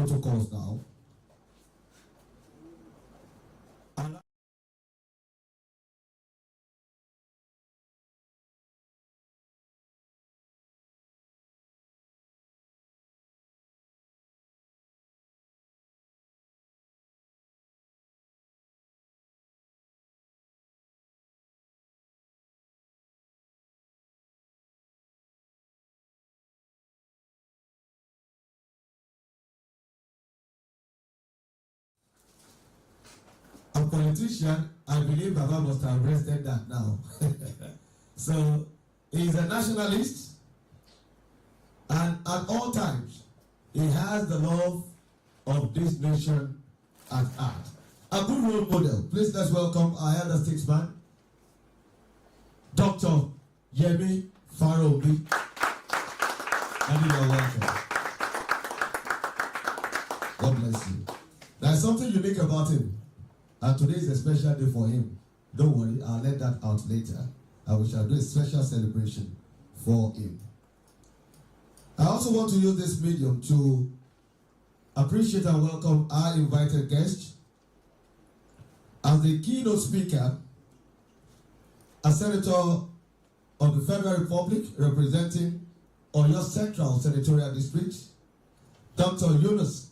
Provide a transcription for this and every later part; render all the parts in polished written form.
protocols now. And a politician, I believe Baba must have arrested that now. So, he's a nationalist, and at all times, he has the love of this nation at heart. A good role model. Please let's welcome our elder statesman, Dr. Yemi Farobi. And you are welcome. God bless you. There's something unique about him. And today is a special day for him. Don't worry, I'll let that out later. And we shall do a special celebration for him. I also want to use this medium to appreciate and welcome our invited guest. As the keynote speaker, a senator of the Federal Republic representing Oyo Central Senatorial District, Dr. Yunus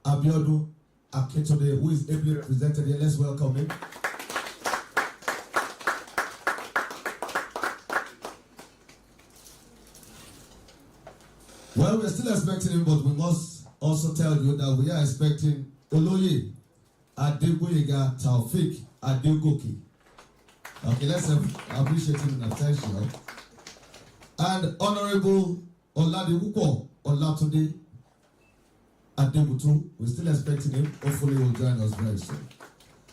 Abiodun Akintode, who is ably represented here. Let's welcome him. Well, we're still expecting him, but we must also tell you that we are expecting Oloye Adegboyega Taofik Adegoke. Okay, let's appreciate him in attention. And Honorable Oladipupo Olatunde Adebutu, we're still expecting him. Hopefully, he will join us very soon.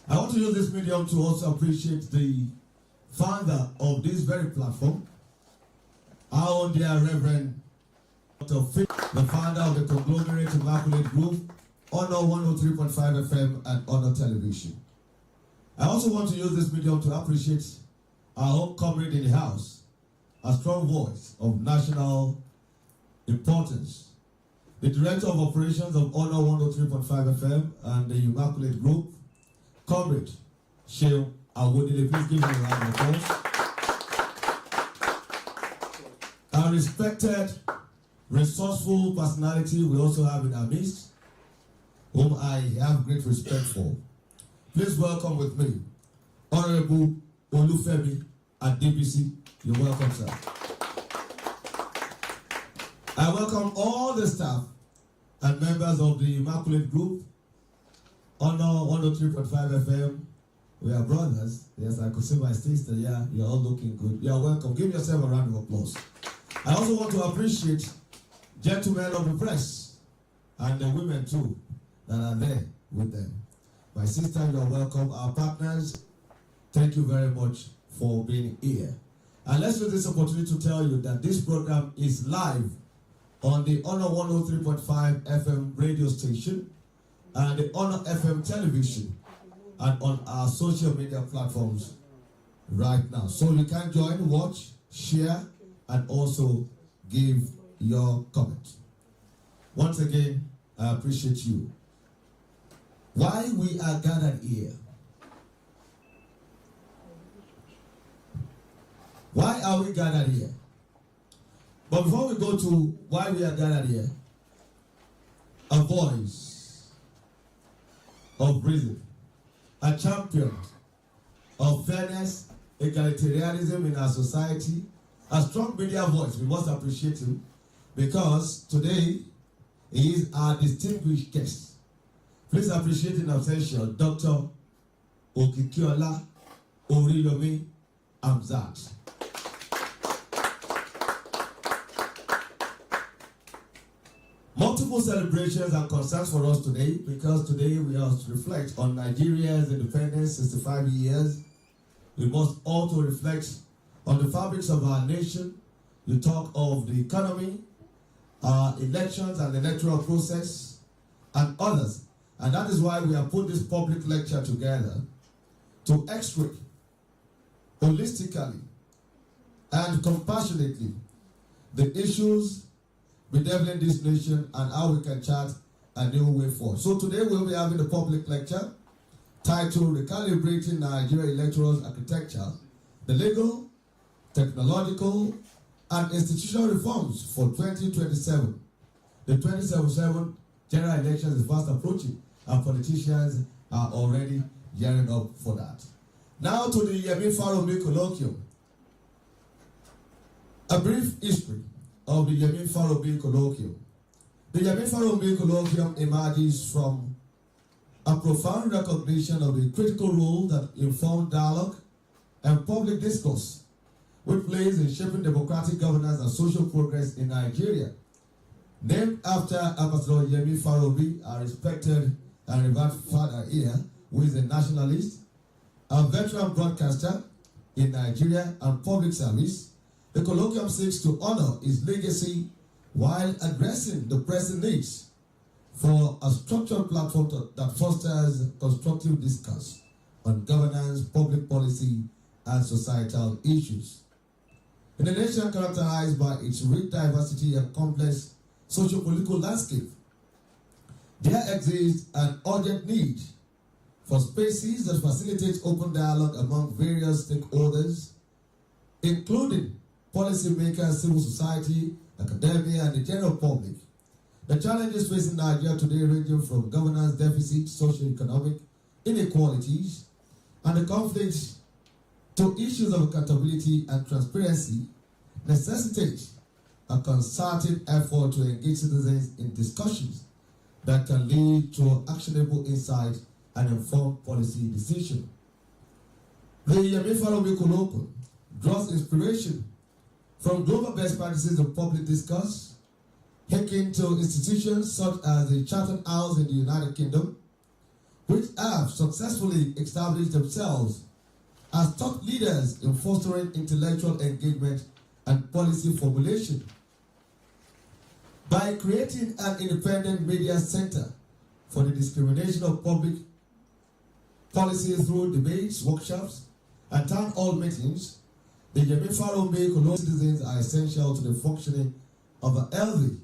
I want to use this medium to also appreciate the founder of this very platform, our own dear Reverend Dr. Phil, the founder of the conglomerate Immaculate Group, Honor 103.5 FM and Honor Television. I also want to use this medium to appreciate our own comrade in the house, a strong voice of national importance, the Director of Operations of Honor 103.5 FM and the Immaculate Group, Comrade Sheil Awodile. Please give him a round of applause. Our respected, resourceful personality we also have in our midst, whom I have great respect for. Please welcome with me, Honorable Olufemi Adebisi. You're welcome, sir. I welcome all the staff and members of the Immaculate Group, Honor 103.5 FM. We are brothers. Yes, I could see my sister. Yeah, you're all looking good. You're welcome. Give yourself a round of applause. I also want to appreciate gentlemen of the press and the women too that are there with them. My sister, you're welcome. Our partners, thank you very much for being here. And let's use this opportunity to tell you that this program is live on the Honor 103.5 FM radio station and the Honor FM television and on our social media platforms right now. So you can join, watch, share, and also give your comment. Once again, I appreciate you. Why we are gathered here? Why are we gathered here? But before we go to why we are gathered here, a voice of reason, a champion of fairness, egalitarianism in our society, a strong media voice. We must appreciate him because today he is our distinguished guest. Please appreciate in absentia Dr. Okikiola Oriyomi Amzat. Multiple celebrations and concerns for us today because today we must reflect on Nigeria's independence, 65 years. We must also reflect on the fabrics of our nation. You talk of the economy, elections and electoral process, and others. And that is why we have put this public lecture together to extract holistically and compassionately the issues bedeviling this nation and how we can chart a new way forward. So today we'll be having a public lecture titled Recalibrating Nigeria Electoral Architecture, the Legal, Technological, and Institutional Reforms for 2027. The 2077 general elections is fast approaching, and politicians are already gearing up for that. Now to the Yemi Farounbi Colloquium. A brief history of the Yemi Farounbi Colloquium. The Yemi Farounbi Colloquium emerges from a profound recognition of the critical role that informed dialogue and public discourse, which plays in shaping democratic governance and social progress in Nigeria. Named after Ambassador Yemi Farounbi, a respected and revered father here, who is a nationalist, a veteran broadcaster in Nigeria and public service, the colloquium seeks to honor his legacy while addressing the pressing needs for a structured platform that fosters constructive discourse on governance, public policy, and societal issues. In a nation characterized by its rich diversity and complex socio-political landscape, there exists an urgent need for spaces that facilitate open dialogue among various stakeholders, including policymakers, civil society, academia, and the general public. The challenges facing Nigeria today ranging from governance deficit, socio-economic inequalities, and the conflicts to issues of accountability and transparency necessitate a concerted effort to engage citizens in discussions that can lead to actionable insight and informed policy decision. The Yemi Farounbi Colloquium draws inspiration from global best practices of public discourse, akin to institutions such as the Chatham House in the United Kingdom, which have successfully established themselves as top leaders in fostering intellectual engagement and policy formulation. By creating an independent media center for the discrimination of public policy through debates, workshops, and town hall meetings, the Yemi Farounbi Colloquium citizens are essential to the functioning of a healthy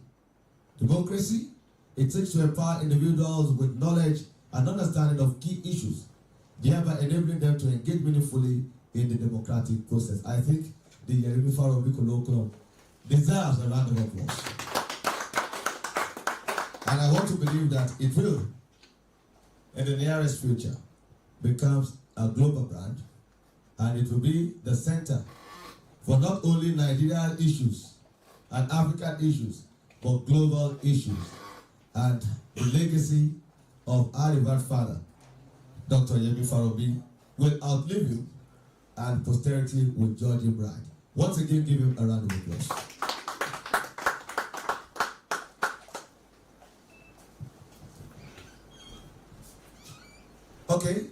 democracy. It seeks to empower individuals with knowledge and understanding of key issues, thereby enabling them to engage meaningfully in the democratic process. I think the Yemi Farounbi Colloquium deserves a round of applause. And I want to believe that it will, in the nearest future, become a global brand, and it will be the center for not only Nigerian issues and African issues, but global issues. And the legacy of our revered father, Dr. Yemi Farounbi, will outlive him, and posterity will judge him right. Once again, give him a round of applause. Okay.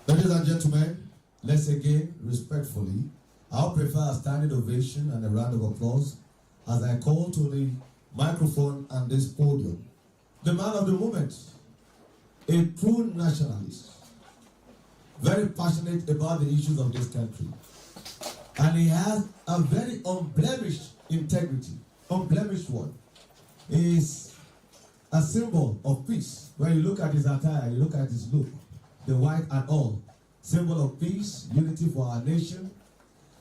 Ladies and gentlemen, let's again, respectfully, I'll prefer a standing ovation and a round of applause as I call to the microphone and this podium the man of the moment, a true nationalist, very passionate about the issues of this country. And he has a very unblemished integrity, unblemished one. He is a symbol of peace. When you look at his attire, you look at his look, the white and all, symbol of peace, unity for our nation.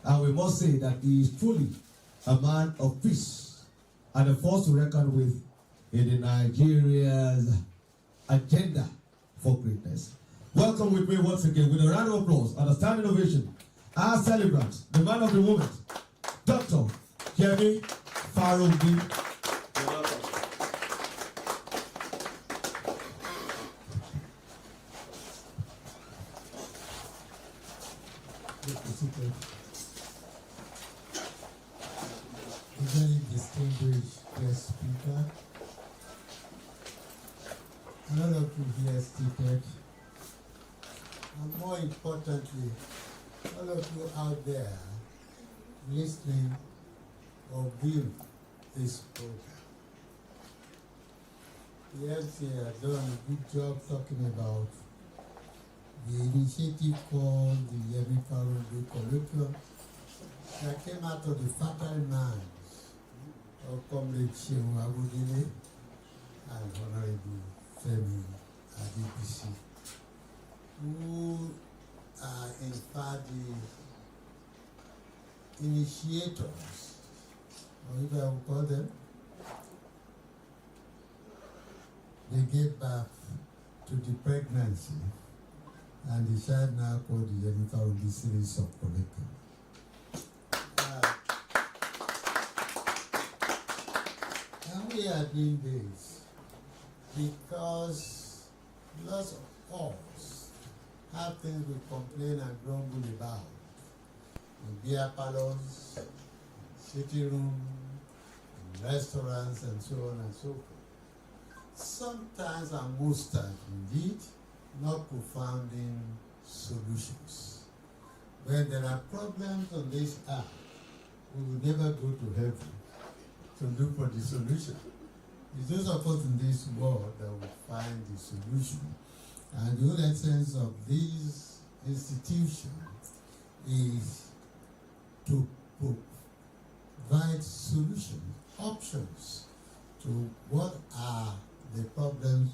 And we must say that he is truly a man of peace and a force to reckon with in the Nigeria's agenda for greatness. Welcome with me once again with a round of applause and a standing ovation. Our celebrant, the man of the moment, Dr. Yemi Farounbi. Very distinguished guest speaker, a lot of you here seated, and more importantly, all of you out there listening or viewing this program. The FCA has done a good job talking about the initiative called the Yemi Farounde Colloquium that came out of the fertile minds of Comrade Seun Agudile and Honorable Femi Adebisi, who are in fact the initiators, or if I will call them, they gave birth to the pregnancy and the child now called the Yemi Farounde series of curriculum. And we are doing this because lots of us have things we complain and grumble about in beer parlors, sitting room, in restaurants, and so on and so forth. Sometimes and most times, indeed, not profounding solutions. When there are problems on this earth, we will never go to heaven to look for the solution. It's those of us in this world that will find the solution. And the whole essence of these institutions is to provide solutions, options to what are the problems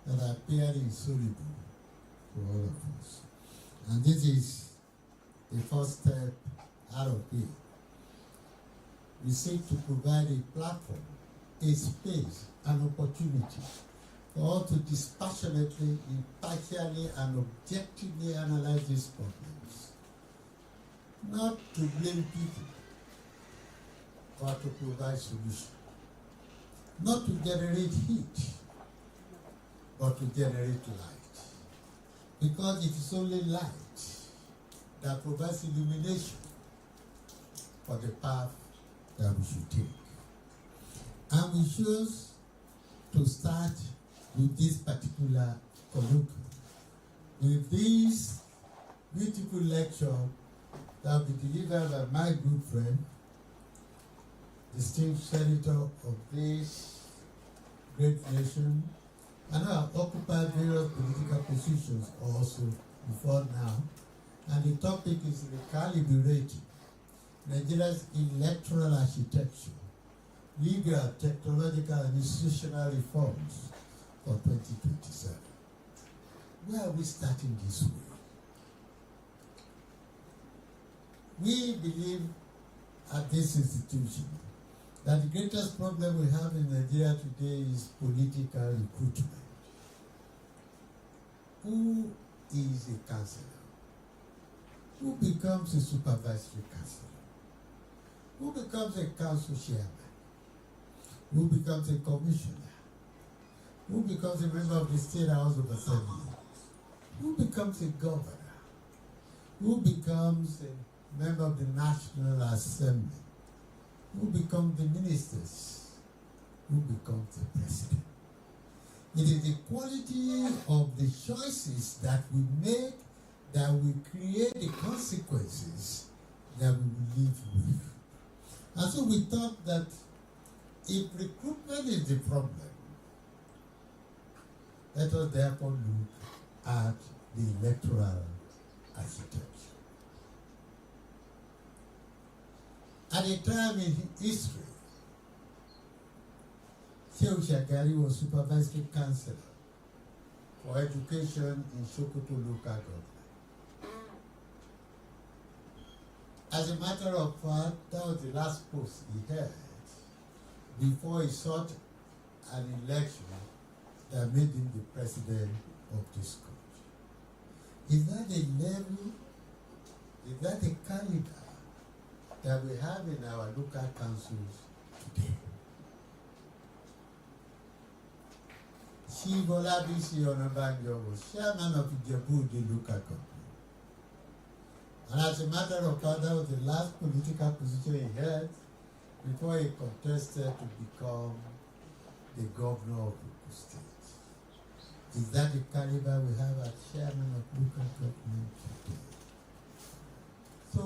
that appear insoluble to all of us. And this is the first step out of it. We seek to provide a platform, a space, an opportunity for us to dispassionately, impartially, and objectively analyze these problems. Not to blame people, but to provide solutions. Not to generate heat, but to generate light. Because it is only light that provides illumination for the path that we should take. And we chose to start with this particular colloquium, with this beautiful lecture that will be delivered by my good friend, distinguished senator of this great nation, and I have occupied various political positions also before now. And the topic is recalibrating Nigeria's electoral architecture, legal, technological, and institutional reforms for 2027. Why are we starting this way? We believe at this institution that the greatest problem we have in Nigeria today is political recruitment. Who is a councillor? Who becomes a supervisory councillor? Who becomes a council chairman? Who becomes a commissioner? Who becomes a member of the State House of Assembly? Who becomes a governor? Who becomes a member of the National Assembly? Who becomes the ministers? Who becomes the president? It is the quality of the choices that we make that will create the consequences that we will live with. And so we thought that if recruitment is the problem, let us therefore look at the electoral architecture. At a time in history, Shehu Shagari was supervisory councillor for education in Sokoto local government. As a matter of fact, that was the last post he had before he sought an election that made him the president of this country. Is that a level, is that a caliber that we have in our local councils today? Chief Olabisi Onabanjo was chairman of Ijebu-Ode local government. And as a matter of fact, that was the last political position he had before he contested to become the governor of Ogun State. Is that the caliber we have as chairman of local government today? So,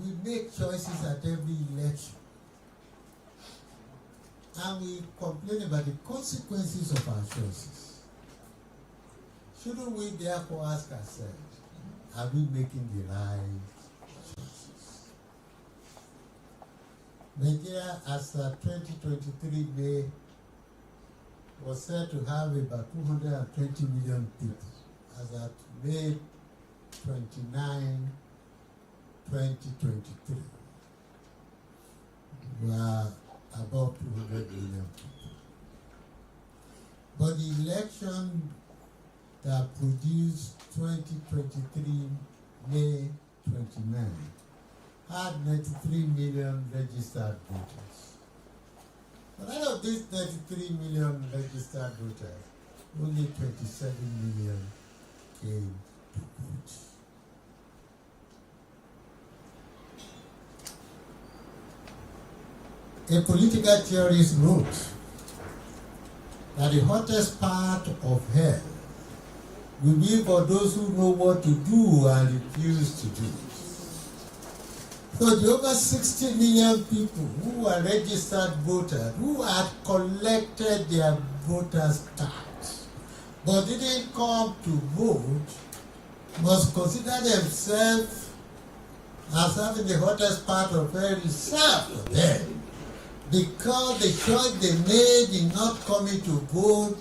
we make choices at every election. And we complain about the consequences of our choices. Shouldn't we therefore ask ourselves, are we making the right choices? Nigeria, as of 2023 May, was said to have about 220 million people. As at May 29, 2023, we are about 200 million people. But the election that produced 2023 May 29 had 93 million registered voters. But out of these 93 million registered voters, only 27 million came to vote. A political theorist wrote that the hottest part of hell will be for those who know what to do and refuse to do it. So the over 60 million people who are registered voters, who had collected their voters' cards, but didn't come to vote, must consider themselves as having the hottest part of hell reserved for them, because the choice they made in not coming to vote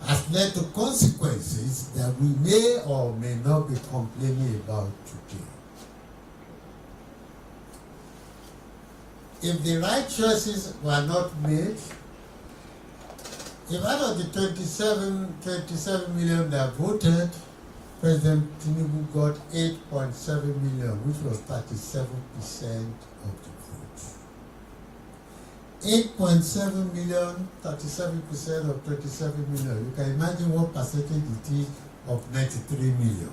has led to consequences that we may or may not be complaining about today. If the right choices were not made, if out of the 27 million that voted, President Tinubu got 8.7 million, which was 37% of the vote. 8.7 million, 37% of 27 million. You can imagine what percentage it is of 93 million.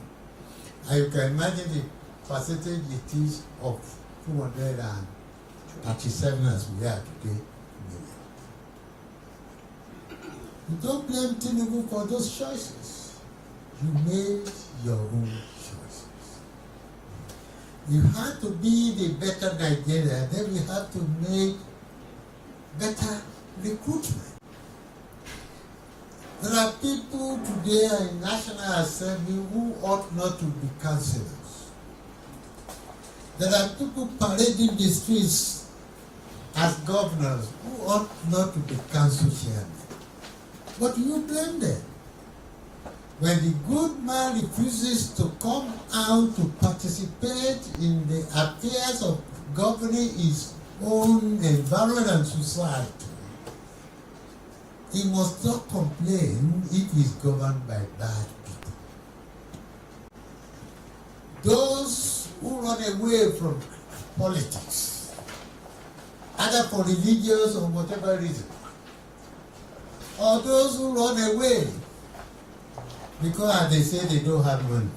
And you can imagine the percentage it is of 237 as we are today. You don't blame Tinubu for those choices. You made your own choices. You had to be the better Nigeria, then we have to make better recruitment. There are people today in National Assembly who ought not to be councillors. There are people parading the streets as governors who ought not to be council chairmen. But you blame them. When the good man refuses to come out to participate in the affairs of governing his own environment and society, he must not complain if he is governed by bad people. Those who run away from politics, either for religious or whatever reason, or those who run away because they say they don't have money,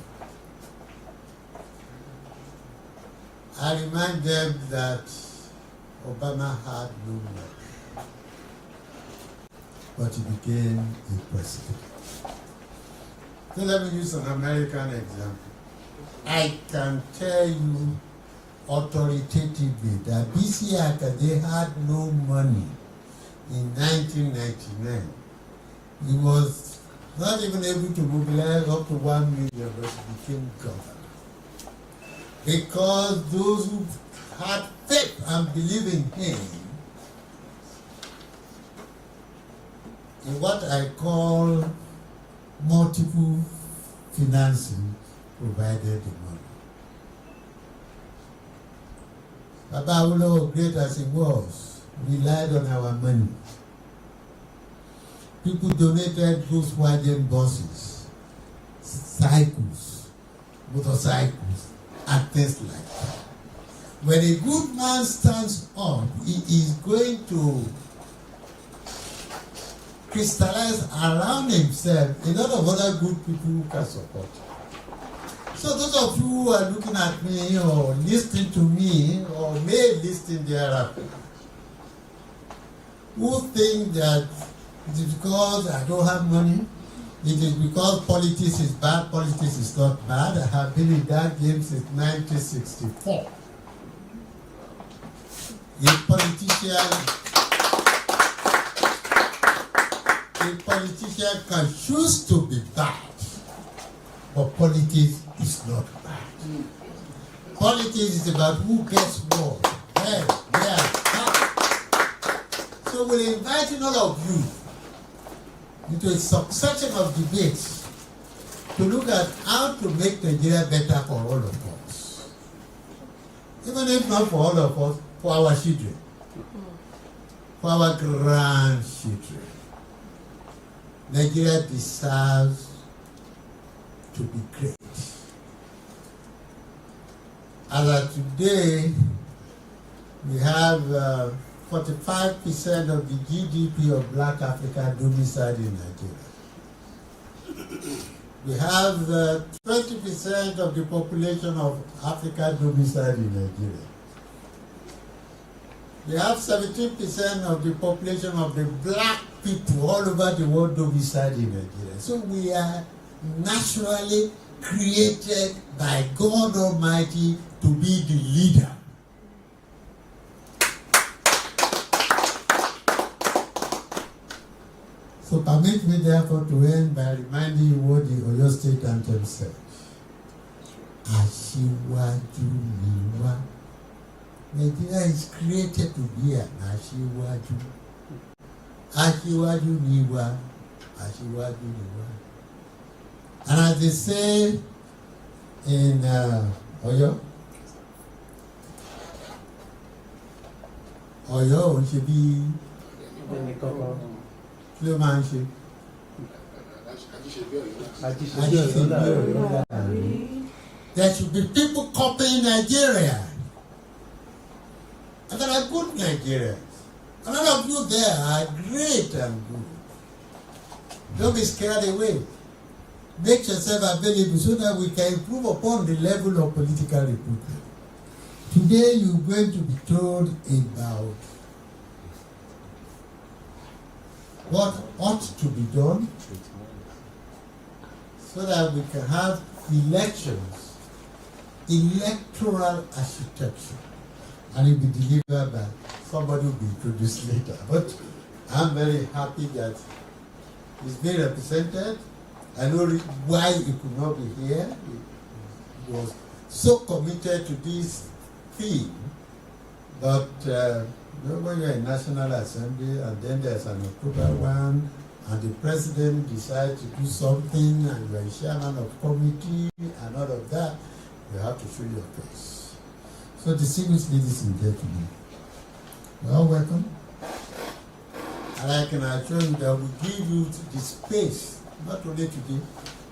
I remind them that Obama had no money, but he became a president. So let me use an American example. I can tell you authoritatively that B.C. Akade had no money in 1999. He was not even able to mobilize up to 1 million, but he became governor. Because those who had faith and believe in him, in what I call multiple financing, provided the money. Baba Awolowo, great as he was, relied on our money. People donated Volkswagen buses, cycles, motorcycles, and things like that. When a good man stands up, he is going to crystallize around himself a lot of other good people who can support him. So those of you who are looking at me or listening to me or may listen thereafter, who think that it is because I don't have money, it is because politics is bad, politics is not bad. I have been in that game since 1964. A politician A politician can choose to be bad, but politics is not bad. Politics is about who gets what, when, where, how. So we're inviting all of you into a succession of debates to look at how to make Nigeria better for all of us. Even if not for all of us, for our children, for our grandchildren. Nigeria deserves to be great. As of today, we have 45% of the GDP of Black Africa domiciled in Nigeria. We have 20% of the population of Africa domiciled in Nigeria. We have 17% of the population of the black people all over the world domiciled in Nigeria. So we are naturally created by God Almighty to be the leader. So permit me therefore to end by reminding you what the Oyo State Anthem says. Aṣíwájú ni wá. Nigeria is created to be an aṣíwájú. Aṣíwájú ni wá. Aṣíwájú ni wá. And as they say in Oyo, Oyo ò ṣe bí kí ló máa ń ṣe? There should be people copying Nigeria. And there are good Nigerians. A lot of you there are great and good. Don't be scared away. Make yourself available so that we can improve upon the level of political recruitment. Today you're going to be told about what ought to be done so that we can have elections, electoral architecture, and it will be delivered by somebody who will be introduced later. But I'm very happy that he's being represented. I know why he could not be here. He was so committed to this theme, but when you're in National Assembly and then there's an October one and the president decides to do something and you're a chairman of committee and all of that, you have to show your face. So distinguished ladies and gentlemen, you're all welcome. And I can assure you that we give you the space, not only today,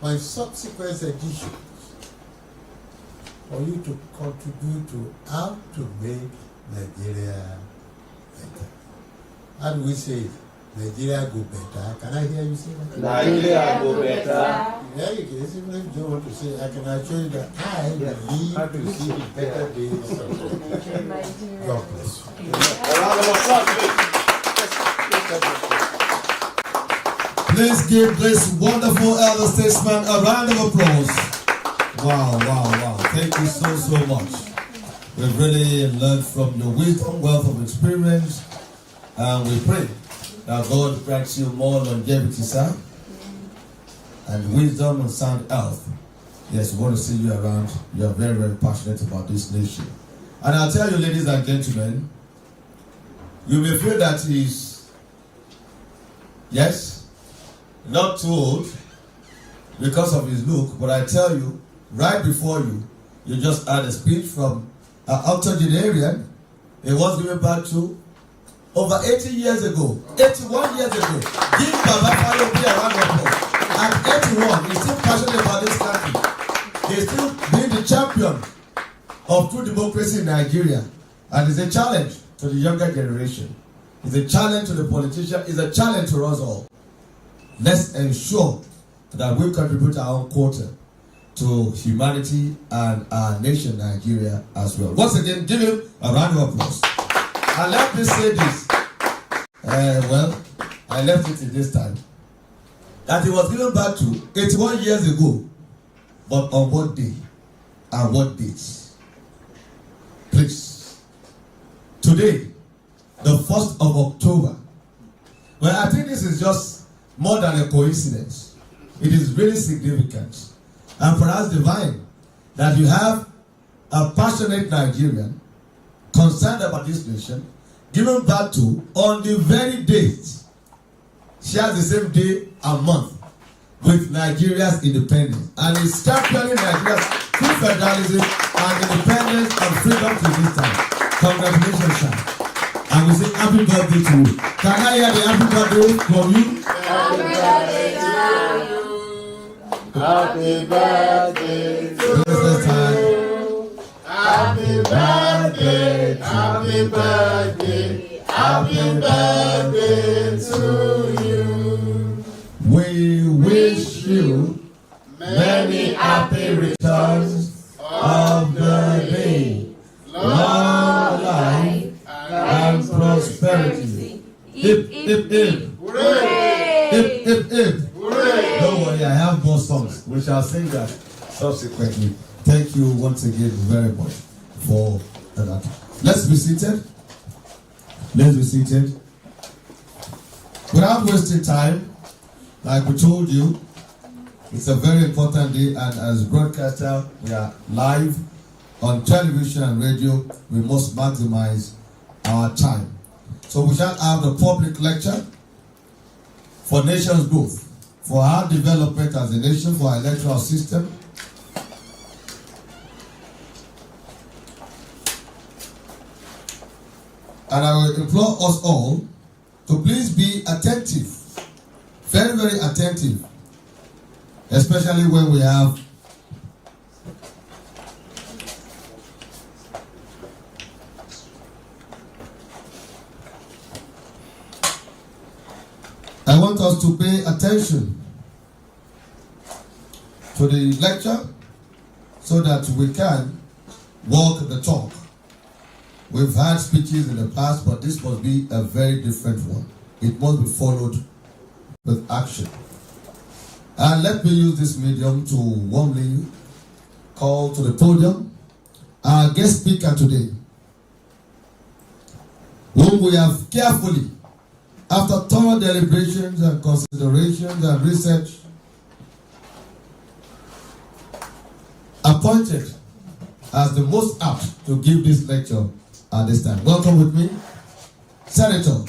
but in subsequent editions, for you to contribute to how to make Nigeria better. How do we say it? Nigeria go better. Can I hear you say that? Nigeria go better. There you go. Even if you don't want to say it, I can assure you that I believe to see the better days of Nigeria. God bless you. A round of applause, Please give this wonderful elder statesman a round of applause. Wow, wow, wow. Thank you so, so much. We've really learned from your wisdom, wealth of experience, and we pray that God grants you more longevity, sir, and wisdom and sound health. Yes, we want to see you around. You are very, very passionate about this nation. And I'll tell you, ladies and gentlemen, you may feel that he's, yes, not too old because of his look, but I tell you, right before you, you just had a speech from an octogenarian. He was given back to over 80 years ago, 81 years ago. Give Baba Fayobi a round of applause. At 81, he's still passionate about this country. He's still being the champion of true democracy in Nigeria. And it's a challenge to the younger generation. It's a challenge to the politicians. It's a challenge to us all. Let's ensure that we contribute our own quota to humanity and our nation, Nigeria, as well. Once again, give him a round of applause. And let me say this. Well, I left it in this time. That he was given back to 81 years ago. But on what day and what dates? Please. Today, the 1st of October. Well, I think this is just more than a coincidence. It is really significant. And for us, divine, that you have a passionate Nigerian concerned about this nation, given birth to on the very date, shares the same day and month with Nigeria's independence. And is championing Nigeria's full federalism and independence and freedom to this time. Congratulations, sir. And we say happy birthday to you. Can I hear the happy birthday from you? Happy birthday to you. Happy birthday to you. Happy birthday, happy birthday, happy birthday to you. We wish you many happy returns of the day, long life and prosperity. Hip, hip, hip. Hooray! Hip, hip, hip. Hooray! Don't worry, I have more songs. We shall sing that subsequently. Thank you once again very much for that. Let's be seated. Let's be seated. Without wasting time, like we told you, it's a very important day, and as broadcaster, we are live on television and radio. We must maximize our time. So we shall have the public lecture for nation's growth, for our development as a nation, for our electoral system. And I will implore us all to please be attentive, very, very attentive, especially when we have I want us to pay attention to the lecture so that we can walk the talk. We've had speeches in the past, but this must be a very different one. It must be followed with action. And let me use this medium to warmly call to the podium our guest speaker today, whom we have carefully, after thorough deliberations and considerations and research, appointed as the most apt to give this lecture at this time. Welcome with me, Senator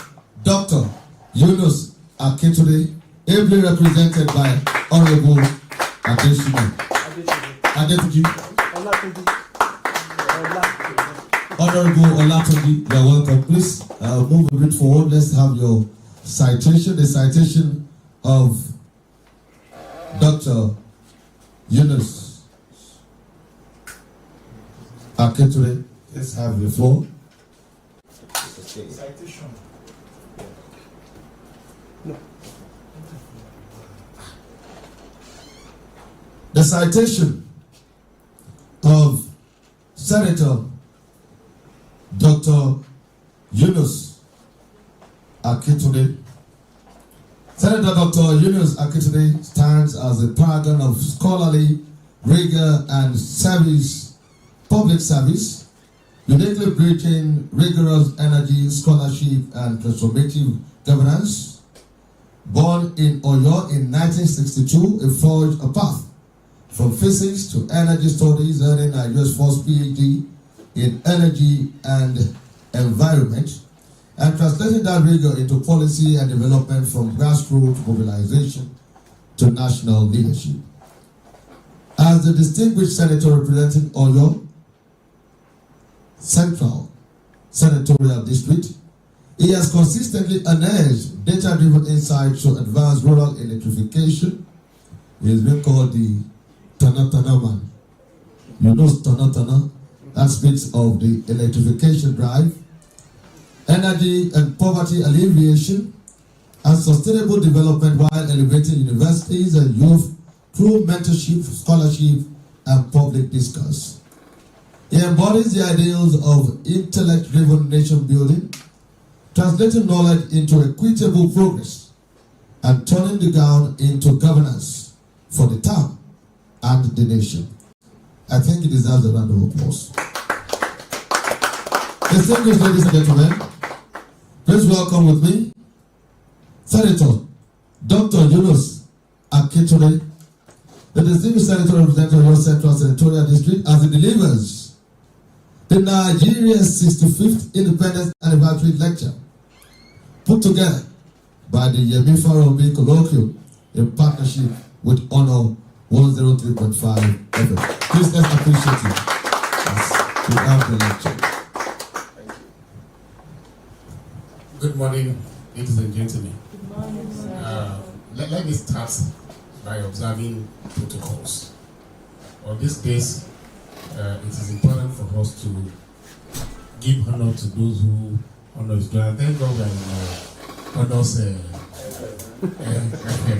Dr. Yunus Akintunde, ably represented by Honorable Adesina. Adetuji. Honorable Olatunji, you are welcome. Please move a bit forward. Let's have your citation, the citation of Dr. Yunus Akintunde. Let's have the floor. Citation. No. The citation of Senator Dr. Yunus Akintunde. Senator Dr. Yunus Akintunde stands as a paragon of scholarly rigor and service, public service, uniquely bridging rigorous energy, scholarship, and transformative governance. Born in Oyo in 1962, he forged a path from physics to energy studies, earning a U.S. first PhD in energy and environment, and translating that rigor into policy and development from grassroots mobilization to national leadership. As the distinguished senator representing Oyo Central Senatorial District, he has consistently unearthed data-driven insights to advance rural electrification. He has been called the Tana man. You know Tana. That speaks of the electrification drive, energy and poverty alleviation, and sustainable development while elevating universities and youth through mentorship, scholarship, and public discourse. He embodies the ideals of intellect-driven nation building, translating knowledge into equitable progress, and turning the ground into governance for the town and the nation. I think it deserves a round of applause. Distinguished ladies and gentlemen, please welcome with me Senator Dr. Yunus Akintunde, the distinguished senator representing Oyo Central Senatorial District, as it delivers the Nigeria's 65th Independence Anniversary Lecture, put together by the Yemi Faromi Colloquium in partnership with Honor 103.5 FM. Please let's appreciate you as we have the lecture. Good morning, ladies and gentlemen. Good morning, sir. Let me start by observing protocols. On these days, it is important for us to give honor to those who honor is due. Thank God we are in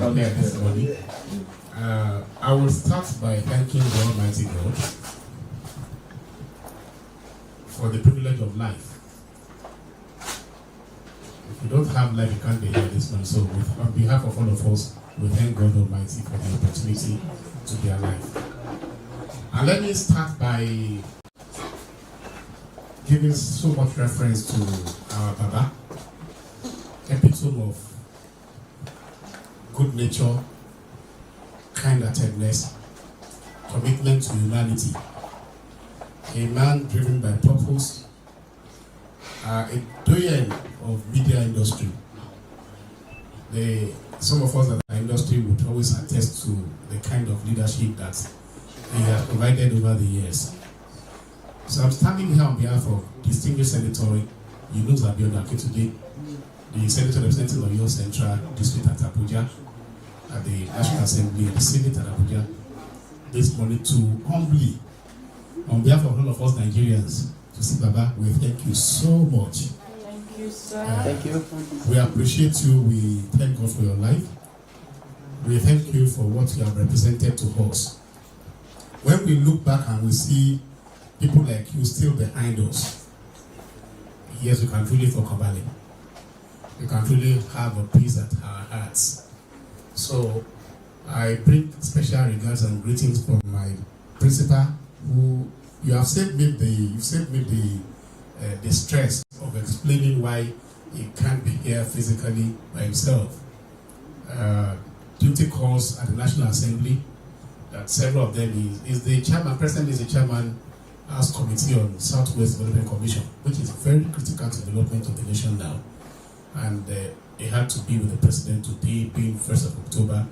honors this morning. I will start by thanking the Almighty God for the privilege of life. If you don't have life, you can't be here this morning. So, on behalf of all of us, we thank God Almighty for the opportunity to be alive. And let me start by giving so much reference to our Baba, epitome of good nature, kind-heartedness, commitment to humanity, a man driven by purpose, a doyen of media industry. Some of us in the industry would always attest to the kind of leadership that he has provided over the years. So I'm standing here on behalf of distinguished Senator Yunus Akintunde, the Senator representing Oyo Central District at Abuja, at the National Assembly and the Senate at Abuja, this morning to humbly, on behalf of all of us Nigerians, to see Baba, we thank you so much. Thank you, sir. Thank you. We appreciate you. We thank God for your life. We thank you for what you have represented to us. When we look back and we see people like you still behind us, yes, we can truly focus. We can truly have a peace at our hearts. So I bring special regards and greetings from my principal, who you have saved me the stress of explaining why he can't be here physically by himself. Duty calls at the National Assembly, that several of them is the chairman. President is the chairman House Committee on Southwest Development Commission, which is very critical to the development of the nation now. And he had to be with the president today, being 1st of October,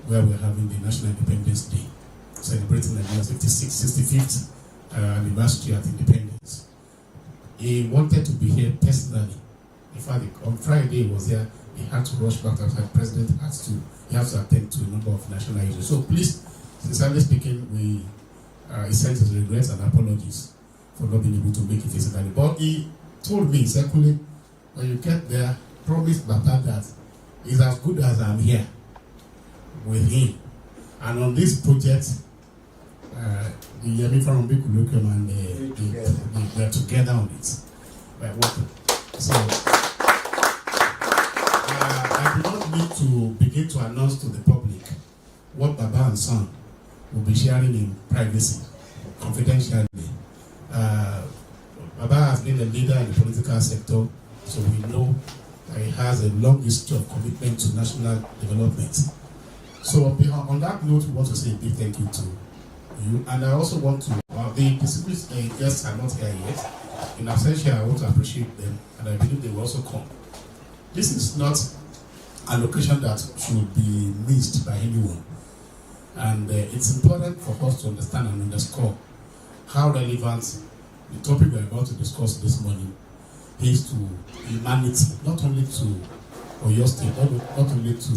where we're having the National Independence Day, celebrating Nigeria's 65th anniversary of independence. He wanted to be here personally. In fact, on Friday he was here. He had to rush back after the president he has to attend to a number of national issues. So please, sincerely speaking, he sends his regrets and apologies for not being able to make it physically. But he told me, secondly, when you get there, promise Baba that he's as good as I'm here with him. And on this project, the Yemi Faromi Colloquium and they're together on it. So I do not need to begin to announce to the public what Baba and son will be sharing in privacy, confidentially. Baba has been a leader in the political sector, so we know that he has a long history of commitment to national development. So on that note, we want to say a big thank you to you. And I also want to, the distinguished guests are not here yet. In absentia, I want to appreciate them, and I believe they will also come. This is not an occasion that should be missed by anyone. And it's important for us to understand and underscore how relevant the topic we're about to discuss this morning is to humanity, not only to Oyo State, not only to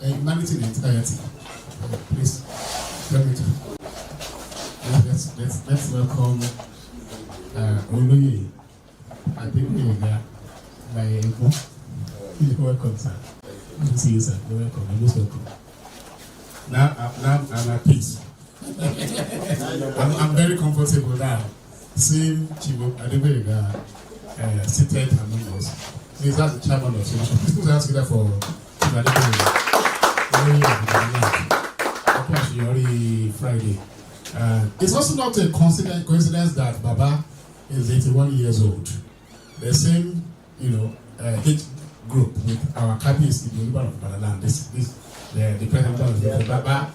humanity in entirety. Please, let's welcome Oloye Adegboyega by Eko. You're welcome, sir. Good to see you, sir. You're welcome. You're most welcome. Now I'm at peace. I'm very comfortable now. Seeing Chibo Adegboyega seated among us. He's the chairman of the association. Please put hands together for Chibo Adegboyega. Friday. It's also not a coincidence that Baba is 81 years old. The same, age group with our cabbies in the Yoruba of Badaland. The president of the Baba.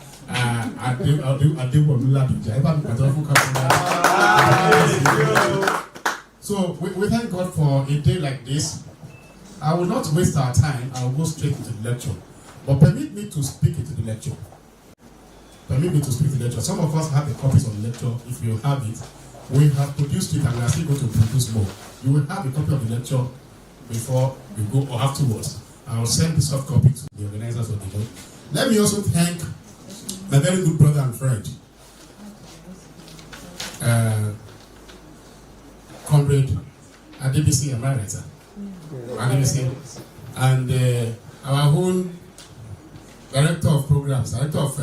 So we thank God for a day like this. I will not waste our time. I will go straight into the lecture. But permit me to speak into the lecture. Permit me to speak to the lecture. Some of us have the copies of the lecture. If you have it, we have produced it and we are still going to produce more. You will have a copy of the lecture before you go or afterwards. I will send the soft copy to the organizers of the day. Let me also thank my very good brother and friend, Comrade Adebisi Emerita, and our own Director of Programs, Director of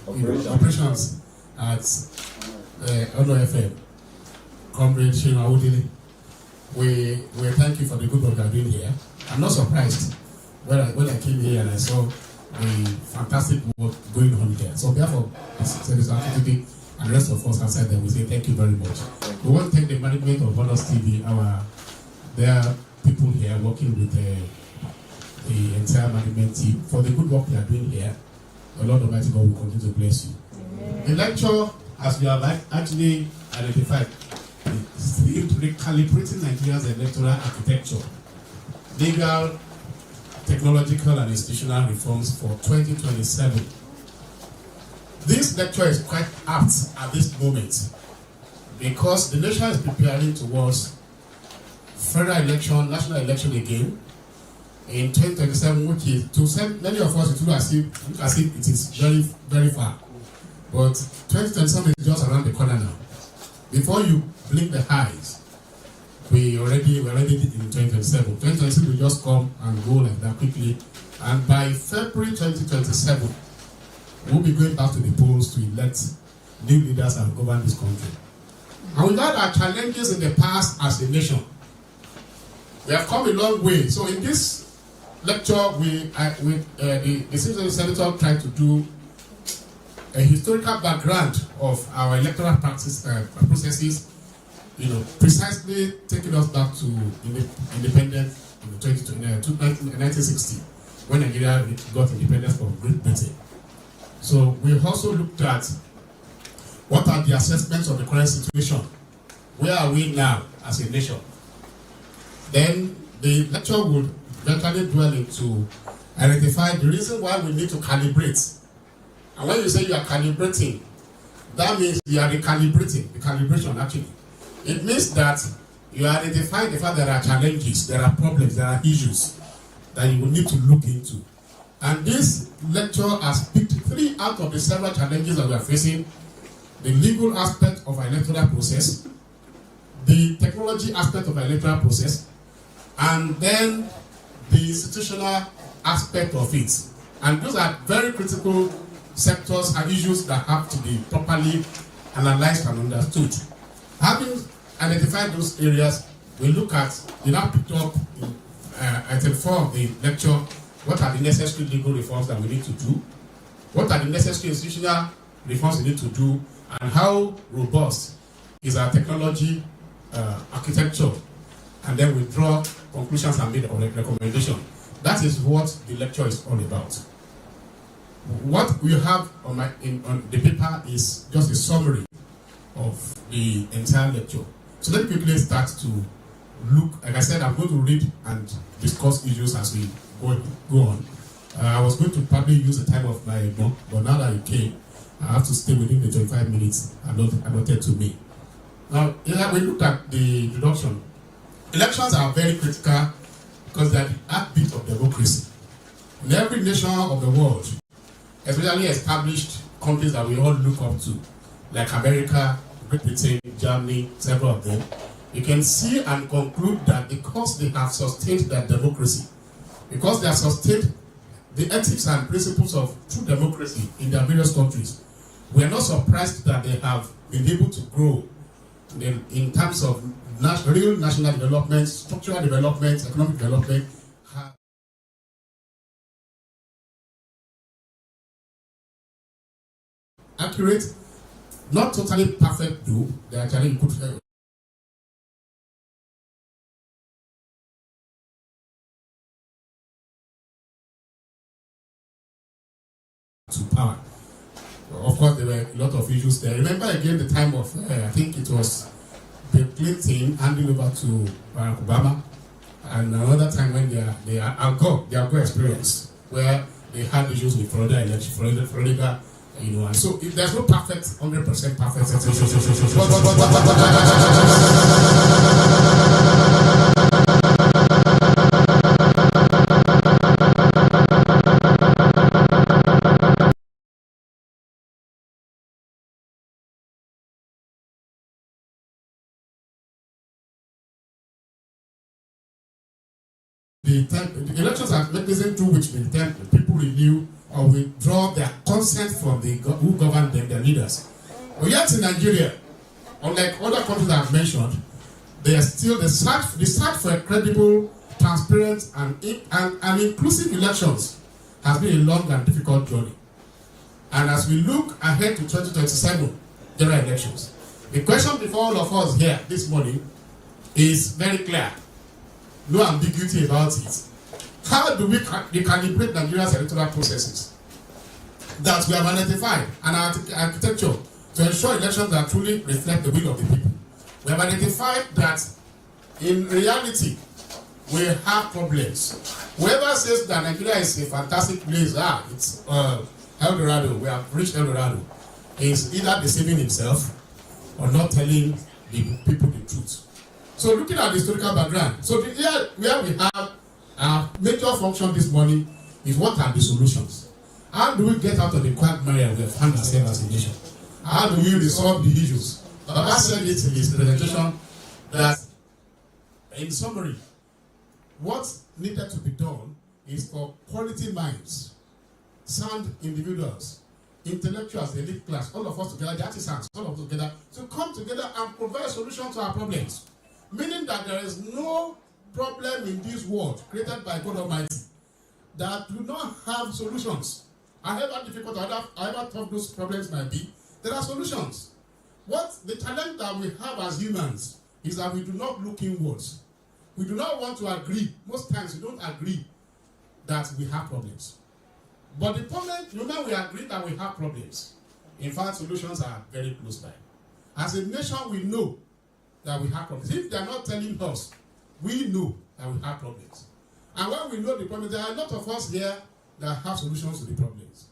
Operations at Ono FM, Comrade Shino Awodele. We thank you for the good work you are doing here. I'm not surprised when I came here and I saw the fantastic work going on there. So on behalf of this activity and the rest of us outside there, we say thank you very much. We want to thank the management of Bonus TV, there are people here working with the entire management team for the good work they are doing here. The Lord Almighty God will continue to bless you. Amen. The lecture, as we have actually identified, is recalibrating Nigeria's electoral architecture, legal, technological and institutional reforms for 2027. This lecture is quite apt at this moment because the nation is preparing towards federal election, national election again in 2027, which is to many of us it looks as if it is very, very far. But 2027 is just around the corner now. Before you blink the eyes, we're already in 2027. 2027 will just come and go like that quickly. And by February 2027, we'll be going back to the polls to elect new leaders and govern this country. And with that, our challenges in the past as a nation, we have come a long way. So in this lecture, the senator tried to do a historical background of our electoral processes, precisely taking us back to independence in 1960, when Nigeria got independence from Great Britain. So we also looked at what are the assessments of the current situation. Where are we now as a nation? Then the lecture would eventually dwell into identify the reason why we need to calibrate. And when you say you are calibrating, that means you are recalibrating, the calibration actually. It means that you identify the fact there are challenges, there are problems, there are issues that you will need to look into. And this lecture has picked 3 out of the several challenges that we are facing: the legal aspect of our electoral process, the technology aspect of our electoral process, and then the institutional aspect of it. And those are very critical sectors and issues that have to be properly analyzed and understood. Having identified those areas, we look at, now picked up in item 4 of the lecture, what are the necessary legal reforms that we need to do, what are the necessary institutional reforms we need to do, and how robust is our technology architecture, and then we draw conclusions and make a recommendation. That is what the lecture is all about. What we have on the paper is just a summary of the entire lecture. So let me quickly start to look. Like I said, I'm going to read and discuss issues as we go on. I was going to probably use the time of my book, but now that you came, I have to stay within the 25 minutes allotted to me. Now, we looked at the introduction. Elections are very critical because they are the heartbeat of democracy. In every nation of the world, especially established countries that we all look up to, like America, Great Britain, Germany, several of them, you can see and conclude that because they have sustained their democracy, because they have sustained the ethics and principles of true democracy in their various countries, we are not surprised that they have been able to grow in terms of real national development, structural development, economic development. Accurate, not totally perfect though, they actually could to power. Of course, there were a lot of issues there. Remember again the time of, I think it was Bill Clinton handing over to Barack Obama, and another time when they Al Gore experience, where they had issues with Florida election, Florida, you know, and so there's no perfect, 100% perfect situation. The elections are mechanism through which the people renew or withdraw their consent from who govern them, their leaders. But yet in Nigeria, unlike other countries that I've mentioned, they search for a credible, transparent, and inclusive elections has been a long and difficult journey. And as we look ahead to 2027 general elections, the question before all of us here this morning is very clear. No ambiguity about it. How do we recalibrate Nigeria's electoral processes that we have identified and our architecture to ensure elections that truly reflect the will of the people? We have identified that in reality we have problems. Whoever says that Nigeria is a fantastic place, it's El Dorado, we have reached El Dorado, is either deceiving himself or not telling the people the truth. So looking at the historical background, so where we have our major function this morning is what are the solutions? How do we get out of the quagmire we have found ourselves as a nation? How do we resolve the issues? Baba said it in his presentation that, in summary, what needed to be done is for quality minds, sound individuals, intellectuals, the elite class, all of us together, the artisans, all of us together, to come together and provide solutions to our problems. Meaning that there is no problem in this world created by God Almighty that do not have solutions. However difficult, however tough those problems might be, there are solutions. What the challenge that we have as humans is that we do not look inwards. We do not want to agree. Most times we don't agree that we have problems. But the moment we agree that we have problems, in fact, solutions are very close by. As a nation, we know that we have problems. If they are not telling us, we know that we have problems. And when we know the problems, there are a lot of us here that have solutions to the problems.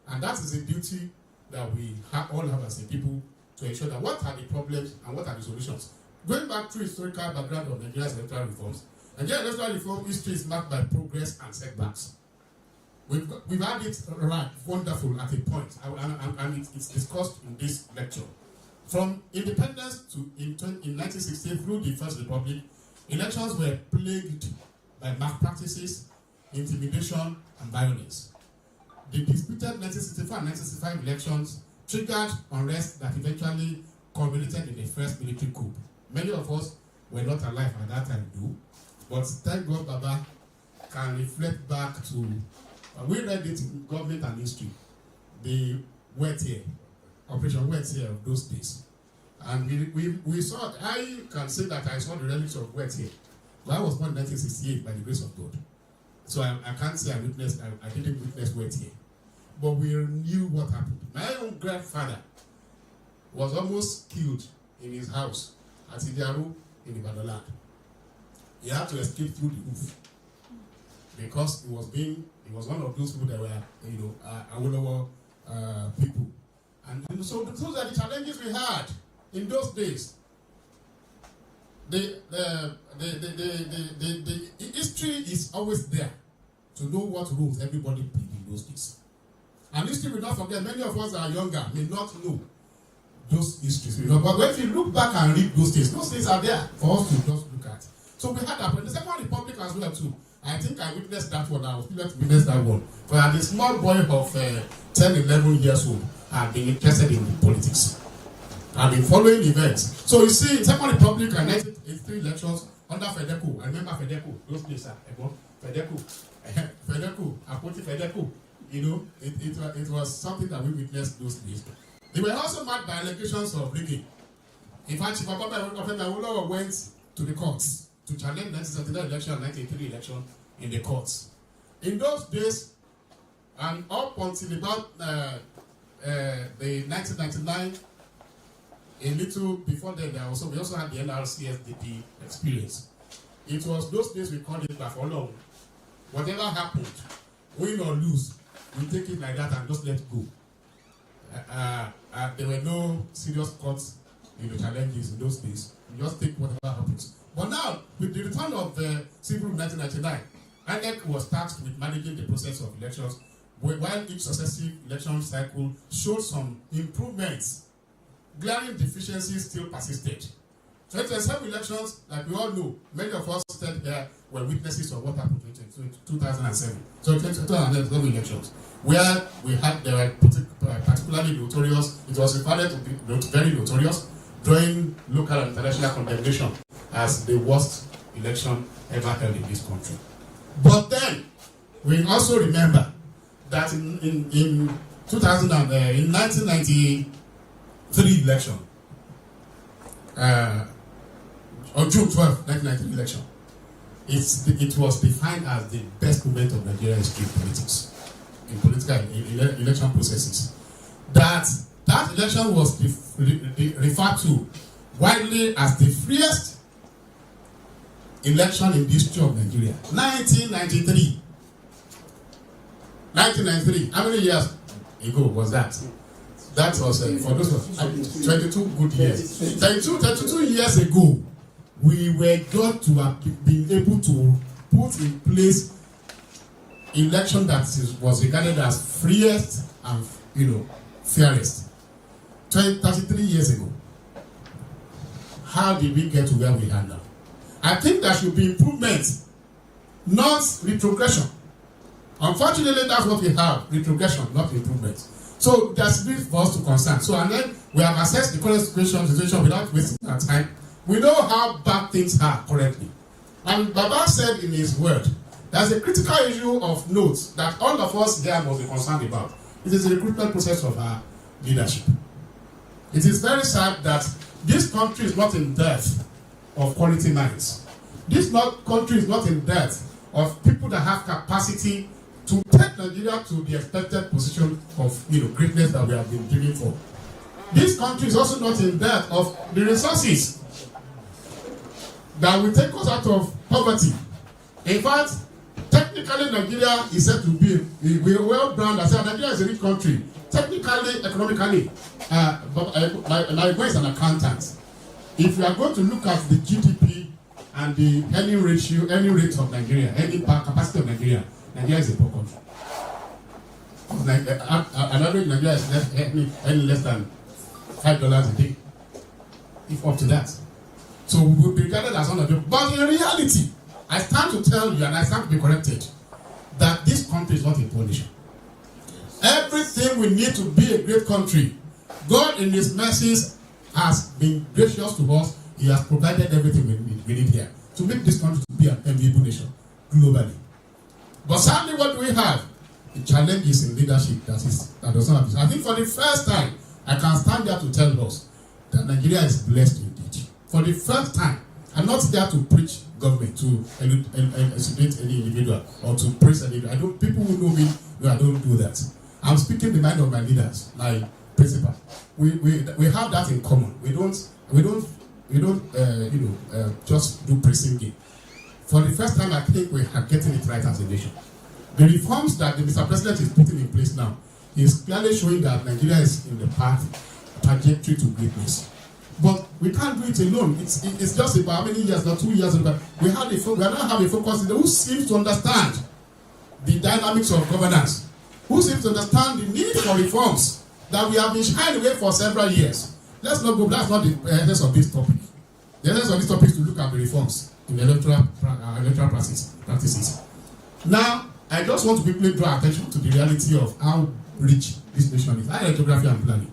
And that is a duty that we all have as a people to ensure that what are the problems and what are the solutions. Going back to historical background of Nigeria's electoral reforms, Nigeria's electoral reform history is marked by progress and setbacks. We've had it right, wonderful at a point, and it's discussed in this lecture. From independence in 1960 through the First Republic, elections were plagued by malpractices, intimidation, and violence. The disputed 1964 and 1965 elections triggered unrest that eventually culminated in the first military coup. Many of us were not alive at that time, though, but thank God Baba can reflect back to, we read it in government and history, the wet year. Operation Wet Year of those days. And we saw it. I can say that I saw the relics of Wet Year. But I was born in 1968 by the grace of God. So I can't say I didn't witness Wet Year. But we knew what happened. My own grandfather was almost killed in his house at Idiaru in Ibadan. He had to escape through the roof because he was one of those people that were, Awolowo people. And so those are the challenges we had in those days. The history is always there to know what roles everybody played in those days. And history will not forget. Many of us that are younger may not know those histories. But when you look back and read those days are there for us to just look at. So we had that. But the Second Republic as well too. I think I witnessed that one. I was still to witness that one. But the small boy of 10, 11 years old had been interested in politics. I've been following events. So you see, in Second Republic and 1983 elections under Fedeco, I remember Fedeco, those days, Fedeco, Apoti Fedeco. It was something that we witnessed those days. They were also marked by allegations of rigging. In fact, Chief Awolowo went to the courts to challenge 1979 election and 1983 election in the courts. In those days, And up until about the 1999, a little before then, we also had the NRCSDP experience. It was those days we called it for long. Whatever happened, win or lose, we take it like that and just let go. There were no serious courts, challenges in those days. You just take whatever happens. But now, with the return of the civil in 1999, INEC was tasked with managing the process of elections, while each successive election cycle showed some improvements. Glaring deficiencies still persisted. 2007 elections, like we all know, many of us said there were witnesses of what happened in 2007. So 2007 elections, where they were particularly notorious. It was referred to be very notorious, drawing local and international condemnation as the worst election ever held in this country. But then, we also remember that in 1993 election, on June 12, 1993 election, it was defined as the best moment of Nigerian history in politics, in political election processes. That election was referred to widely as the freest election in the history of Nigeria. 1993. How many years ago was that? That was for those 22 good years. 32 years ago, we were got to have been able to put in place election that was regarded as freest and fairest. 33 years ago. How did we get to where we are now? I think there should be improvement, not retrogression. Unfortunately, that's what we have, retrogression, not improvement. So there's need for us to concern. So and then we have assessed the current situation without wasting our time. We know how bad things are currently. And Baba said in his word, there's a critical issue of note that all of us here must be concerned about. It is the recruitment process of our leadership. It is very sad that this country is not in debt of quality minds. This country is not in debt of people that have capacity to take Nigeria to the expected position of greatness that we have been dreaming for. This country is also not in debt of the resources that will take us out of poverty. In fact, technically Nigeria is said to be a well-branded. I said Nigeria is a rich country. Technically, economically, my boy is an accountant. If you are going to look at the GDP and the earning rate of Nigeria, earning capacity of Nigeria is a poor country. An average Nigeria is earning less than $5 a day, if up to that. So we will be regarded as one of them. But in reality, I stand to tell you, and I stand to be corrected, that this country is not a poor nation. Everything we need to be a great country, God in His mercies has been gracious to us. He has provided everything we need here to make this country to be an enviable nation globally. But sadly, what do we have? The challenge is in leadership that does not have. I think for the first time, I can stand there to tell us that Nigeria is blessed indeed. For the first time, I'm not there to preach government, to elucidate any individual or to praise any individual. People who know me, I don't do that. I'm speaking the mind of my leaders, my principal. We have that in common. We don't just do praising game. For the first time, I think we are getting it right as a nation. The reforms that the Mr. President is putting in place now is clearly showing that Nigeria is in the trajectory to greatness. But we can't do it alone. It's just about how many years, not 2 years ago. We now have a focus who seems to understand the dynamics of governance, who seems to understand the need for reforms that we have been shying away for several years. Let's not go, that's not the essence of this topic. The essence of this topic is to look at the reforms in electoral practices. Now, I just want to quickly draw attention to the reality of how rich this nation is. I read geography and planning.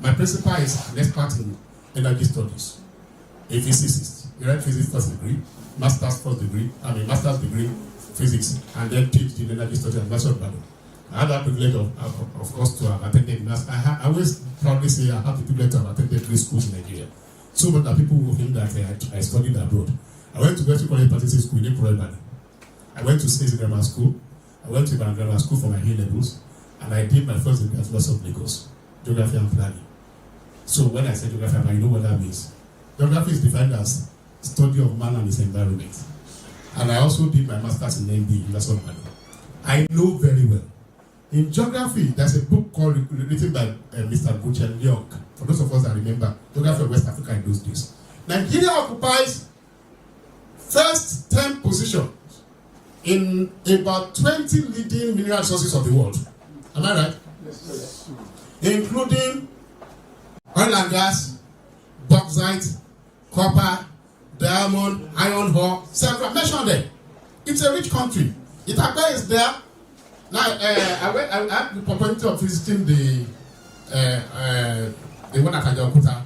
My principal is an expert in energy studies, a physicist. He read physics first degree, master's degree, physics, and then PhD in energy studies at National Ibadan. I had that privilege of course, to have attended. I always proudly say I have the privilege to have attended 3 schools in Nigeria. So much that people will think that I studied abroad. I went to Western College Practice School in Ibadan. I went to State Grammar School. I went to Ibadan Grammar School for my A levels. and I did my first degree at University of Lagos, Geography and Planning. So when I say Geography and Planning, you know what that means. Geography is defined as study of man and his environment. And I also did my master's in MD, University of Ibadan. I know very well. In geography, there's a book called written by Mr. Guchen Leong. For those of us that remember, Geography of West Africa in those days. Nigeria occupies first 10 position in about 20 leading mineral resources of the world. Am I right? Yes. Including oil and gas, bauxite, copper, diamond, iron ore, several. Mention them. It's a rich country. Ethiopia is there. Now, I had the opportunity of visiting the one at Ajaokuta.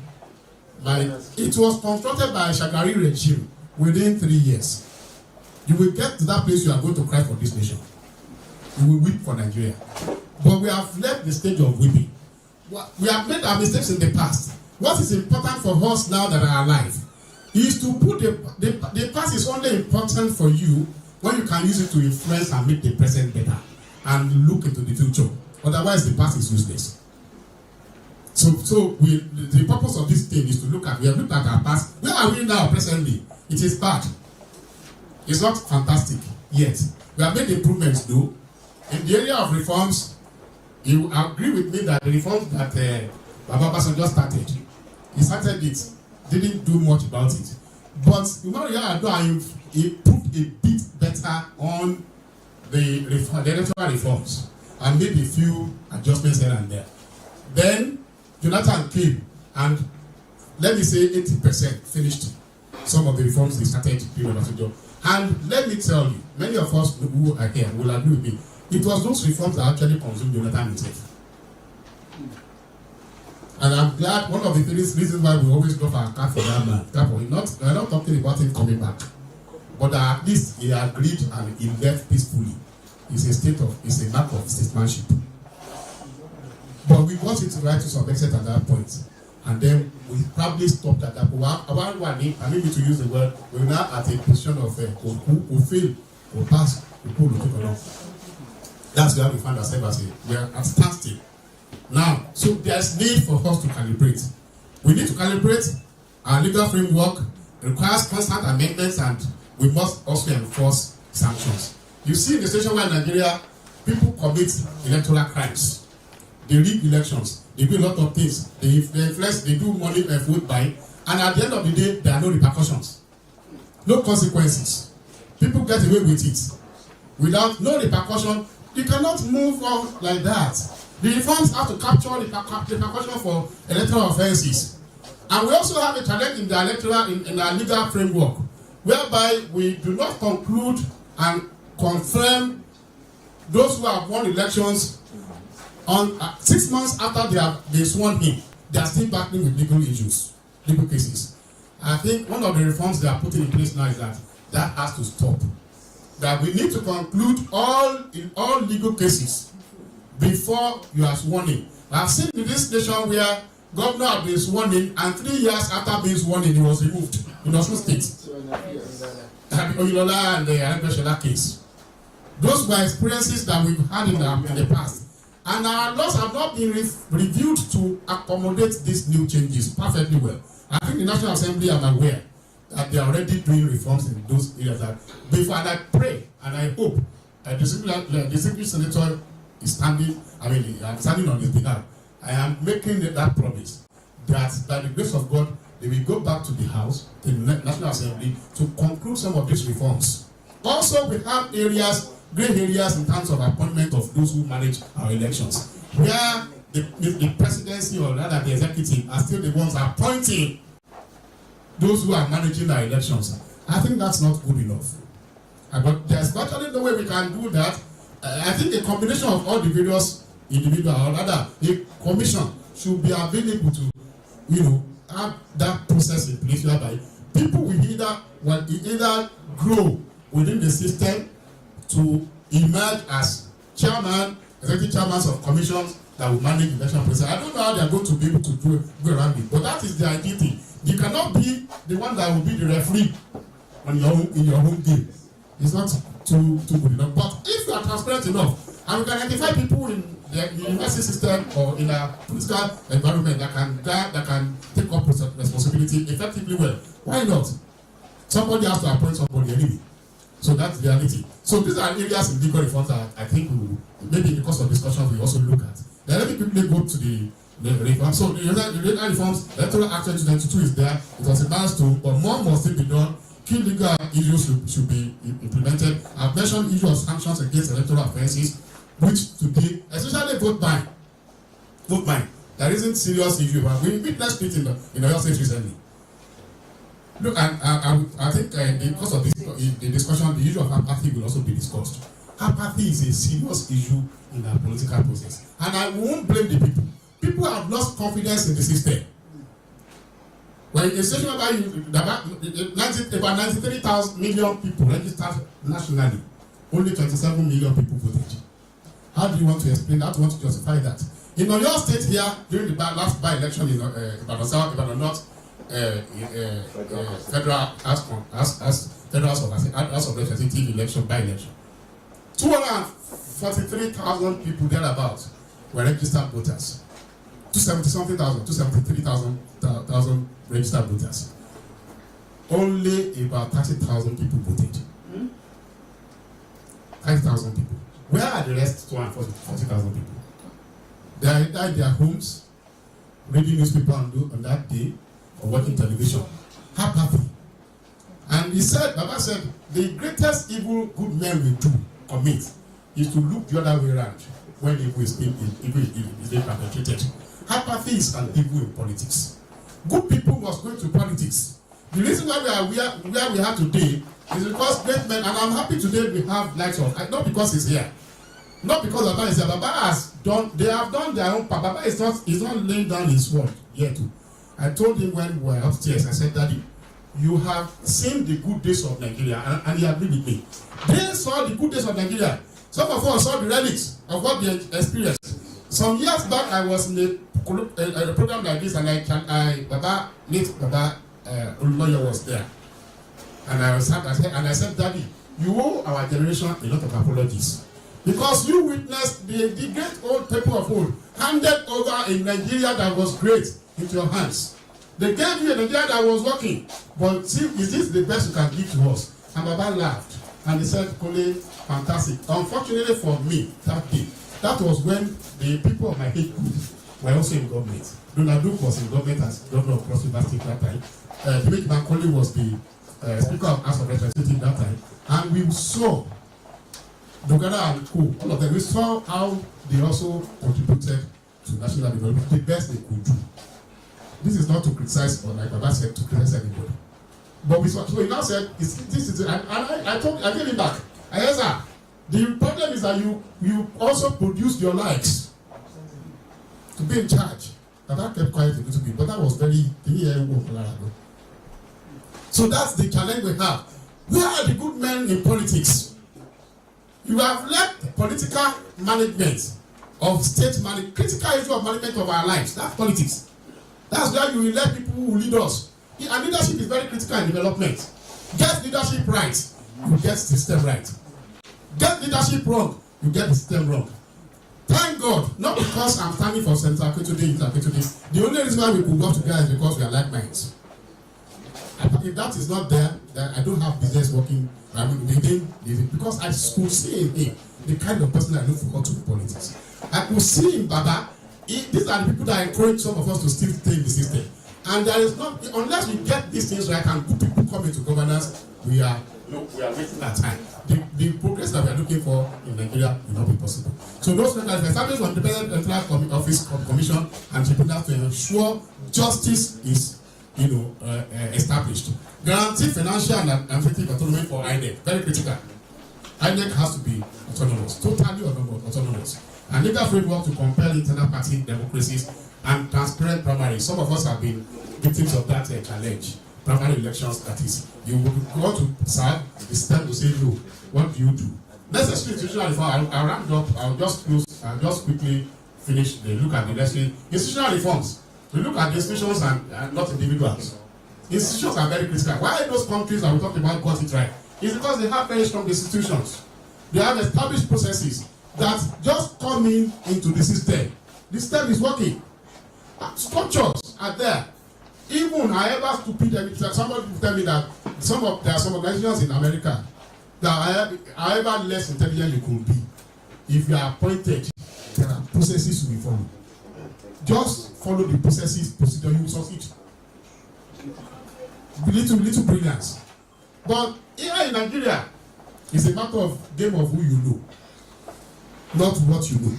It was constructed by a Shagari regime within 3 years. You will get to that place, you are going to cry for this nation. You will weep for Nigeria. But we have left the stage of weeping. We have made our mistakes in the past. What is important for us now that are alive is to put the past is only important for you when you can use it to influence and make the present better and look into the future. Otherwise, the past is useless. So the purpose of this thing is to look at, we have looked at our past. Where are we now presently? It is bad. It's not fantastic yet. We have made improvements though. In the area of reforms, you agree with me that the reforms that Baba Obasanjo started, he started it, didn't do much about it. But you know, he proved a bit better on the electoral reforms and made a few adjustments here and there. Then Jonathan came and let me say 80% finished some of the reforms he started during Obasanjo. And let me tell you, many of us who are here will agree with me, it was those reforms that actually consumed Jonathan himself. And I'm glad one of the reasons why we always go for a cat for that man. We're not talking about him coming back. But at least he agreed and he left peacefully. It's a mark of statesmanship. But we got it right to some extent at that point. And then we probably stopped at that point. I need to use the word, we're now at a position of who fail, who pass, who pull, who take along. That's where we find ourselves we are at standstill. Now, so there's need for us to calibrate. We need to calibrate. Our legal framework requires constant amendments, and we must also enforce sanctions. You see, in the situation where Nigeria, people commit electoral crimes. They rig elections. They do a lot of things. They influence. They do money and vote buying. And at the end of the day, there are no repercussions, no consequences. People get away with it without no repercussion. You cannot move on like that. The reforms have to capture the repercussion for electoral offences. And we also have a challenge in the electoral, in our legal framework, whereby we do not conclude and confirm those who have won elections on 6 months after they sworn in. They are still battling with legal issues, legal cases. I think one of the reforms they are putting in place now is that has to stop. That we need to conclude in all legal cases before you are sworn in. I have seen in this nation where governor had been sworn in, and 3 years after being sworn in, he was removed in Osun State. Oyilola and the Aregbesola case. Those were experiences that we've had in the past. And our laws have not been reviewed to accommodate these new changes perfectly well. I think the National Assembly, I'm aware that they are already doing reforms in those areas. That before, and I pray and I hope the distinguished senator is standing on his behalf. I am making that promise that by the grace of God, they will go back to the House, the National Assembly, to conclude some of these reforms. Also, we have gray areas in terms of appointment of those who manage our elections, where the presidency or rather the executive are still the ones appointing those who are managing our elections. I think that's not good enough. But there's virtually no way we can do that. I think a combination of all the various individuals, or rather a commission, should be available to, have that process in place whereby people will either grow within the system to emerge as executive chairmen of commissions that will manage election process. I don't know how they are going to be able to go around it, but that is the ideal thing. You cannot be the one that will be the referee in your own game. It's not too good enough. But if you are transparent enough And we can identify people in the university system or in a political environment that can take up responsibility effectively well. Why not? Somebody has to appoint somebody anyway. So that's the reality. So these are areas in legal reforms that I think we will, maybe in the course of discussion we also look at. Then let me quickly go to the reform. So the legal reforms, Electoral Act 2022 is there. It was a milestone, but more must still be done. Key legal issues should be implemented. I've mentioned issue of sanctions against electoral offences, which today, especially vote buying. There isn't serious issue, but we witnessed it in the Oyo State recently. Look, I think because of the discussion, the issue of apathy will also be discussed. Apathy is a serious issue in our political process, and I won't blame the people. People have lost confidence in the system. When a station about 93 million people registered nationally, only 27 million people voted. How do you want to explain that? How do you want to justify that? In Oyo State here, during the last by-election in Ibadan South, Ibadan North, Federal House of Representatives election by-election, 243,000 people thereabouts were registered voters. 273,000 registered voters. Only about 30,000 people voted. 30,000 people. Where are the rest 240,000 people? They are either in their homes, reading newspaper on that day, or watching television. Apathy. And Baba said, the greatest evil good men will commit is to look the other way around when evil is being perpetrated. Apathy is an evil in politics. Good people must go into politics. The reason why we are where we are today is because great men, and I'm happy today we have lights on. Not because he's here, not because Baba is here. Baba has done. They have done their own part. Baba is not laying down his sword here too. I told him when we were upstairs. I said, Daddy, you have seen the good days of Nigeria, and he agreed with me. They saw the good days of Nigeria. Some of us saw the relics of what they experienced. Some years back, I was in a program like this, and Baba Ulumoyo was there, and I said, Daddy, you owe our generation a lot of apologies, because you witnessed the great old people of old handed over a Nigeria that was great into your hands. They gave you a Nigeria that was working, but see, is this the best you can give to us? And Baba laughed, and he said, Kole, fantastic. Unfortunately for me, that day, that was when the people of my age group were also in government. Donald Duke was in government as governor of Cross River State that time. Dimitri Bankole was the Speaker of House of Representatives that time. And we saw Dogara and Co, all of them, we saw how they also contributed to national development, the best they could do. This is not to criticize, or like Baba said, to criticize anybody. But so he now said, I gave him back. I said, sir, the problem is that you also produce your likes to be in charge. And that kept quiet a little bit, but that was very. So that's the challenge we have. Where are the good men in politics? You have left political management of state management, critical issue of management of our lives. That's politics. That's where you elect people who lead us. And leadership is very critical in development. Get leadership right, you get the system right. Get leadership wrong, you get the system wrong. Thank God, not because I'm standing for Senator Akintoye. The only reason why we could work together is because we are like minds. If that is not there, then I don't have business working. Because I could see in him the kind of person I look forward to in politics. I could see in Baba. These are the people that encourage some of us to still stay in the system. And there is not, unless we get these things right and good people come into governance, we are wasting our time. The progress that we are looking for in Nigeria will not be possible. So those that have established an independent electoral office commission and tribunal to ensure justice is established. Guarantee financial and administrative autonomy for INEC, very critical. INEC has to be autonomous, totally autonomous. And legal framework to compel internal party democracies and transparent primaries. Some of us have been victims of that challenge. Primary elections, that is, you will go to serve, it's time to say no. What do you do? Necessary institutional reform. I'll round up. I'll just quickly finish the look at the necessary institutional reforms. We look at the institutions and not individuals. Institutions are very critical. Why those countries that we talked about got it right? It's because they have very strong institutions. They have established processes. that just coming into the system. The system is working. Structures are there. Even however stupid, somebody will tell me that there are some organizations in America that however less intelligent you could be, if you are appointed, there are processes to be followed. Just follow the processes, procedure, you will succeed. Little brilliance. But here in Nigeria, it's a matter of game of who you know, not what you know.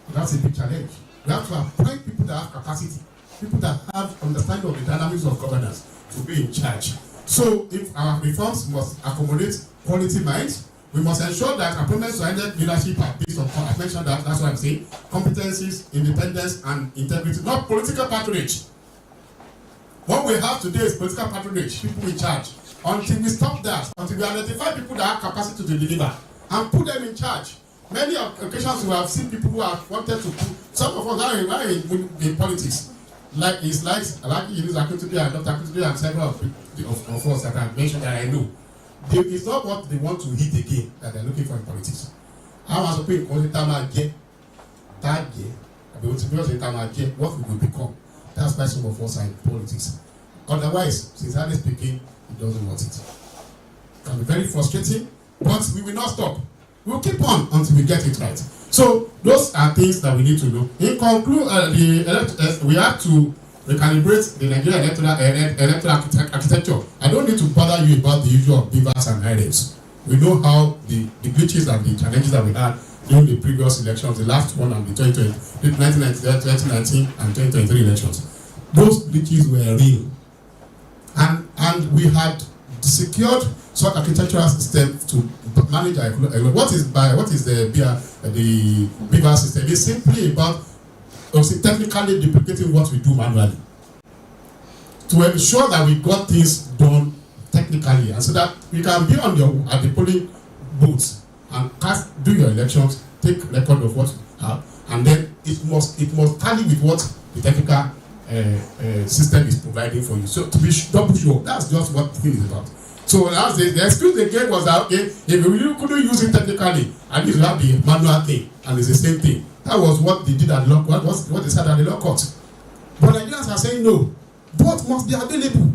That's a big challenge. We have to appoint people that have capacity, people that have understanding of the dynamics of governance to be in charge. So if our reforms must accommodate quality minds, we must ensure that appointments to leadership are based on, I mentioned that, that's what I'm saying, competencies, independence, and integrity, not political patronage. What we have today is political patronage, people in charge. Until we stop that, until we identify people that have capacity to deliver and put them in charge. Many occasions we have seen people who have wanted to put, some of us are in politics. Like Idris Akintunde and Dr. Akintunde and several of us that I mentioned that I know. It's not what they want to hit again that they're looking for in politics. I was hoping what we will become. That's why some of us are in politics. Otherwise, sincerely speaking, it doesn't want it. It can be very frustrating, but we will not stop. We'll keep on until we get it right. So those are things that we need to know. In conclusion, we have to recalibrate the Nigerian electoral architecture. I don't need to bother you about the issue of beavers and items. We know how the glitches and the challenges that we had during the previous elections, the last one and the 2019 and 2023 elections. Those glitches were real. And we had secured such architectural system to manage our what is the beaver system? It's simply about technically duplicating what we do manually to ensure that we got things done technically, and so that we can be at the polling booths and do your elections, take record of what you have, and then it must tally with what the technical system is providing for you. So to be double sure, that's just what the thing is about. So as the excuse they gave was that, okay, if you couldn't use it technically, at least you have the manual thing, and it's the same thing. That was what they did at the law court, what they said at the law court. But Nigerians are saying no. Both must be available.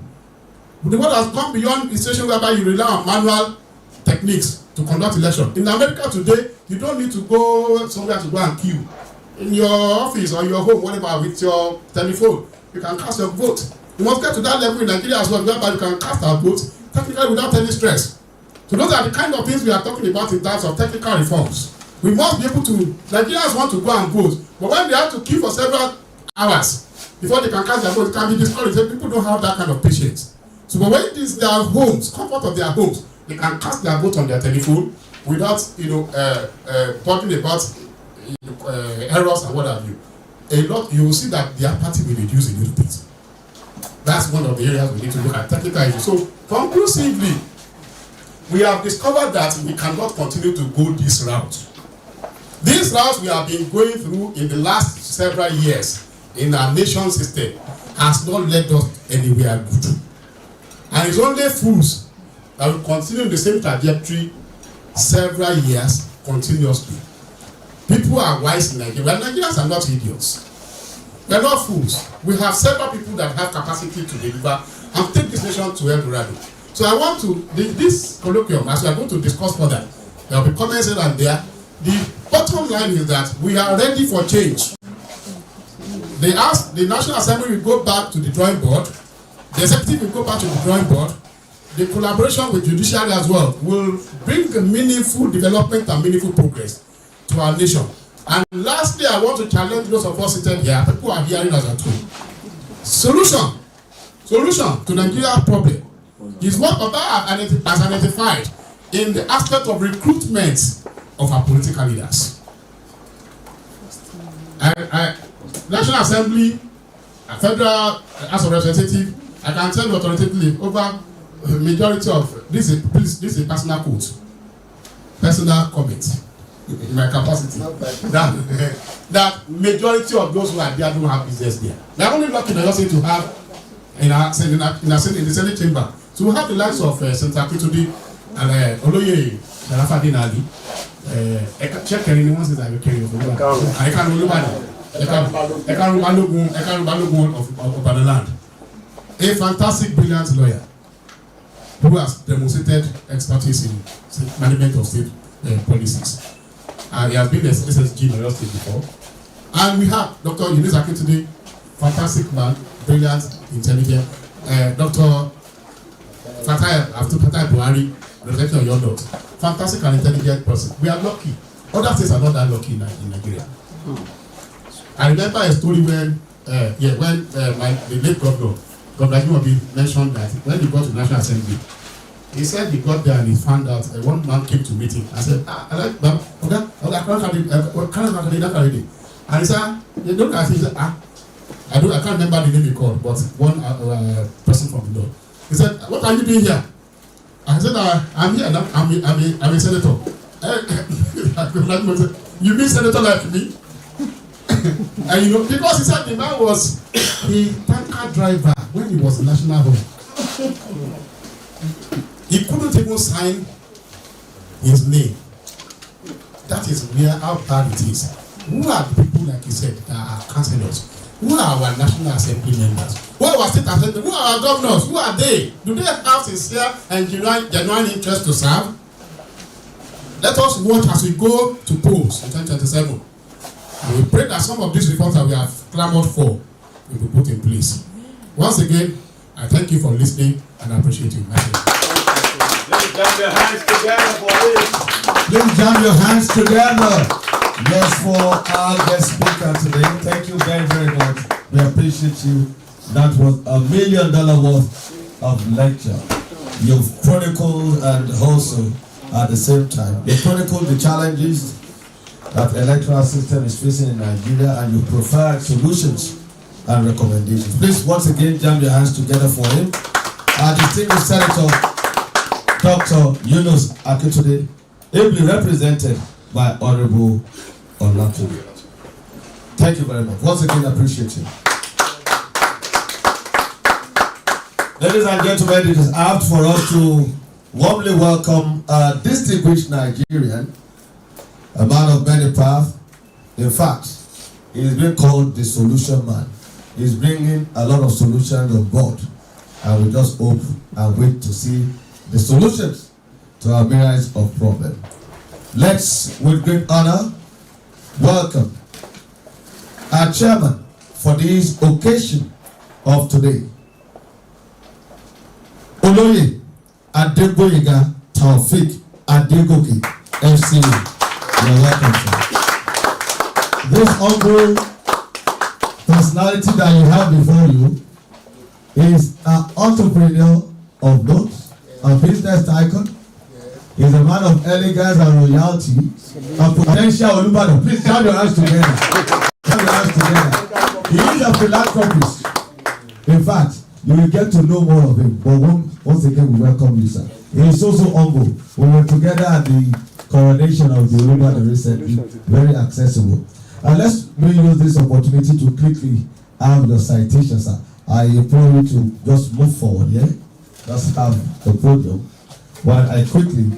The world has gone beyond the situation whereby you rely on manual techniques to conduct election. In America today, you don't need to go somewhere to go and queue. In your office or your home, whatever, with your telephone, you can cast your vote. You must get to that level in Nigeria as well, whereby you can cast our vote technically without any stress. So those are the kind of things we are talking about in terms of technical reforms. We must be able to, Nigerians want to go and vote, but when they have to queue for several hours before they can cast their vote, it can be discouraged. People don't have that kind of patience. So but when it is their homes, comfort of their homes, they can cast their vote on their telephone without, talking about errors and what have you. You will see that the apathy will reduce a little bit. That's one of the areas we need to look at, technical issues. So conclusively, we have discovered that we cannot continue to go this route. This route we have been going through in the last several years in our nation system has not led us anywhere good. And it's only fools that will continue the same trajectory several years continuously. People are wise in Nigeria. Well, Nigerians are not idiots. We are not fools. We have several people that have capacity to deliver and take this nation to El Dorado. So I want to, this colloquium, as we are going to discuss further, there will be comments here and there. The bottom line is that we are ready for change. They ask the National Assembly will go back to the drawing board. The executive will go back to the drawing board. The collaboration with judiciary as well will bring a meaningful development and meaningful progress to our nation. And lastly, I want to challenge those of us seated here, people are hearing us at home. Solution to Nigeria's problem is what Baba has identified in the aspect of recruitment of our political leaders. National Assembly, Federal House of Representatives, I can tell you authoritatively over the majority of this is a personal quote, personal comment in my capacity. That majority of those who are there don't have business there. They are only lucky to have in the Senate chamber. So we have the likes of Senator Akintunde and Oloye Sharafadin Ali, check any ones that I carry over. I can't look at it. I can't look of the land. A fantastic, brilliant lawyer who has demonstrated expertise in management of state policies. He has been the SSG in Oyo State before. And we have Dr. Eunice Akintunde, fantastic man, brilliant, intelligent. Dr. Fatai Buhari, representing Oyo North, fantastic and intelligent person. We are lucky. Other states are not that lucky in Nigeria. I remember a story when the late governor Ajumobi mentioned that when he got to National Assembly, he said he got there and he found out one man came to meet him. I said, I can't. And he said, you don't ask. He said, I can't remember the name he called, but one person from the north. He said, what are you doing here? I said, I'm here now. I'm a senator. You mean senator like me? And because he said the man was a tanker driver when he was national home. He couldn't even sign his name. That is how bad it is. Who are the people, like you said, that are councillors? Who are our National Assembly members? Who are our state assembly? Who are our governors? Who are they? Do they have sincere and genuine interest to serve? Let us watch as we go to polls in 2027. And we pray that some of these reforms that we have clamored for will be put in place. Once again, I thank you for listening and I appreciate you. Let's jam your hands together for this. Please jam your hands together. Yes, for our guest speaker today. Thank you very, very much. We appreciate you. That was $1 million worth of lecture. You've chronicled and also at the same time. You chronicled the challenges that the electoral system is facing in Nigeria and you provide solutions and recommendations. Please, once again, jam your hands together for him. Our distinguished Senator, Dr. Eunice Akintunde, ably represented by Honorable Olatunji. Thank you very much. Once again, I appreciate you. Ladies and gentlemen, it is apt for us to warmly welcome a distinguished Nigerian, a man of many paths. In fact, he is being called the solution man. He's bringing a lot of solutions on board, and we just hope and wait to see the solutions to our myriads of problems. Let's, with great honor, welcome our chairman for this occasion of today, Oloye Adegboyega Taofik Adegoke, FCA. You're welcome, sir. This humble personality that you have before you is an entrepreneur of note, a business tycoon. He's a man of elegance and royalty, a potential Olubadan. Please jam your hands together. Jam your hands together. He is a philanthropist. In fact, you will get to know more of him. But once again, we welcome you, sir. He is so humble. We were together at the coronation of the Olubadan recently. Very accessible. And let's use this opportunity to quickly have your citation, sir. I implore you to just move forward, yeah? Just have the podium while I quickly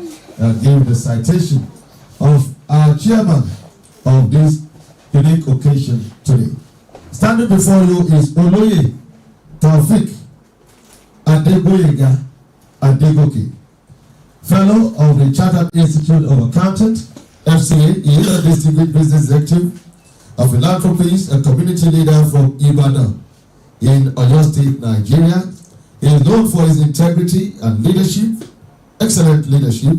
give the citation of our chairman of this unique occasion today. Standing before you is Oloye Taofik Adegboyega Adegoke, fellow of the Chartered Institute of Accountants, FCA. He is a distinguished business executive, a philanthropist, and community leader from Ibadan in Oyo State, Nigeria. He is known for his integrity and leadership, excellent leadership,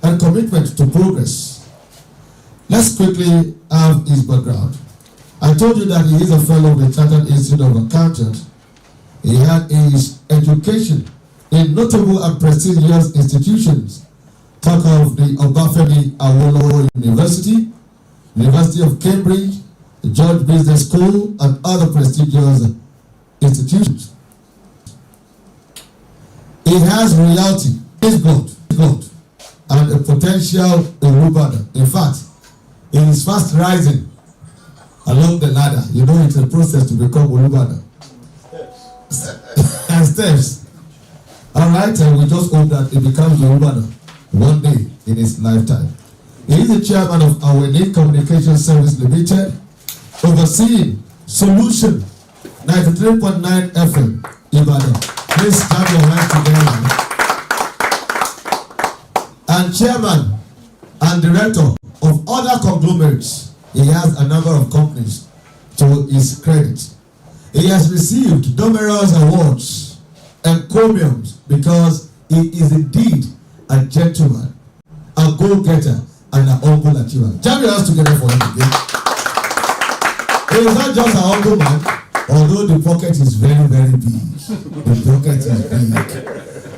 and commitment to progress. Let's quickly have his background. I told you that he is a fellow of the Chartered Institute of Accountants. He had his education in notable and prestigious institutions. Talk of the Obafemi Awolowo University, University of Cambridge, the George Business School, and other prestigious institutions. He has royalty, his blood, and a potential Olubadan. In fact, in his fast rising along the ladder, you know it's a process to become Olubadan. And steps. Alright, and we just hope that it becomes Olubadan one day in his lifetime. He is the chairman of Awene Communication Service Limited, overseeing Solution 93.9 FM, Ibadan. Please clap your hands together. And chairman and director of other conglomerates. He has a number of companies to his credit. He has received numerous awards and encomiums because he is indeed a gentleman, a go-getter, and an humble achiever. Jam your hands together for him again. He is not just a humble man, although the pocket is very, very big. The pocket is big.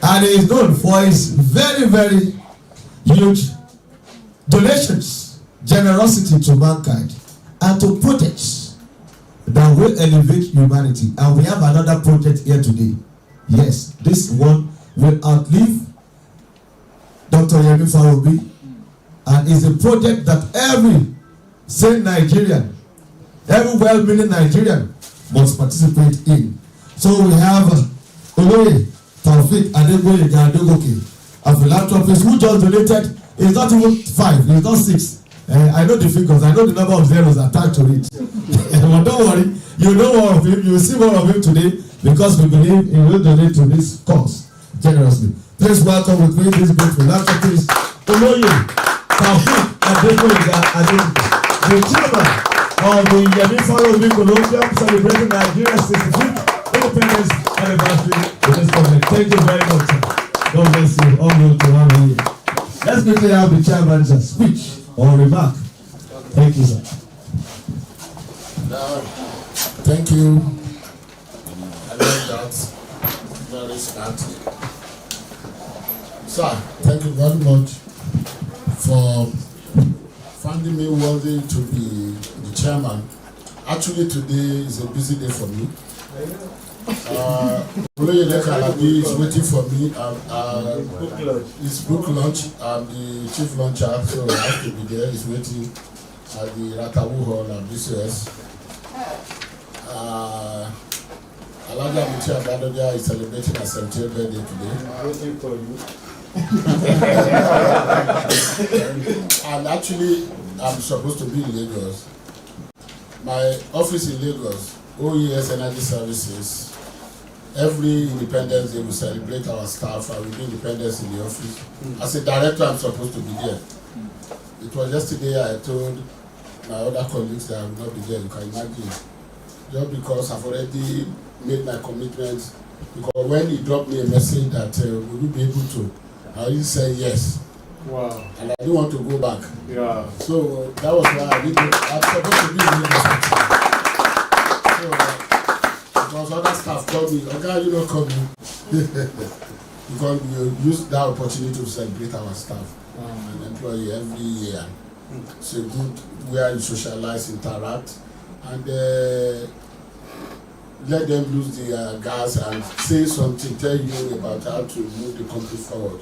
And he is known for his very, very huge donations, generosity to mankind, and to projects that will elevate humanity. And we have another project here today. Yes, this one will outlive Dr. Yemi Farobi, and is a project that every sane Nigerian, every well-meaning Nigerian must participate in. So we have Oloye Taufik Adegboyega Adegoke, a philanthropist who just donated. It's not even 5, it's not 6. I know the figures, I know the number of zeros attached to it. But don't worry, you know more of him, you will see more of him today, because we believe he will donate to this cause generously. Please welcome with me this great philanthropist, Oloye Taufik Adegboyega Adegoke, the chairman of the Yemi Farobi Colloquium celebrating Nigeria's 65th independence anniversary in this country. Thank you very much, sir. God bless you. All good to have you. Let's quickly have the chairman's speech or remark. Thank you, sir. Thank you. I like that. Very smart. Sir, thank you very much for finding me worthy to be the chairman. Actually, today is a busy day for me. Oloye Lekalabi is waiting for me. His book launch. I'm the chief launcher, so I have to be there. He's waiting at the Ratawu Hall at BCS. Alaja Muti Abadoja is celebrating her 70th birthday today. I'm waiting for you. And actually, I'm supposed to be in Lagos. My office in Lagos, OES Energy Services, every Independence Day we celebrate our staff and we do independence in the office. As a director, I'm supposed to be there. It was yesterday I told my other colleagues that I will not be there. You can imagine. Just because I've already made my commitment. Because when he dropped me a message that will you be able to, I already said yes. Wow. And I didn't want to go back. Yeah. So that was why I didn't. I'm supposed to be in the because other staff called me, okay, you don't call me. Because we use that opportunity to celebrate our staff and employee every year. It's a good where you socialize, interact, and let them lose the gas and say something, tell you about how to move the country forward.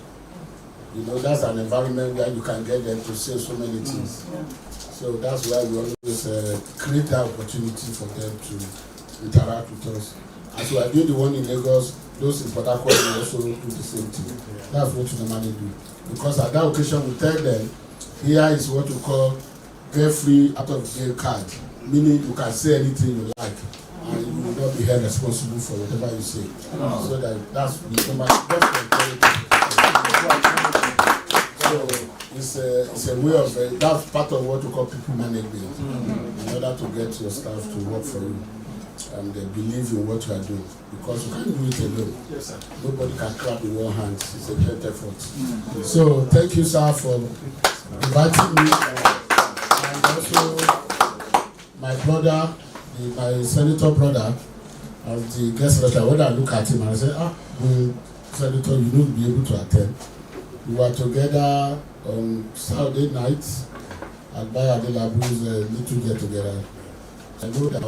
You know, that's an environment where you can get them to say so many things. So that's why we always create that opportunity for them to interact with us. As we are doing the one in Lagos, those in Port Harcourt will also do the same thing. That's what we normally do. Because at that occasion we tell them, here is what we call get free out of jail card. Meaning you can say anything you like and you will not be held responsible for whatever you say. So that's the So it's a way of that's part of what we call people management in order to get your staff to work for you and believe in what you are doing, because you can't do it alone. Yes, sir. Nobody can clap in one hand. It's a great effort. So thank you, sir, for inviting me, and also my brother, my senator brother, as the guest lecturer. When I look at him and I say, Senator, you won't be able to attend. We were together on Saturday night at Bayo Adelabu's little get together. I know that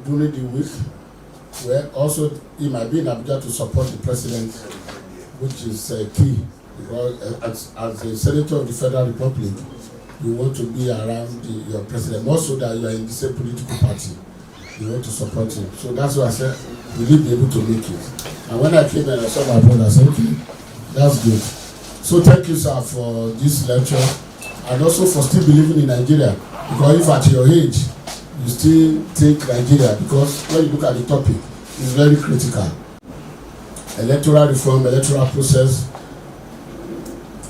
during the week, where also he might be in Abuja to support the president, which is key, because as a senator of the Federal Republic, you want to be around your president, more so that you are in the same political party. You want to support him. So that's why I said, will you be able to make it? And when I came and I saw my brother, I said, okay, that's good. So thank you, sir, for this lecture, and also for still believing in Nigeria. Because if at your age you still think Nigeria, because when you look at the topic, it's very critical. Electoral reform, electoral process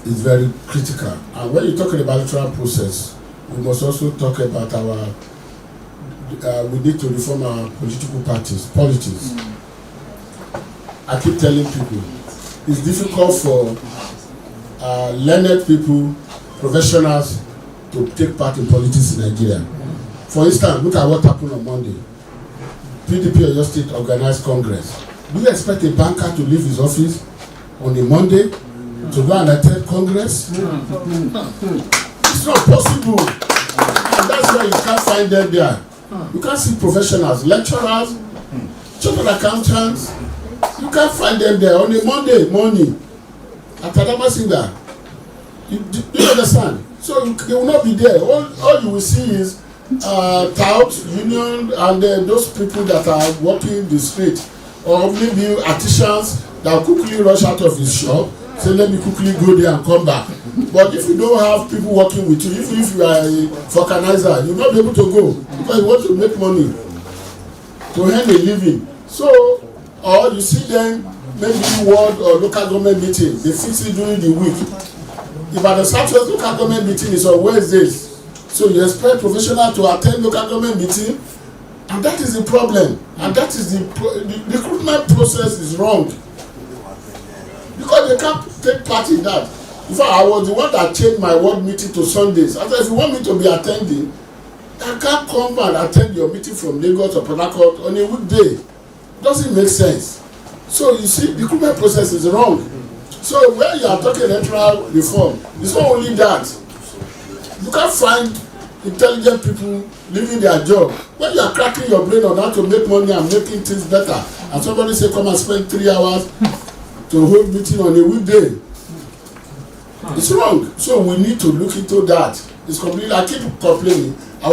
is very critical. And when you're talking about electoral process, we must also talk about our we need to reform our political parties, politics. I keep telling people, it's difficult for learned people, professionals, to take part in politics in Nigeria. For instance, look at what happened on Monday. PDP Oyo State organized Congress. Do you expect a banker to leave his office on a Monday to go and attend Congress? It's not possible. And that's why you can't find them there. You can't see professionals, lecturers, chartered accountants. You can't find them there on a Monday morning at Adamasinga. You understand? So they will not be there. All you will see is touts, union, and those people that are walking the street, or maybe artisans that will quickly rush out of his shop, say let me quickly go there and come back. But if you don't have people working with you, if you are a vulcanizer, you will not be able to go because you want to make money to earn a living. So, or you see them maybe ward or local government meeting, they fix it during the week. If at the Southwest local government meeting is on Wednesdays, so you expect professionals to attend local government meeting, and that is the problem. And that is the recruitment process is wrong. Because they can't take part in that. In fact, I was the one that changed my ward meeting to Sundays. I said, if you want me to be attending, I can't come and attend your meeting from Lagos or Port Harcourt on a weekday. Doesn't make sense. So you see, the recruitment process is wrong. So when you are talking electoral reform, it's not only that. You can't find intelligent people leaving their job. When you are cracking your brain on how to make money and making things better, and somebody say come and spend 3 hours to hold meeting on a weekday, it's wrong. So we need to look into that. It's completely. I keep complaining. I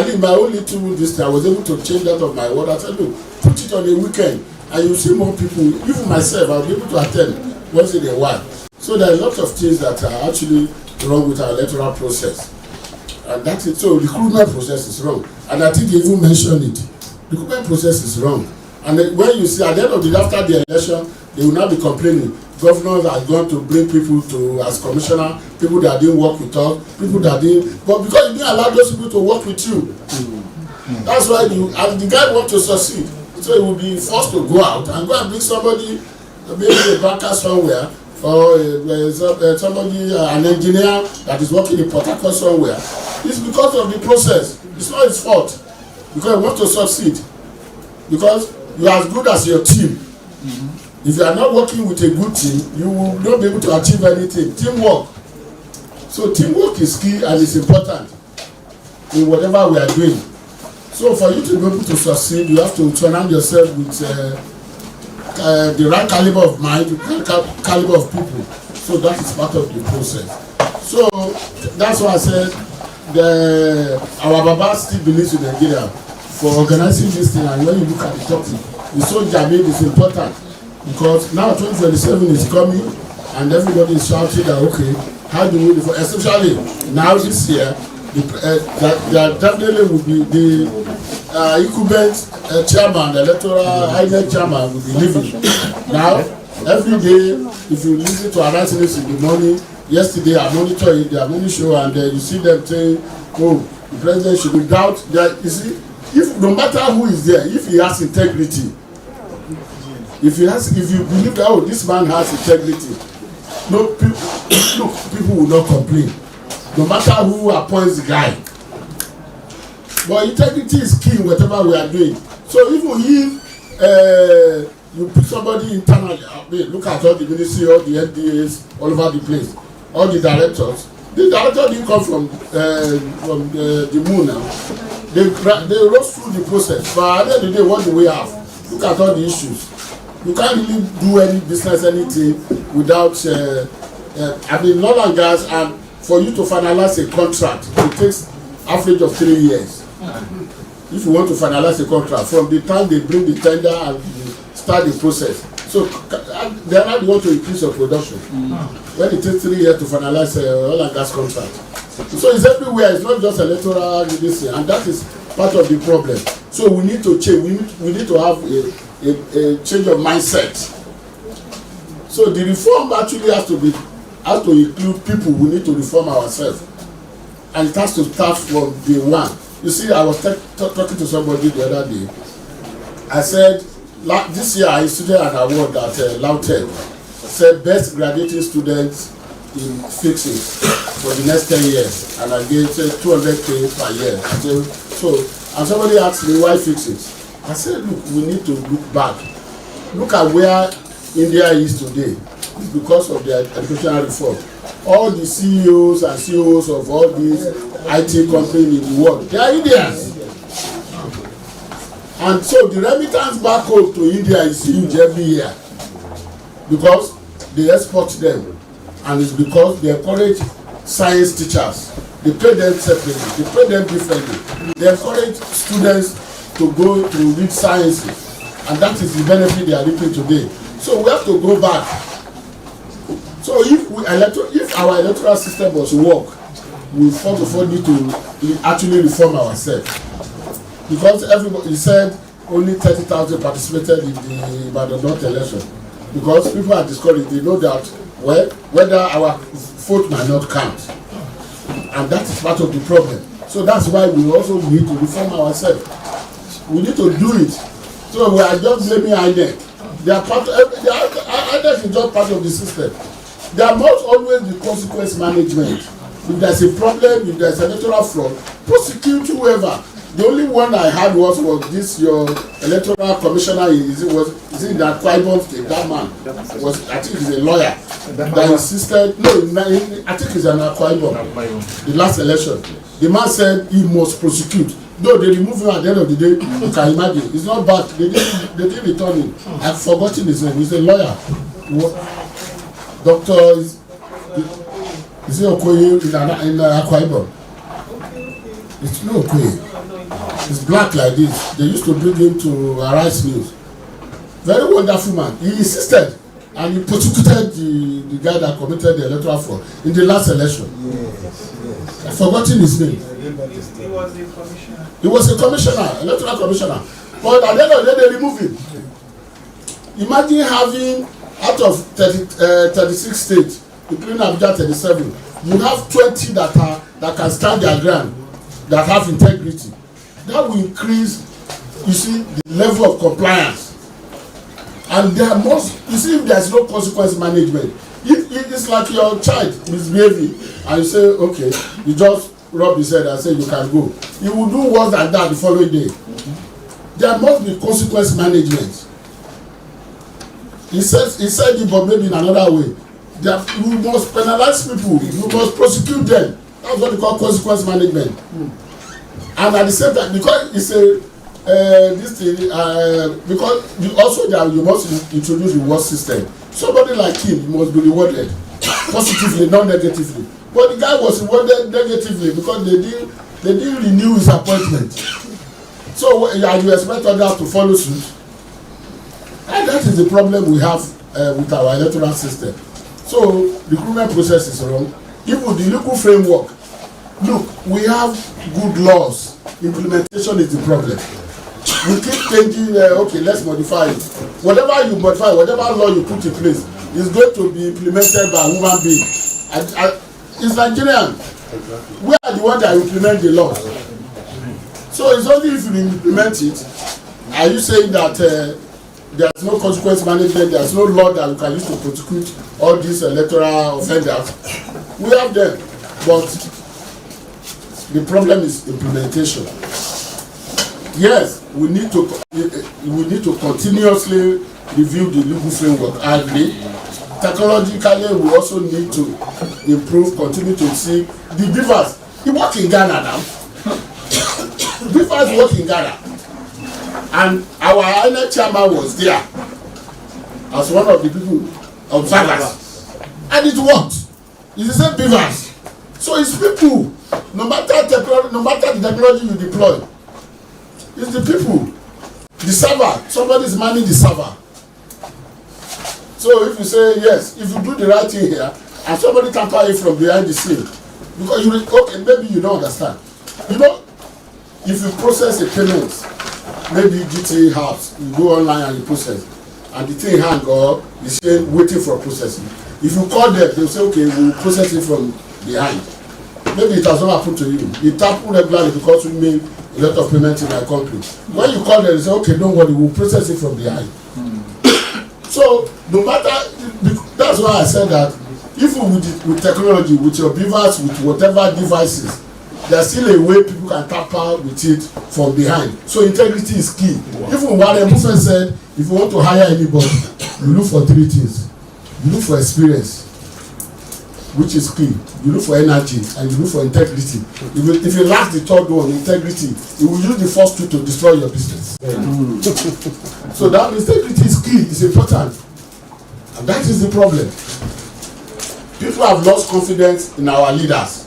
in my own little this time, I was able to change that of my word. I said, look, put it on a weekend, and you see more people. Even myself, I'll be able to attend once in a while. So there are a lot of things that are actually wrong with our electoral process, and that's it. So the recruitment process is wrong, and I think you even mentioned it. The recruitment process is wrong, and then when you see at the end of the after the election, they will not be complaining. Governors are going to bring people to as commissioner, people that didn't work with us, people that didn't, but because you didn't allow those people to work with you, that's why and the guy want to succeed, so he will be forced to go out and go and bring somebody, maybe a banker somewhere, or somebody, an engineer that is working in Port Harcourt somewhere. It's because of the process. It's not his fault, because he wants to succeed, because you are as good as your team. If you are not working with a good team, you will not be able to achieve anything. Teamwork. So teamwork is key and is important in whatever we are doing. So for you to be able to succeed, you have to surround yourself with the right caliber of mind, the right caliber of people. So that is part of the process. So that's why I said our Baba still believes in Nigeria for organizing this thing. And when you look at the topic, it's so germane, it's important. Because now 2027 is coming and everybody is shouting that okay, how do we, especially now this year, there definitely will be the incumbent chairman, the electoral INEC chairman will be leaving. Now, every day, if you listen to Arise News in the morning, yesterday I monitor it, their morning show, and you see them saying, oh, the president should be doubt that, you see, if no matter who is there, if he has integrity, if you believe that, oh, this man has integrity, people will not complain, no matter who appoints the guy. But integrity is key in whatever we are doing. So even if you put somebody internally, look at all the ministry, all the NDAs, all over the place, all the directors. The director didn't come from the moon now. They rose through the process. But at the end of the day, what do we have? Look at all the issues. You can't really do any business, anything without, oil and gas, and for you to finalize a contract, it takes average of 3 years. If you want to finalize a contract, from the time they bring the tender and start the process. So they are not want to increase your production. When it takes 3 years to finalize oil and gas contract. So it's everywhere. It's not just electoral this year, and that is part of the problem. So we need to change. We need to have a change of mindset. So the reform actually has to include people. We need to reform ourselves, and it has to start from day one. You see, I was talking to somebody the other day. I said, this year I instituted an award at LAUTECH, said best graduating students in fixing for the next 10 years, and I gave 200K per year. I said, so, and somebody asked me why fixing. I said, look, we need to look back. Look at where India is today. It's because of the educational reform. All the CEOs and CEOs of all these IT companies in the world, they are Indians. And so the remittance back home to India is huge every year because they export them, and it's because they encourage science teachers. They pay them separately, they pay them differently. They encourage students to go to read sciences, and that is the benefit they are reaping today. So we have to go back. So if our electoral system was to work, we first of all need to actually reform ourselves. Because everybody said only 30,000 participated in the Ibadan North election. Because people are discouraged, they know that whether our vote might not count. And that is part of the problem. So that's why we also need to reform ourselves. We need to do it. So we are just blaming INEC. They are part of, INEC is just part of the system. There must always be consequence management. If there's a problem, if there's electoral fraud, prosecute whoever. The only one I had was this your electoral commissioner is in that Akwa Ibom state. That man was, I think he's a lawyer that insisted. No, I think he's an Akwa Ibom. The last election, the man said he must prosecute. Though they remove him at the end of the day, you can imagine it's not bad. They didn't return him. I've forgotten his name. He's a lawyer. Doctor is he Okoye in Akwa Ibom? It's no Okoye. He's black like this. They used to bring him to Arise News. Very wonderful man. He insisted and he prosecuted the guy that committed the electoral fraud in the last election. Yes. I've forgotten his name. He was the commissioner. He was a commissioner, electoral commissioner. But at the end of the day, they removed him. Imagine having out of 36 states, including Abuja 37, you have 20 that can stand their ground, that have integrity. That will increase, you see, the level of compliance. And there must, you see, if there is no consequence management, if it's like your child misbehaving and you say, okay, you just rub his head and say you can go, he will do worse than that the following day. There must be consequence management. He said it, but maybe in another way. You must penalize people, you must prosecute them. That's what they call consequence management. And at the same time, because it's this thing, because you must introduce reward system. Somebody like him, you must be rewarded positively, not negatively. But the guy was rewarded negatively because they didn't renew his appointment. So you expect others to follow suit, and that is the problem we have with our electoral system. So the recruitment process is wrong. Even the legal framework. Look, we have good laws. Implementation is the problem. We keep changing, okay, let's modify it. Whatever you modify, whatever law you put in place is going to be implemented by a human being. It's Nigerian. We are the ones that implement the law. So it's only if you implement it. Are you saying that there's no consequence management, there's no law that we can use to prosecute all these electoral offenders? We have them, but the problem is implementation. Yes, we need to continuously review the legal framework. I agree. Technologically, we also need to improve, continue to see the beavers. He work in Ghana now. Beavers work in Ghana, and our INEC chairman was there as one of the people observers, and it worked. It's the same beavers. So it's people. No matter the technology you deploy, it's the people. The server, somebody is manning the server. So if you say yes, if you do the right thing here, and somebody tamper you from behind the scene, because you okay, maybe you don't understand. You know, if you process a payment, maybe GT House, you go online and you process, and the thing hang or you say waiting for processing. If you call them, they'll say, okay, we'll process it from behind. Maybe it has not happened to you. It happened regularly because we make a lot of payments in my company. When you call them, they say, okay, don't worry, we'll process it from behind. So, no matter, that's why I said that, even with technology, with your beavers, with whatever devices, there's still a way people can tamper with it from behind. So integrity is key. Wow. Even Warren Buffett said, if you want to hire anybody, you look for 3 things. You look for experience, which is key. You look for energy, and you look for integrity. If you lack the third one, integrity, you will use the first 2 to destroy your business. So that integrity is key, it's important. And that is the problem. People have lost confidence in our leaders.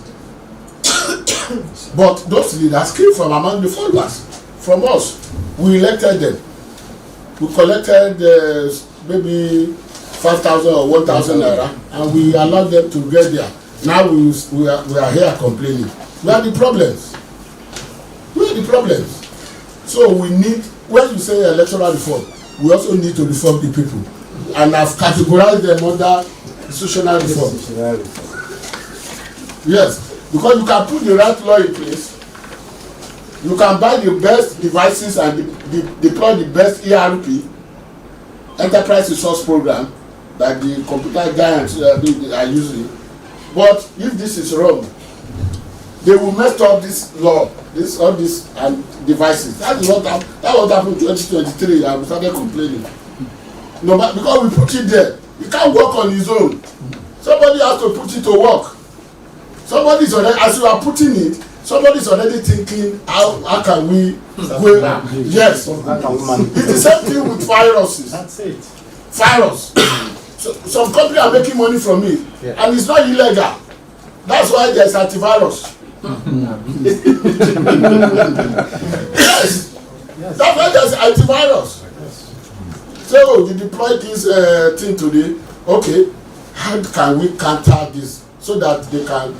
But those leaders came from among the followers, from us. We elected them. We collected maybe 5,000 or 1,000 naira, and we allowed them to get there. Now we are here complaining. We are the problems. We are the problems. So we need, when you say electoral reform, we also need to reform the people. And I've categorized them under institutional reform. Yes, because you can put the right law in place. You can buy the best devices and deploy the best ERP, enterprise resource program, that the computer giants are using. But if this is wrong, they will mess up this law, all these devices. That what happened in 2023, and we started complaining. No, but because we put it there, it can't work on its own. Somebody has to put it to work. Somebody's already, as you are putting it, somebody's already thinking, how can we go? Yes. It's the same thing with viruses. That's it. Virus. So, some companies are making money from it, and it's not illegal. That's why there's antivirus. Yes. That's why there's antivirus. So you deploy this thing today. Okay, how can we counter this so that they can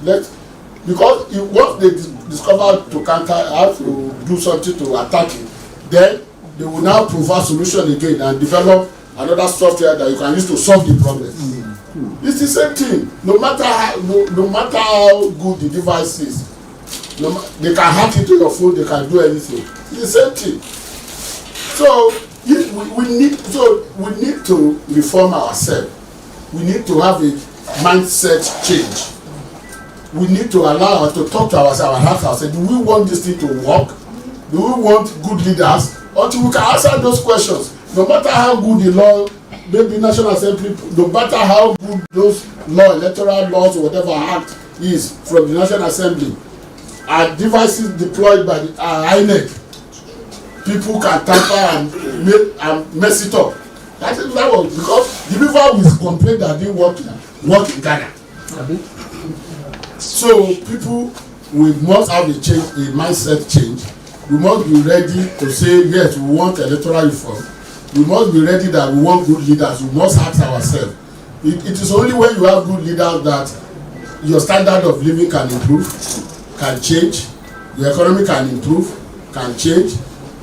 because once they discover to counter, have to do something to attack it, then they will now provide solution again and develop another software that you can use to solve the problem. It's the same thing. No matter how good the device is, they can hack into your phone. They can do anything. It's the same thing. So we need to reform ourselves. We need to have a mindset change. We need to allow us to talk to ourselves and ask ourselves, do we want this thing to work? Do we want good leaders? Until we can answer those questions, no matter how good the law, maybe National Assembly, no matter how good those electoral laws or whatever act is from the National Assembly, are devices deployed by the INEC, people can tamper and mess it up. That was because the people will complain that they work in Ghana. So people, we must have a mindset change. We must be ready to say, yes, we want electoral reform. We must be ready that we want good leaders. We must ask ourselves. It is only when you have good leaders that your standard of living can improve, can change, your economy can improve, can change.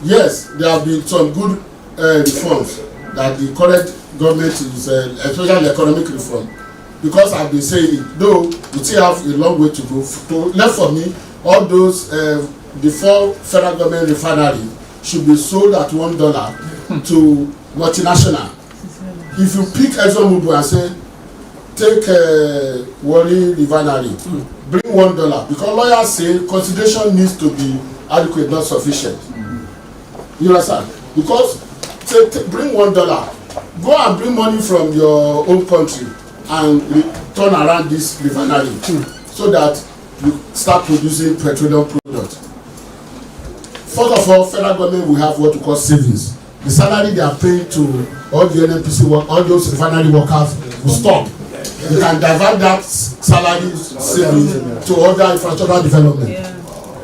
Yes, there have been some good reforms that the current government is, especially economic reform. Because I've been saying it, though we still have a long way to go. Left for me, all those the 4 federal government refineries should be sold at $1 to multinational. If you pick ExxonMobil and say, take Warri refinery, bring $1, because lawyers say consideration needs to be adequate, not sufficient. You understand? Because bring $1, go and bring money from your own country and turn around this refinery so that you start producing petroleum products. First of all, federal government will have what we call savings. The salary they are paying to all the NNPC work, all those refinery workers will stop. You can divert that salary savings to other infrastructural development.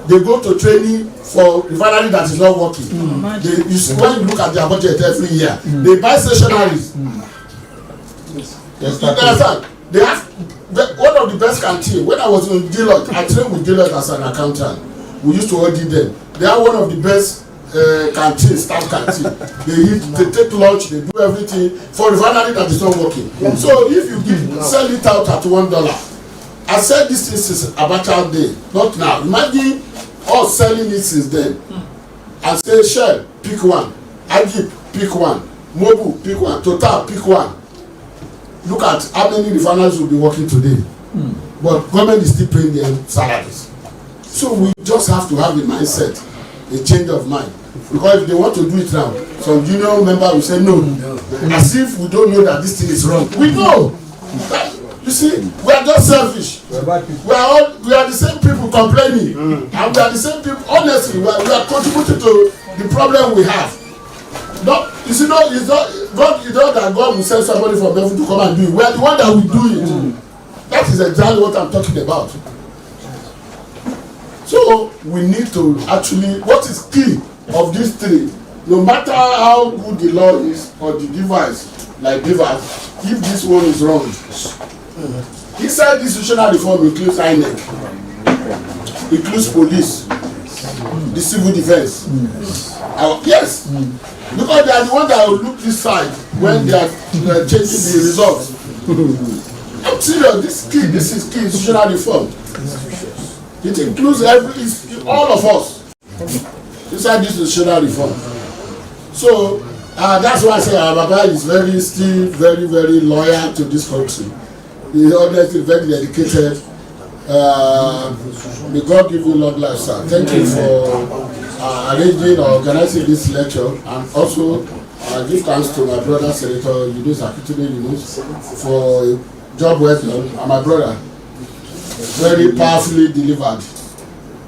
They go to training for refinery that is not working. When you look at their budget every year, they buy stationaries. Yes, you understand? They have one of the best canteen. When I was in Deloitte, I trained with Deloitte as an accountant. We used to audit them. They are one of the best canteen, staff canteen. They take lunch, they do everything for refinery that is not working. So if you sell it out at $1, I said this is Abacha Day, not now. Imagine us selling it since then. And say Shell, pick one. Agip, pick one. Mobu, pick one. Total, pick one. Look at how many refineries will be working today. But government is still paying their salaries. So we just have to have a mindset, a change of mind. Because if they want to do it now, some junior member will say no. As if we don't know that this thing is wrong. We know. You see, we are just selfish. We are the same people complaining. And we are the same people, honestly, we are contributing to the problem we have. No, you see, no, it's not that God will send somebody from heaven to come and do it. We are the one that will do it. That is exactly what I'm talking about. So we need to actually, what is key of these three, no matter how good the law is or the device, like device, if this one is wrong, inside this institutional reform includes INEC, includes police, the civil defense. Yes, because they are the ones that will look this side when they are changing the results. I'm serious, this is key institutional reform. It includes all of us inside this institutional reform. So that's why I say our Baba is still very, very loyal to this country. He is honestly very dedicated. May God give you long life, sir. Thank you for arranging or organizing this lecture, and also give thanks to my brother Senator Yunus Akitune Yunus for a job well done, and my brother very powerfully delivered.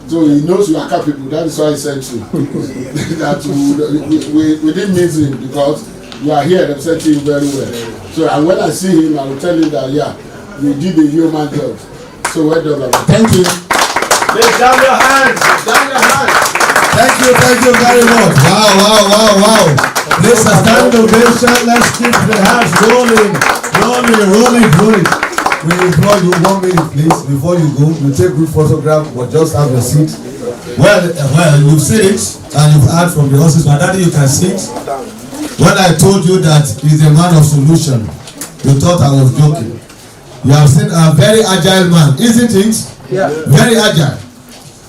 So he knows you are capable. That is why he sent you. That we didn't miss him because you are here representing him very well. So and when I see him, I will tell him that you did a human job. So well done. Thank you. Let's down your hands. Down your hands. Thank you very much. Wow. Let's stand ovation. Let's keep the hands rolling. We implore you 1 minute, please, before you go. You take good photograph, but just have your seat. Well, you've seen it, and you've heard from the horses. My daddy, you can sit. When I told you that he's a man of solution, you thought I was joking. You have seen a very agile man, isn't it? Yeah. Very agile,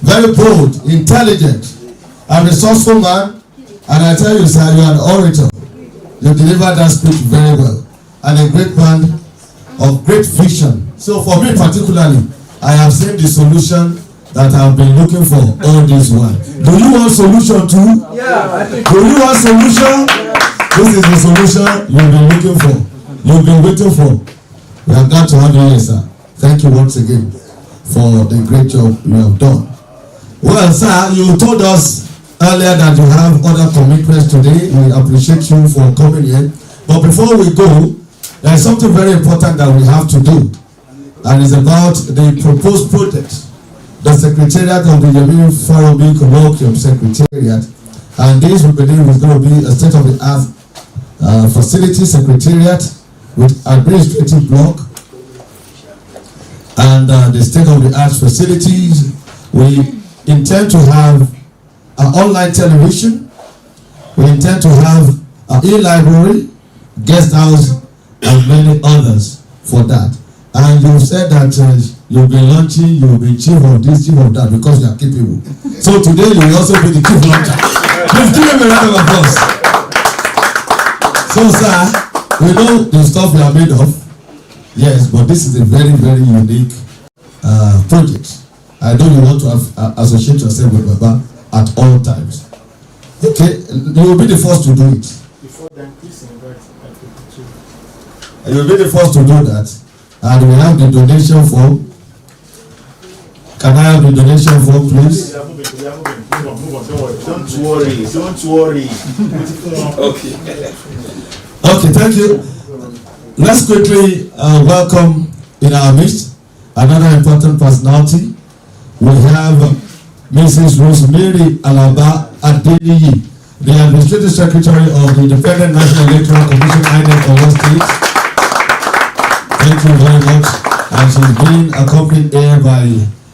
very bold, intelligent, a resourceful man. And I tell you, sir, you are an orator. You delivered that speech very well, and a great man of great vision. So for me particularly, I have seen the solution that I've been looking for all this while. Do you want solution too? Yeah. Do you want solution? Yeah. This is the solution you've been looking for. You've been waiting for. We are glad to have you here, sir. Thank you once again for the great job you have done. Well, sir, you told us earlier that you have other commitments today. We appreciate you for coming here. But before we go, there is something very important that we have to do, and it's about the proposed project, the Secretariat of the Yemi Farabi Colloquium Secretariat, and this we believe is going to be a state-of-the-art facility secretariat with administrative block and the state-of-the-art facilities. We intend to have an online television. We intend to have an e-library, guest house, and many others for that. And you said that you'll be launching, you'll be chief of this, chief of that, because you are capable. So today you will also be the chief launcher. Please give him a round of applause. So sir, we know the stuff we are made of. Yes, but this is a very, very unique project. I know you want to associate yourself with Baba at all times. Okay, you will be the first to do it. Before then, please invite people too. You will be the first to do that. And we have the donation form. Can I have the donation form, please? Don't worry. Okay, thank you. Let's quickly welcome in our midst another important personality. We have Mrs. Rosemary Alaba Adeniyi, the Administrative Secretary of the Independent National Electoral Commission, INEC, Oyo State. very much. And she's been accompanied here by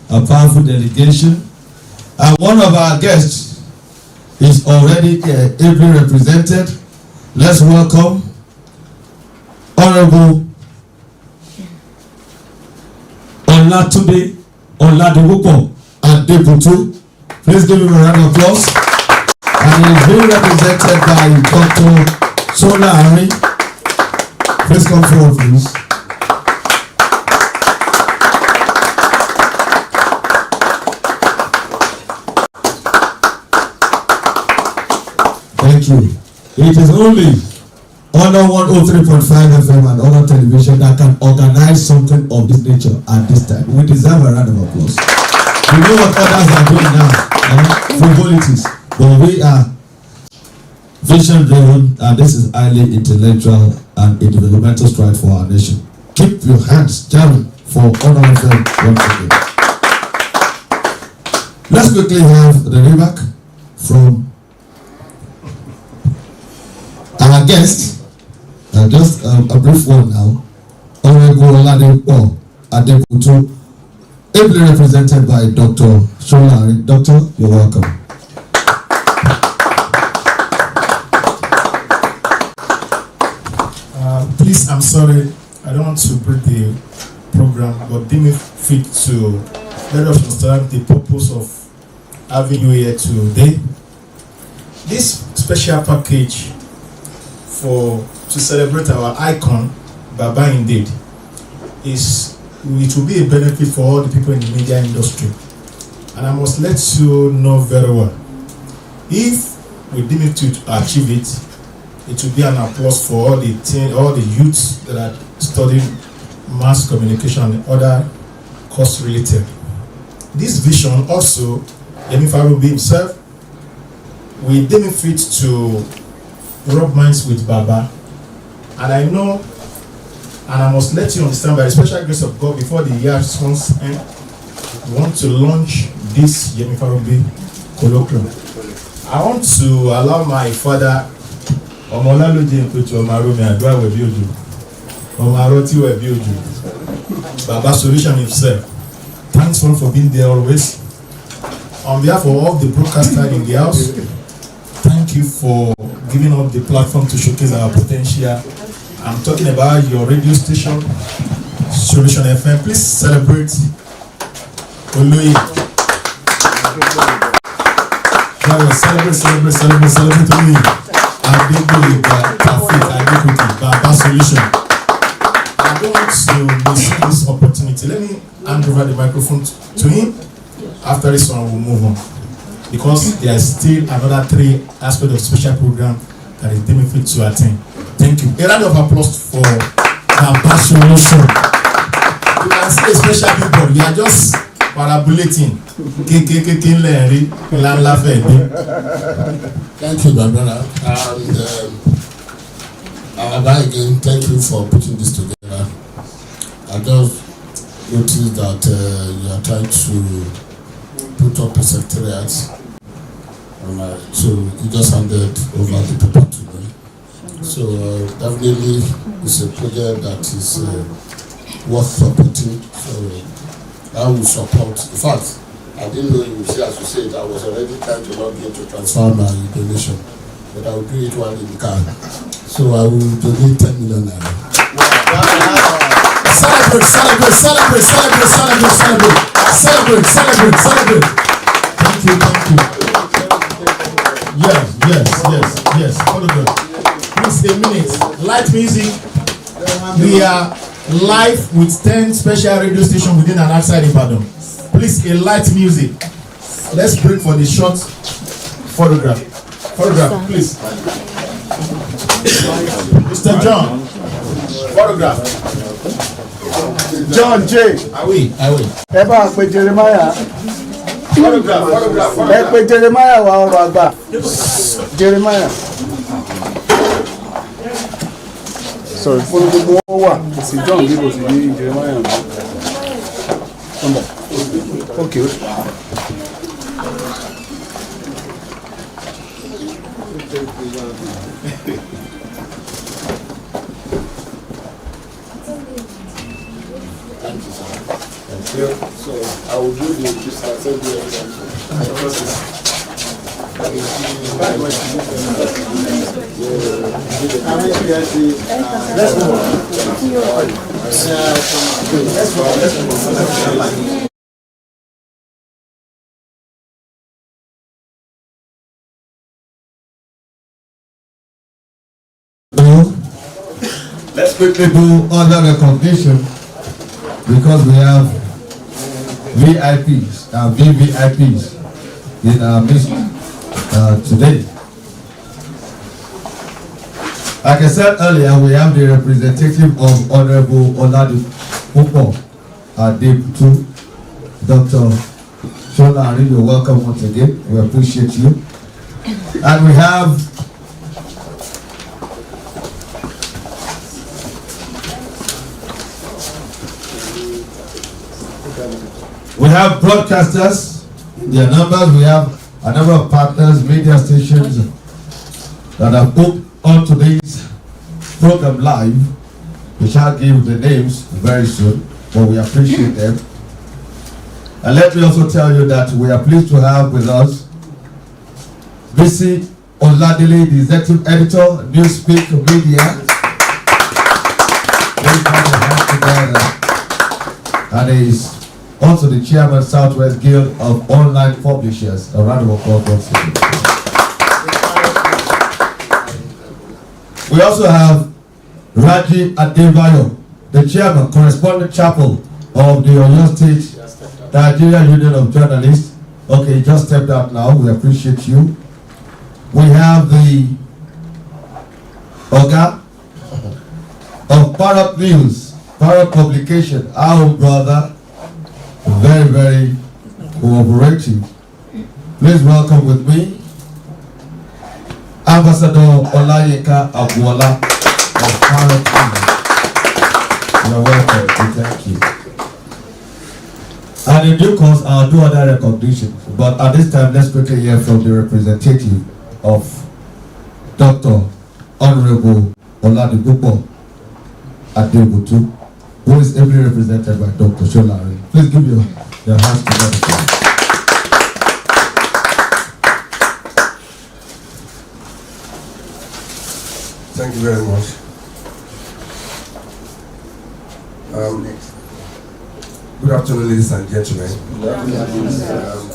a powerful delegation. And one of our guests is already ably represented. Let's welcome Honorable Olatunde Oladipupo Adebutu. Please give him a round of applause. And he is being represented by Dr. Sola Ari. Please come forward, please. Thank you. It is only Honor 103.5 FM and Honor Television that can organize something of this nature at this time. We deserve a round of applause. We know what others are doing now, frivolities, but we are vision driven, and this is highly intellectual and a developmental stride for our nation. Keep your hands jamming for Honor FM once again. Let's quickly have the remark from our guest. Just a brief one now. Honorable Oladipupo Adebutu, ably represented by Dr. Solari. Doctor, you're welcome. Please, I'm sorry, I don't want to break the program, but deem it fit to let us understand the purpose of having you here today. This special package to celebrate our icon, Baba indeed, it will be a benefit for all the people in the media industry. And I must let you know very well, if we deem it to achieve it, it will be an applause for all the youths that are studying mass communication and other course related. This vision also, Yemi Farubi himself, we deem it fit to rub minds with Baba. And I know, and I must let you understand by the special grace of God, before the year runs end, we want to launch this Yemi Farubi colloquium. I want to allow my father, Omolaloje Npetu Omaromi Adua Webioju, Omaroti Webioju, Baba Solution himself. Thanks for being there always. On behalf of all the broadcasters in the house, thank you for giving up the platform to showcase our potential. I'm talking about your radio station, Solution FM. Please celebrate Oloye. Celebrate Oloye. Baba Solution. I don't want to miss this opportunity. Let me hand over the microphone to him. After this one, we'll move on, because there is still another 3 aspects of special program that is deemed fit to attend. Thank you. A round of applause for Baba Solution. You can see a special people. We are just parabolating. Thank you, my brother. And again, thank you for putting this together. I just noticed that you are trying to put up a secretariat, so you just handed over the paper to me. So definitely it's a project that is worth supporting. So I will support. In fact, I didn't know you would say, as you said, I was already trying to log in to transfer my donation, but I will do it while in the car. So I will donate 10 million naira. Celebrate. Thank you. Yes. Please, a minute. Light music. We are live with 10 special radio stations within and outside Ibadan. Please, a light music. Let's break for the short photograph. Please. Mr. John. Photograph. John J. Awi. Ẹ bá pe Jeremiah. Photograph. Ẹ pe Jeremiah wá ọ̀rọ̀ àgbà. Jeremiah. Sorry, fún gbogbo wọn wà. Sí John bí kò sí ní Jeremiah. Okay. So I will do the distance everything. Let's quickly do other recognition because we have VIPs and VVIPs in our midst today. Like I said earlier, we have the representative of Honorable Oladipupo Adebutu, Dr. Shola. You're welcome once again. We appreciate you. And we have broadcasters, their numbers. We have a number of partners, media stations that have booked on today's program live. We shall give the names very soon, but we appreciate them. And let me also tell you that we are pleased to have with us Bisi Oladele, the executive editor, Newspeak Media. And he's also the chairman, Southwest Guild of Online Publishers. A round of applause once again. We also have Raji Adebayo, the chairman, correspondent chapel of the Oyo State Nigeria Union of Journalists. Okay, he just stepped out now. We appreciate you. We have the Oga of Parrot News, Parrot Publication, our own brother, very, very cooperative. Please welcome with me Ambassador Olayinka Abuola of Parrot News. You're welcome. Thank you. And in due course, I'll do other recognitions. But at this time, let's quickly hear from the representative of Dr. Honorable Oladipupo Adebutu, who is ably represented by Dr. Sholari. Please give your hands together. Thank you very much. Good afternoon, ladies and gentlemen.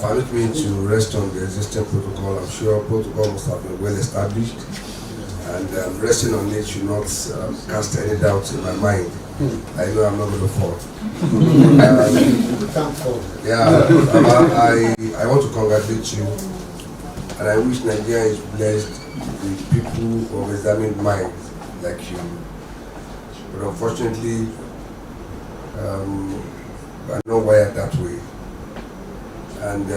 Permit me to rest on the existing protocol. I'm sure protocol must have been well established, and resting on it should not cast any doubt in my mind. I know I'm not going to fall. I want to congratulate you, and I wish Nigeria is blessed with people of examined minds like you. But unfortunately, I'm not wired that way. And you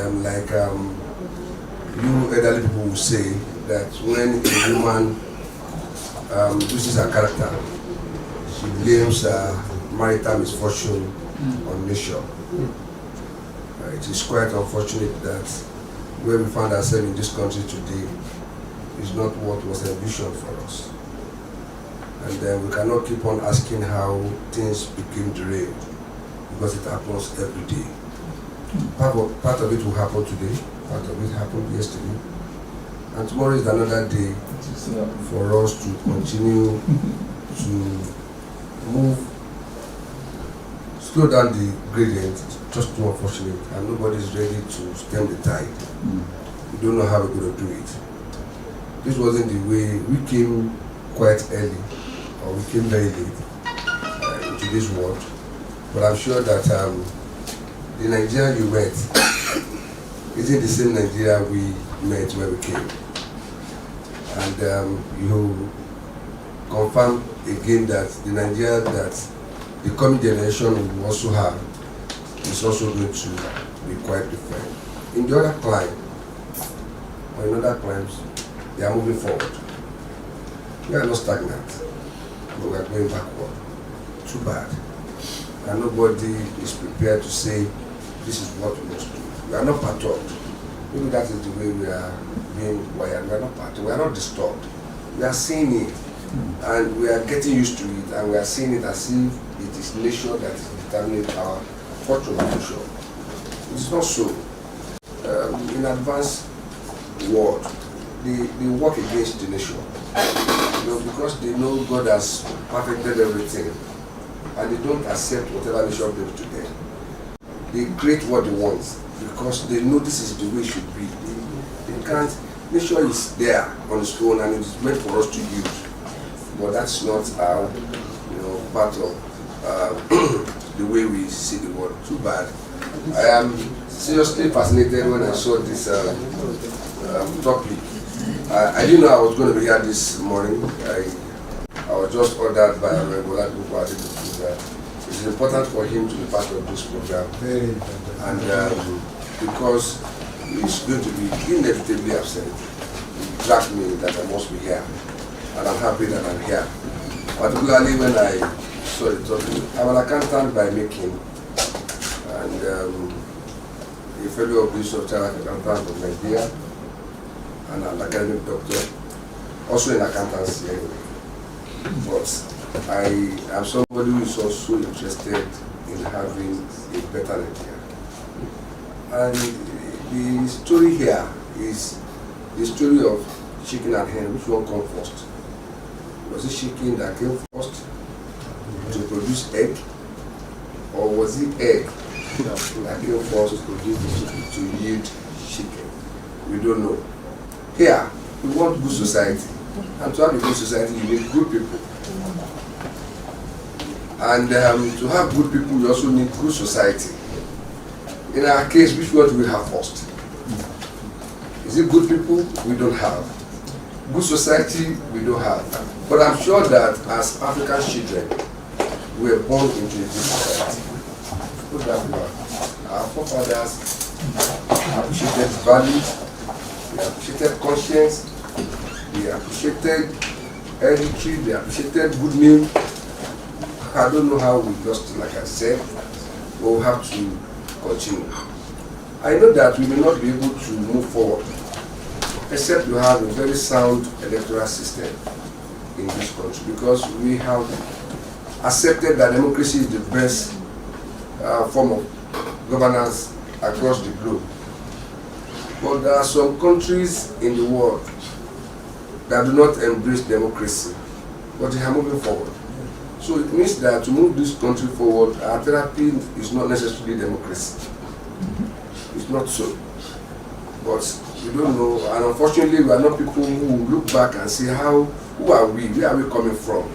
elderly people will say that when a woman loses her character, she blames marital misfortune on nature. It is quite unfortunate that where we find ourselves in this country today is not what was envisioned for us. And we cannot keep on asking how things became derailed, because it happens every day. Part of it will happen today, part of it happened yesterday, and tomorrow is another day for us to continue to slow down the gradient. Just too unfortunate, and nobody is ready to stem the tide. We don't know how we're going to do it. This wasn't the way we came quite early, or we came very late into this world. But I'm sure that the Nigeria you met isn't the same Nigeria we met when we came. And you confirm again that the Nigeria that the coming generation will also have is also going to be quite different. In the other climb, or in other climes, they are moving forward. We are not stagnant, but we are going backward. Too bad. And nobody is prepared to say, this is what we must do. We are not perturbed. Maybe that is the way we are being wired. We are not perturbed. We are not disturbed. We are seeing it, and we are getting used to it, and we are seeing it as if it is nature that is determining our fortune of Nation. It's not so. In advanced world, they work against the nation. Because they know God has perfected everything, and they don't accept whatever nation brings to them. They create what they want because they know this is the way it should be. They can't. Nation is there on its own, and it is meant for us to use. But that's not our, part of the way we see the world. Too bad. I am seriously fascinated when I saw this topic. I didn't know I was going to be here this morning. I was just ordered by a regular group that it is important for him to be part of this program. Very important. And because he's going to be inevitably absent, it dragged me that I must be here. And I'm happy that I'm here. Particularly when I saw the topic. I'm an accountant by making, and a fellow of the Institute of Chartered Accountants of Nigeria, and an academic doctor, also in accountancy anyway. But I am somebody who is also interested in having a better Nigeria. And the story here is the story of chicken and hen. Which one came first? Was it chicken that came first to produce egg, or was it egg that came first to yield chicken? We don't know. Here, we want good society, and to have a good society, you need good people. And to have good people, you also need good society. In our case, which one do we have first? Is it good people? We don't have. Good society? We don't have. But I'm sure that as African children, we were born into a good society. Put that word. Our forefathers appreciated values, they appreciated conscience, they appreciated hereditary, they appreciated good name. I don't know how we lost it, like I said, but we have to continue. I know that we may not be able to move forward except you have a very sound electoral system in this country, because we have accepted that democracy is the best form of governance across the globe. But there are some countries in the world that do not embrace democracy, but they are moving forward. So it means that to move this country forward, our therapy is not necessarily democracy. It's not so. But we don't know, and unfortunately we are not people who look back and say who are we, where are we coming from,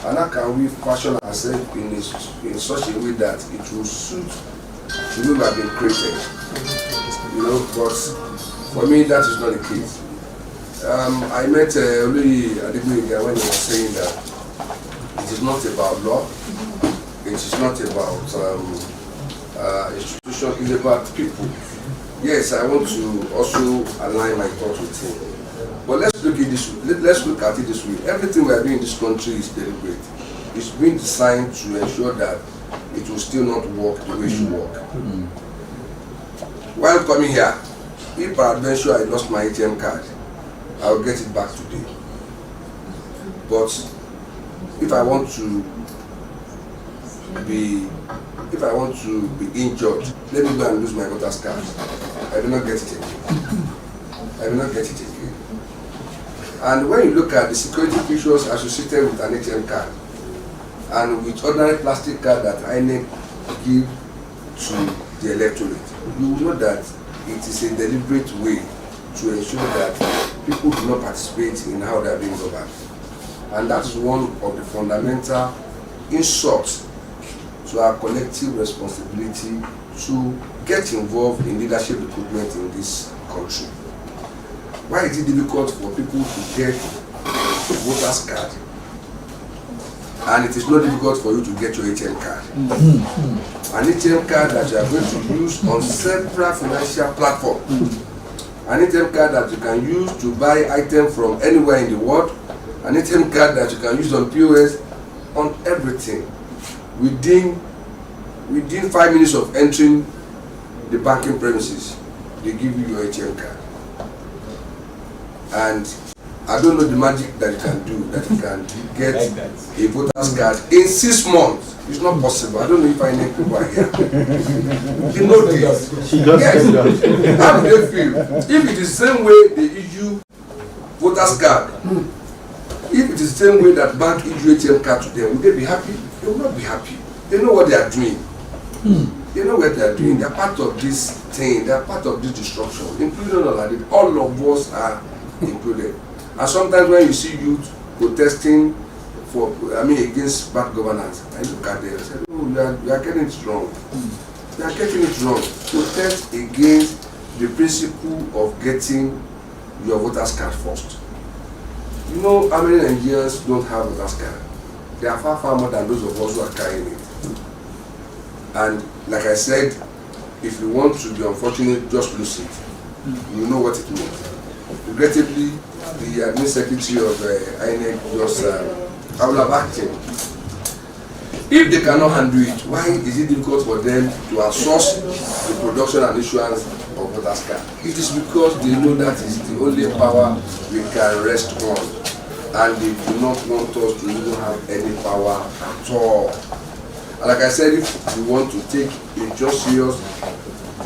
and how can we fashion ourselves in such a way that it will suit the way we have been created. But for me that is not the case. I met Oluyi Adegbeyinga when he was saying that it is not about law, it is not about institution, it is about people. Yes, I want to also align my thoughts with him. But let's look at it this way. Everything we are doing in this country is deliberate. It's been designed to ensure that it will still not work the way it should work. While coming here, if peradventure I lost my ATM card, I will get it back today. But if I want to be injured, let me go and lose my voter's card. I will not get it again. I will not get it again. And when you look at the security features associated with an ATM card and with ordinary plastic card that INEC give to the electorate, you will know that it is a deliberate way to ensure that people do not participate in how they are being governed. And that is one of the fundamental insults to our collective responsibility to get involved in leadership recruitment in this country. Why is it difficult for people to get a voter's card, and it is not difficult for you to get your ATM card? An ATM card that you are going to use on several financial platforms. An ATM card that you can use to buy items from anywhere in the world. An ATM card that you can use on POS, on everything. Within 5 minutes of entering the banking premises, they give you your ATM card. And I don't know the magic that you can do, that you can get a voter's card in 6 months. It's not possible. I don't know if I know people are here. You know this. She just said that. How do they feel? If it is the same way they issue voters card, if it is the same way that bank issue ATM card to them, will they be happy? They will not be happy. They know what they are doing. They know what they are doing. They are part of this thing. They are part of this destruction, including all of it. All of us are included. And sometimes when you see youth protesting against bad governance, I look at them and say, oh, you are getting it wrong. You are getting it wrong. Protest against the principle of getting your voters card first. You know how many Nigerians don't have voters card? They are far, far more than those of us who are carrying it. And like I said, if you want to be unfortunate, just lose it. You know what it means. Regrettably, the admin secretary of INEC just I will have acted. If they cannot handle it, why is it difficult for them to outsource the production and issuance of voters card? It is because they know that is the only power we can rest on, and they do not want us to even have any power at all. And like I said, if you want to take it just serious,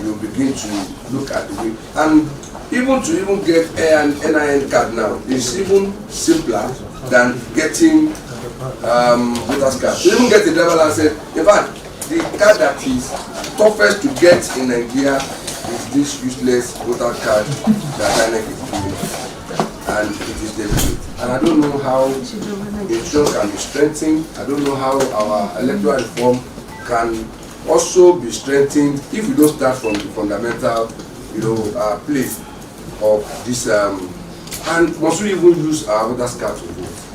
you begin to look at the way. And even to get an NIN card now is even simpler than getting voters card. To even get a driver license, in fact, the card that is toughest to get in Nigeria is this useless voter card that INEC is doing, and it is deliberate. And I don't know how insurance can be strengthened. I don't know how our electoral reform can also be strengthened if we don't start from the fundamental, place of this. And must we even use our voters card to vote?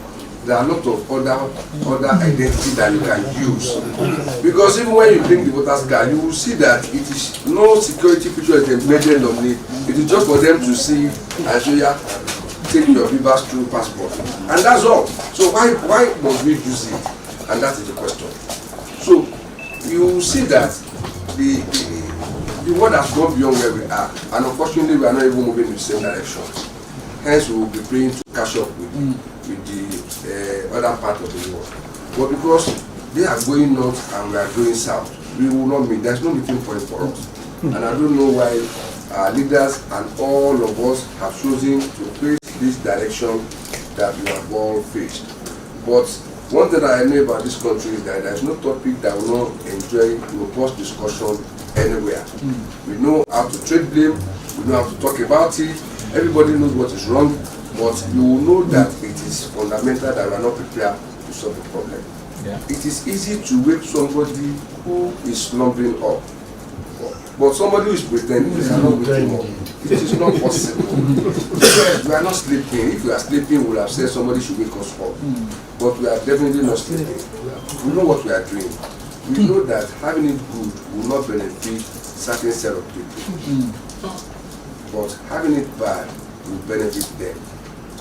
There are a lot of other identity that you can use, because even when you bring the voters card, you will see that it is no security feature is embedded on it. It is just for them to see and show you. Take your Vivas through passport, and that's all. So why must we use it? And that is the question. So you see that the world has gone beyond where we are, and unfortunately we are not even moving in the same direction. Hence we will be praying to catch up with the other part of the world. But because they are going north and we are going south, we will not meet. There is no meeting point for us, and I don't know why our leaders and all of us have chosen to face this direction that we have all faced. But one thing that I know about this country is that there is no topic that will not enjoy robust discussion anywhere. We know how to trade blame, we know how to talk about it, everybody knows what is wrong, but you will know that it is fundamental that we are not prepared to solve the problem. Yeah. It is easy to wake somebody who is slumbering up, but somebody who is pretending cannot wake him up. It is not possible. We are not sleeping. If we are sleeping, we would have said somebody should wake us up. But we are definitely not sleeping. We know what we are doing. We know that having it good will not benefit certain set of people. But having it bad will benefit them.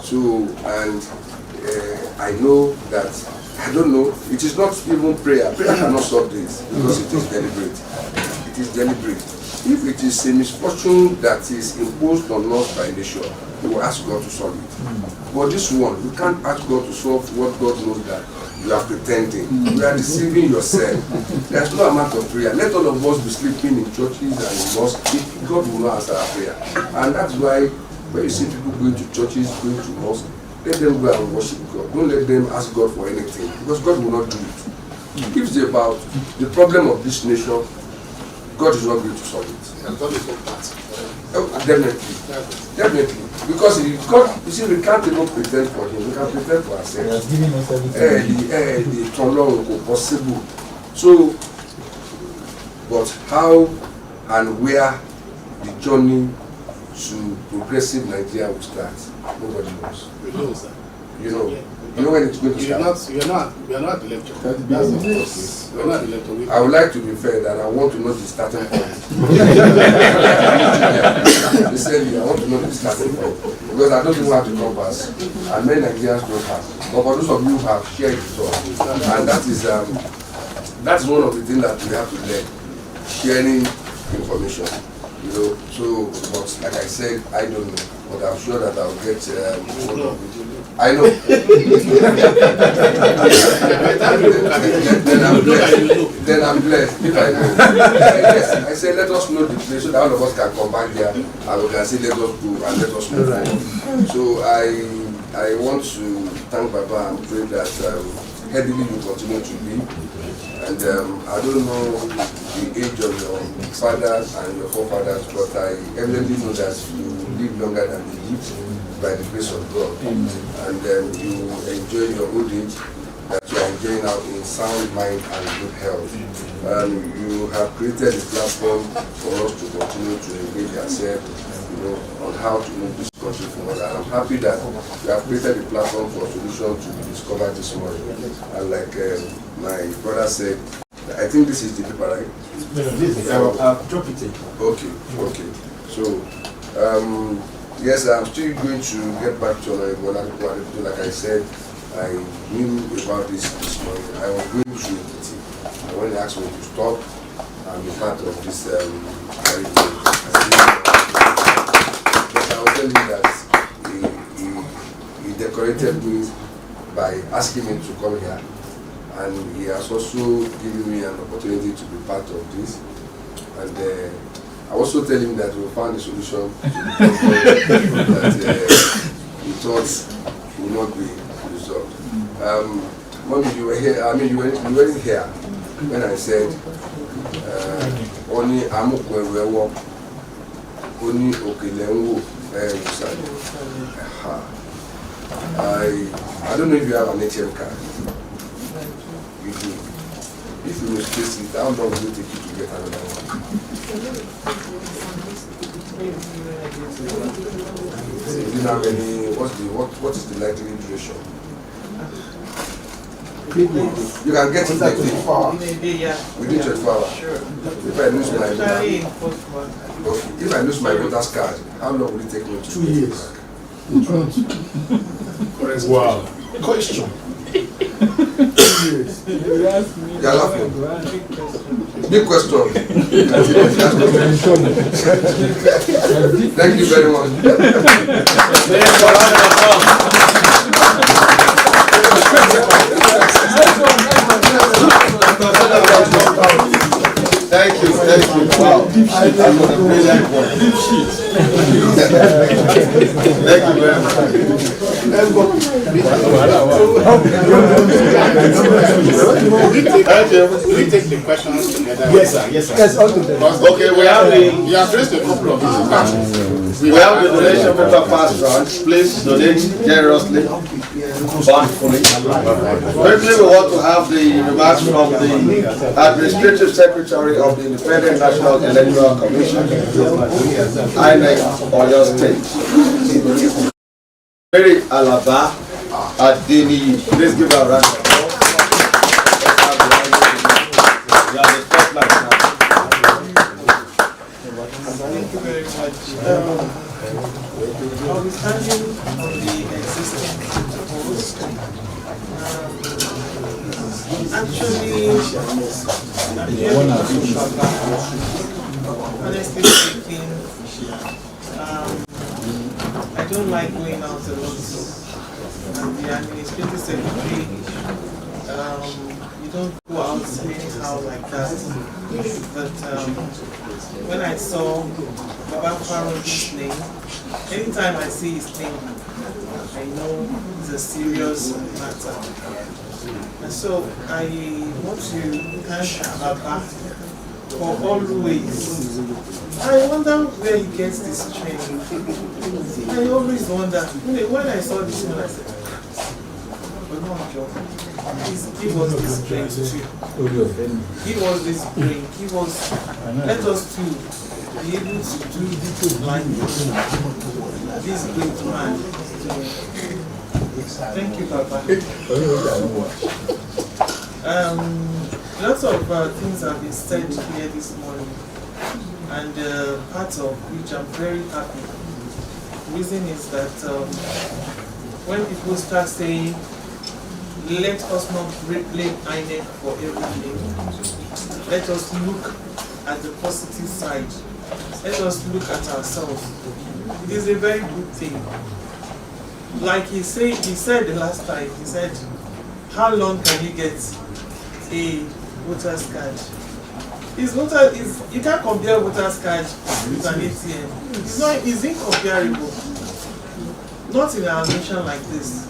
So, and I know that, I don't know, it is not even prayer. Prayer cannot solve this because it is deliberate. It is deliberate. If it is a misfortune that is imposed on us by nature, we will ask God to solve it. But this one, you can't ask God to solve what God knows that you are pretending. You are deceiving yourself. There is no amount of prayer. Let all of us be sleeping in churches and in mosques. God will not answer our prayer. And that's why when you see people going to churches, going to mosques, let them go and worship God. Don't let them ask God for anything, because God will not do it. If it's about the problem of this nation, God is not going to solve it. Definitely. Because God, you see, we can't even pretend for Him. We can pretend for ourselves. He has given us everything. Possible. So, but how and where the journey to progressive Nigeria will start, nobody knows. We know, sir. You know when it's going to start. We are not the lecture. That's the process. We are not the lecture. I would like to be fair that I want to know the starting point. Recently, I want to know the starting point, because I don't even have the compass, and many Nigerians don't have. But for those of you who have, shared it all, and that is one of the things that we have to learn: sharing information. So, but like I said, I don't know, but I'm sure that I'll get hold of it. I know. Then I'm blessed. If I know. Yes, I say let us know the place so that all of us can come back there and we can say let us go and let us move forward. So I want to thank Baba and pray that heavily you continue to be. And I don't know the age of your fathers and your forefathers, but I evidently know that you live longer than they lived by the grace of God. And you enjoy your old age, that you are enjoying now in sound mind and good health. You have created a platform for us to continue to engage ourselves, on how to move this country forward. And I'm happy that you have created a platform for solutions to be discovered this morning. And like my brother said, I think this is the paper, right? I'll drop it in. Okay. So, yes, I'm still going to get back to Honorable. Like I said, I knew about this morning. I was going through it. And when they asked me to stop, I'm a part of this But I was telling you that he decorated me by asking me to come here. And he has also given me an opportunity to be part of this. And I also tell him that we found a solution to the problem that he thought would not be resolved. Mommy, you were here. I mean, you weren't here when I said only Amukwewewo, only Okelenwo. I don't know if you have an ATM card. You do. If you misplace it, how long will it take you to get another one? Do you have any? What is the likely duration? You can get it like 24 hours. Within 24 hours. Sure. If I lose my voter's card, how long will it take me to 2 years. Wow. Question. You're laughing. Big question. Thank you very much. Thank you. Wow. Thank you very much. We take the questions together. Yes, sir. Okay, we have You have raised a couple of issues. the donation paper pass round. Please donate generously, bountifully. Quickly, we want to have the remarks from the Administrative Secretary of the Independent National Electoral Commission, INEC, Oyo State. Mary Alaba Adeni. Please give her a round of applause. You are the spotlight now. Thank you very much. I'll be standing on the existing post. Actually, honestly speaking, I don't like going out alone. And the administrative secretary, you don't go out anyhow like that. But when I saw Baba Farou's name, anytime I see his name, I know it's a serious matter. And so I want to thank Baba for always. I wonder where he gets this training. I always wonder. When I saw this one, I said, but no, Joe. He was this brain too. He was this brain. He was. Let us too be able to do little language. This great man. Thank you, Papa. Lots of things have been said here this morning, and part of which I'm very happy. The reason is that when people start saying, let us not blame INEC for everything, let us look at the positive side, let us look at ourselves. It is a very good thing. like he said the last time, he said, how long can you get a voter's card? You can't compare voter's card with an ATM. It's incomparable. Not in a nation like this.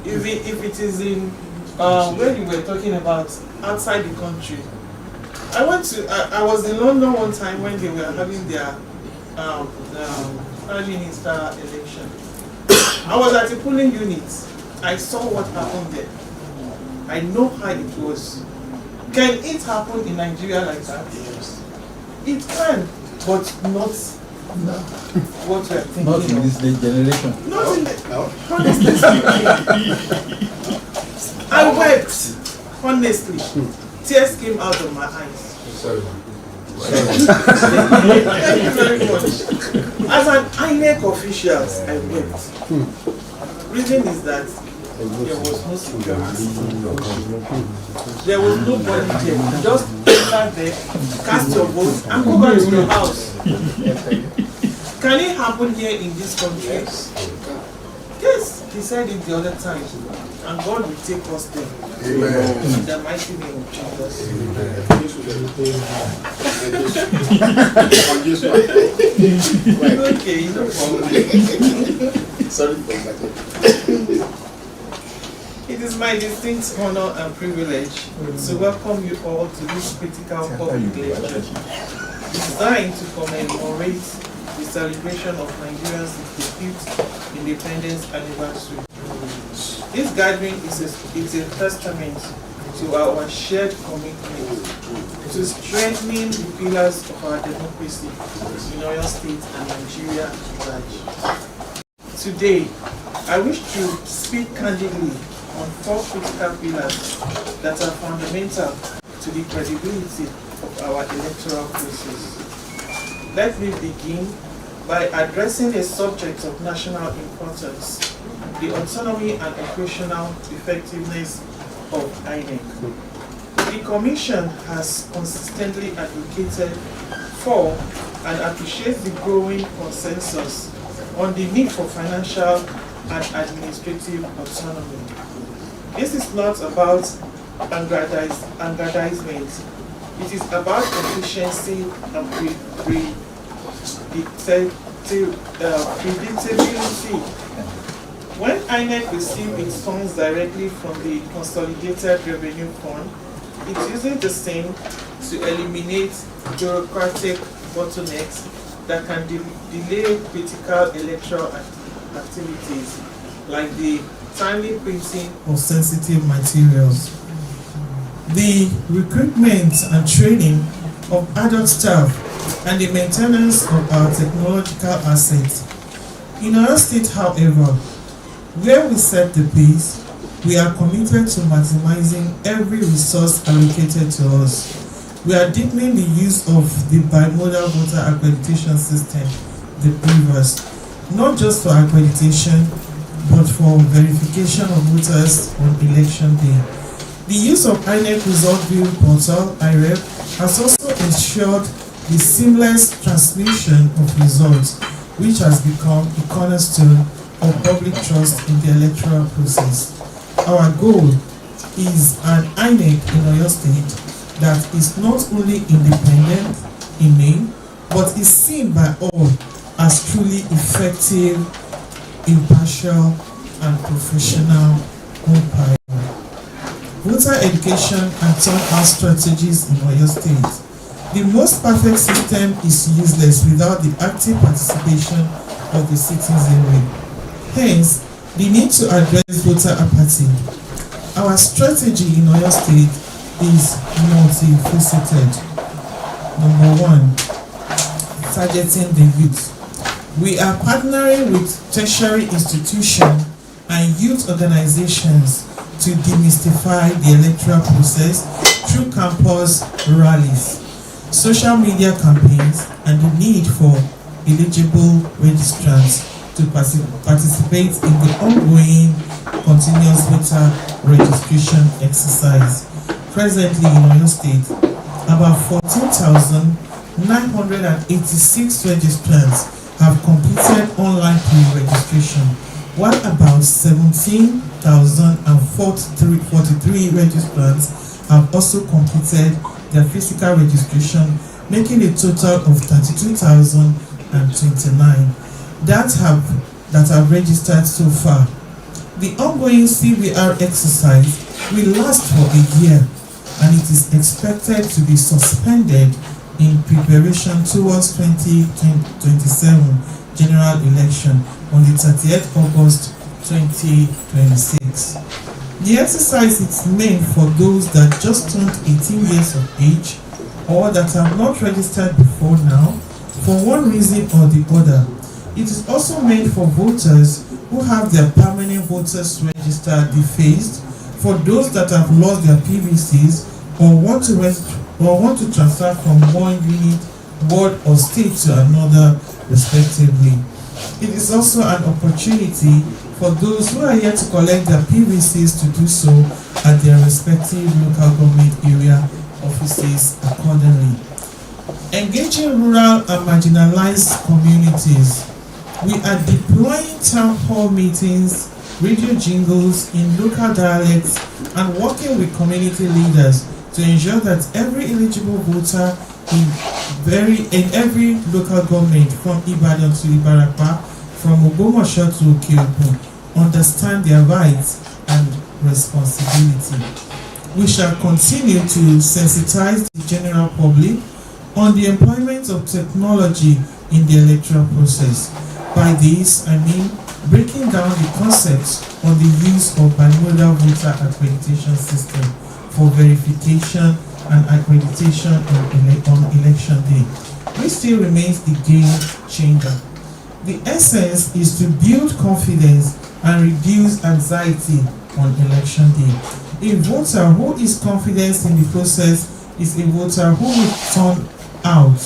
If it is in where you were talking about outside the country, I was in London one time when they were having their Prime Minister election. I was at a polling unit. I saw what happened there. I know how it was. Can it happen in Nigeria like that? Yes. It can, but not what we're thinking. Not in this generation. Not in the, honestly speaking, I wept. Honestly, tears came out of my eyes. Sorry. Thank you very much. As an INEC official, I wept. Reason is that there was no security. There was nobody there. Just enter there, cast your vote, and go back to your house. Can it happen here in this country? Yes, he said it the other time. And God will take us there. Amen. In the mighty name of Jesus. Okay, no problem. Sorry for that. It is my distinct honor and privilege to welcome you all to this critical public lecture designed to commemorate the celebration of Nigeria's 65th independence anniversary. This gathering is a testament to our shared commitment to strengthening the pillars of our democracy in Oyo State and Nigeria at large. Today, I wish to speak candidly on 4 critical pillars that are fundamental to the credibility of our electoral process. Let me begin by addressing a subject of national importance: the autonomy and operational effectiveness of INEC. The Commission has consistently advocated for and appreciates the growing consensus on the need for financial and administrative autonomy. This is not about aggrandizement. It is about efficiency and predictability. When INEC receives its funds directly from the Consolidated Revenue Fund, it uses the same to eliminate bureaucratic bottlenecks that can delay critical electoral activities, like the timely printing of sensitive materials. The recruitment and training of adult staff and the maintenance of our technological assets. In our state, however, where we set the pace, we are committed to maximizing every resource allocated to us. We are deepening the use of the bimodal voter accreditation system, the BVAS, not just for accreditation, but for verification of voters on election day. The use of INEC Result View Portal, IREP, has also ensured the seamless transmission of results, which has become a cornerstone of public trust in the electoral process. Our goal is an INEC in Oyo State that is not only independent in name, but is seen by all as truly effective, impartial, and professional umpire. Voter education and turnout strategies in Oyo State. The most perfect system is useless without the active participation of the citizenry. Hence, the need to address voter apathy. Our strategy in Oyo State is multifaceted. Number 1, targeting the youth. We are partnering with tertiary institutions and youth organizations to demystify the electoral process through campus rallies, social media campaigns, and the need for eligible registrants to participate in the ongoing continuous voter registration exercise. Presently in Oyo State, about 14,986 registrants have completed online pre-registration, while about 17,043 registrants have also completed their physical registration, making a total of 32,029 that have registered so far. The ongoing CVR exercise will last for a year, and it is expected to be suspended in preparation towards 2027 general election on the 30th August 2026. The exercise is meant for those that just turned 18 years of age or that have not registered before now for one reason or the other. It is also meant for voters who have their permanent voters register defaced, for those that have lost their PVCs or want to transfer from one unit, ward or state to another respectively. It is also an opportunity for those who are yet to collect their PVCs to do so at their respective local government area offices accordingly. Engaging rural and marginalized communities. We are deploying town hall meetings, radio jingles in local dialects, and working with community leaders to ensure that every eligible voter in every local government from Ibadan to Ibarapa, from Ogbomoso to Okeogun, understand their rights and responsibility. We shall continue to sensitize the general public on the employment of technology in the electoral process. By this, I mean breaking down the concepts on the use of bimodal voter accreditation system for verification and accreditation on election day, which still remains the game changer. The essence is to build confidence and reduce anxiety on election day. A voter who is confident in the process is a voter who will turn out.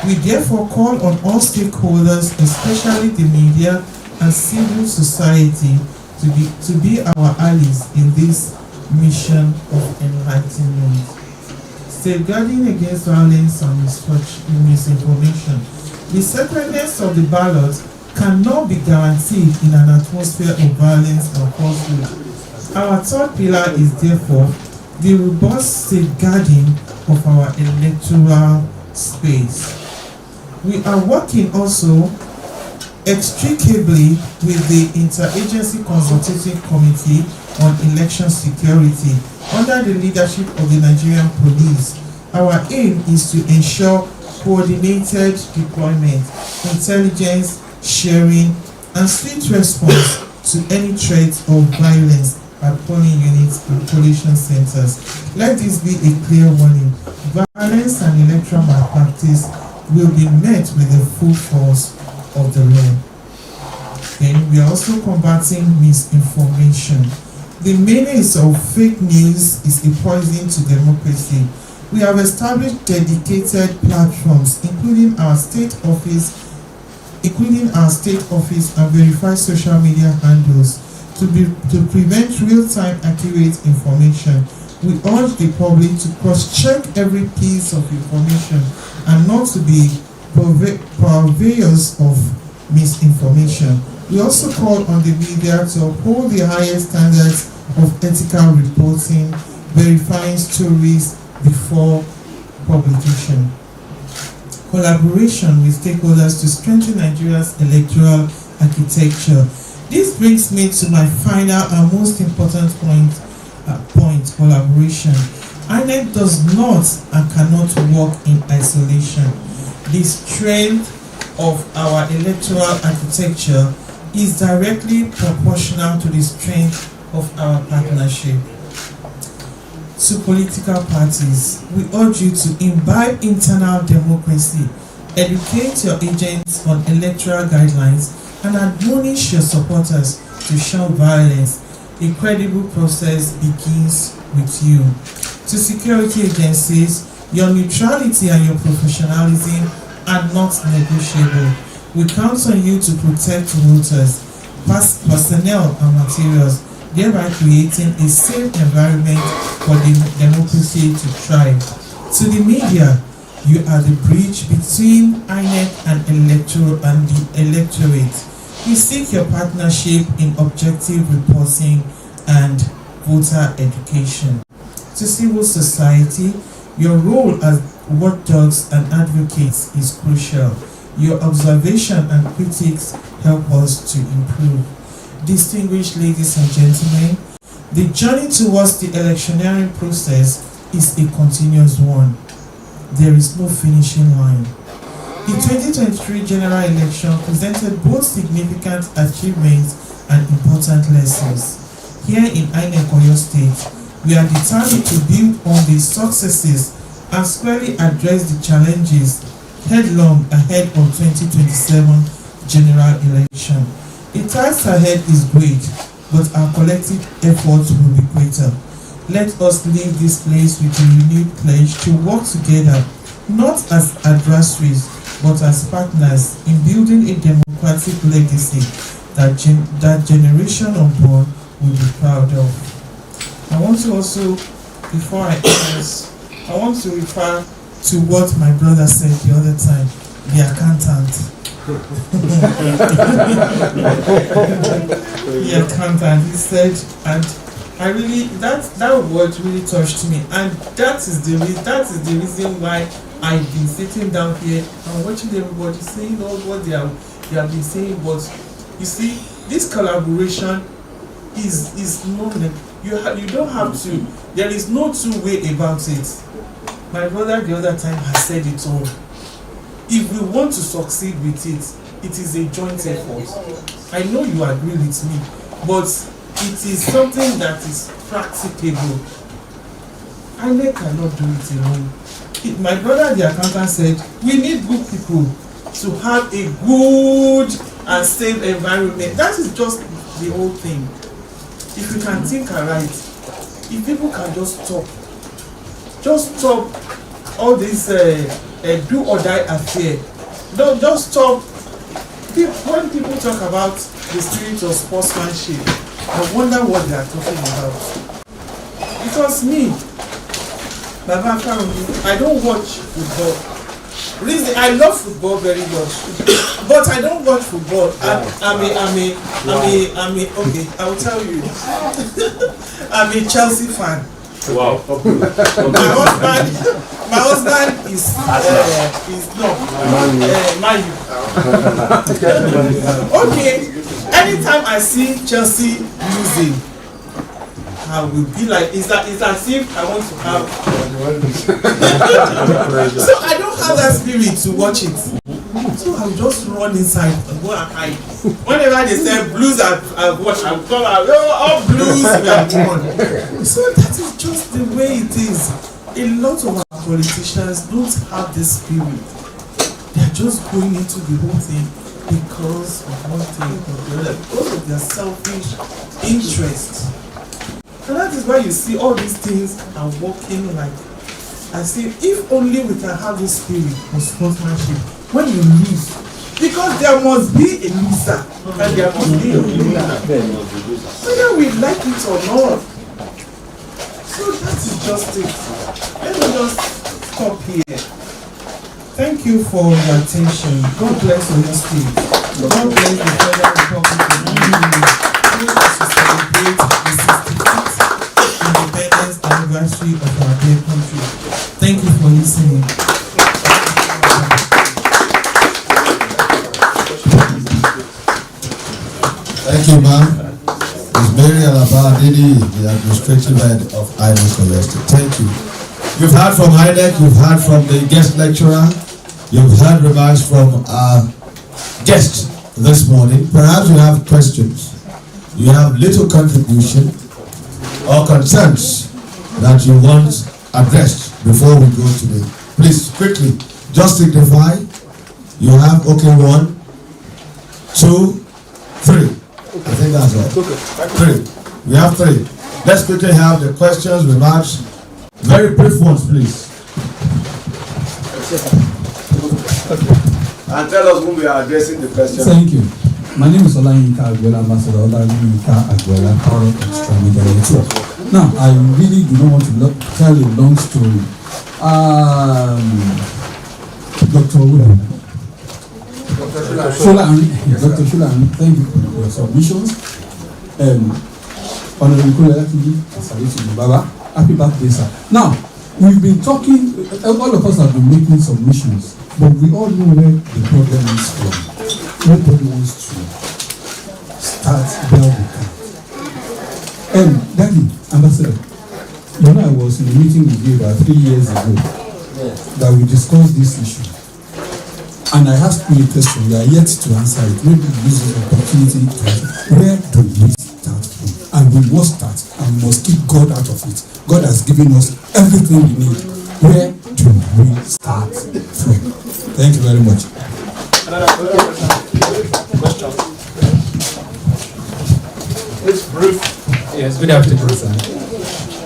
We therefore call on all stakeholders, especially the media and civil society, to be our allies in this mission of enlightenment. Safeguarding against violence and misinformation. The sacredness of the ballot cannot be guaranteed in an atmosphere of violence and falsehood. Our third pillar is therefore the robust safeguarding of our electoral space. We are working also extricably with the Interagency Consultative Committee on Election Security under the leadership of the Nigerian Police. Our aim is to ensure coordinated deployment, intelligence sharing, and swift response to any threat of violence at polling units and collation centers. Let this be a clear warning. Violence and electoral malpractice will be met with the full force of the law. Then we are also combating misinformation. The menace of fake news is a poison to democracy. We have established dedicated platforms, including our state office and verified social media handles to prevent real-time accurate information. We urge the public to cross-check every piece of information and not to be purveyors of misinformation. We also call on the media to uphold the highest standards of ethical reporting, verifying stories before publication. Collaboration with stakeholders to strengthen Nigeria's electoral architecture. This brings me to my final and most important point, collaboration. INEC does not and cannot work in isolation. The strength of our electoral architecture is directly proportional to the strength of our partnership. To political parties, we urge you to imbibe internal democracy, educate your agents on electoral guidelines, and admonish your supporters to shun violence. A credible process begins with you. To security agencies, your neutrality and your professionalism are not negotiable. We count on you to protect voters, personnel and materials, thereby creating a safe environment for the democracy to thrive. To the media, you are the bridge between INEC and the electorate. We seek your partnership in objective reporting and voter education. To civil society, your role as watchdogs and advocates is crucial. Your observation and critics help us to improve. Distinguished ladies and gentlemen, the journey towards the electioneering process is a continuous one. There is no finishing line. The 2023 general election presented both significant achievements and important lessons. Here in INEC Oyo State, we are determined to build on these successes and squarely address the challenges headlong ahead of 2027 general election. The task ahead is great, but our collective efforts will be greater. Let us leave this place with a renewed pledge to work together, not as adversaries, but as partners in building a democratic legacy that generation unborn will be proud of. I want to also, before I end this, I want to refer to what my brother said the other time, the accountant. The accountant, he said, and I really, that word really touched me, and that is the reason why I've been sitting down here and watching everybody saying all what they have been saying. But you see, this collaboration is not, you don't have to, there is no two way about it. My brother the other time has said it all. If we want to succeed with it, it is a joint effort. I know you agree with me, but it is something that is practicable. INEC cannot do it alone. My brother the accountant said we need good people to have a good and safe environment. That is just the whole thing. If we can think aright, if people can just stop all this do or die affair. Don't just stop. When people talk about the spirit of sportsmanship, I wonder what they are talking about. Because me, Baba Karundi, I don't watch football. Reason, I love football very much, but I don't watch football. Okay, I will tell you. I'm a Chelsea fan. Wow. My husband is Man U. Okay, anytime I see Chelsea losing, I will be like, it's as if I want to have. So I don't have that spirit to watch it. So I'll just run inside and go and hide. Whenever they say blues, I've watched, I'll come out, all blues, we are gone. So that is just the way it is. A lot of our politicians don't have this spirit. They're just going into the whole thing because of one thing or the other, because of their selfish interest. And that is why you see all these things are working like, I say, if only we can have this spirit of sportsmanship when you lose. Because there must be a loser and there must be a winner. Whether we like it or not. So that is just it. Let me just stop here. Thank you for your attention. God bless your state. God bless the Federal Republic of Nigeria. To celebrate the 65th independence anniversary of our dear country. Thank you for listening. Thank you, ma'am. Ms. Mary Alaba Didi, the administrative head of INEC Oyo State. Thank you. You've heard from INEC, you've heard from the guest lecturer, you've heard remarks from our guest this morning. Perhaps you have questions, you have little contribution or concerns that you want addressed before we go today. Please, quickly, just signify. You have, okay, 1, 2, 3. I think that's all. 3. We have 3. Let's quickly have the questions, remarks. Very brief ones, please. And tell us whom we are addressing the question. Thank you. My name is Olayinka Agboola, Ambassador Olayinka Agboola, Power Extra Media Network. Now, I really do not want to tell a long story. Dr. Owuda, Dr. Shula, thank you for your submissions. Honorable Kulaki, Baba, happy birthday, sir. Now, we've been talking, all of us have been making submissions, but we all know where the problem is from. Nobody wants to start building. Daddy, Ambassador, you know I was in a meeting with you about 3 years ago that we discussed this issue. And I asked you a question, you are yet to answer it. Maybe use this opportunity to answer. Where do we start from? And we must start, and we must keep God out of it. God has given us everything we need. Where do we start from? Thank you very much. Question. It's brief. Yes, good afternoon, sir.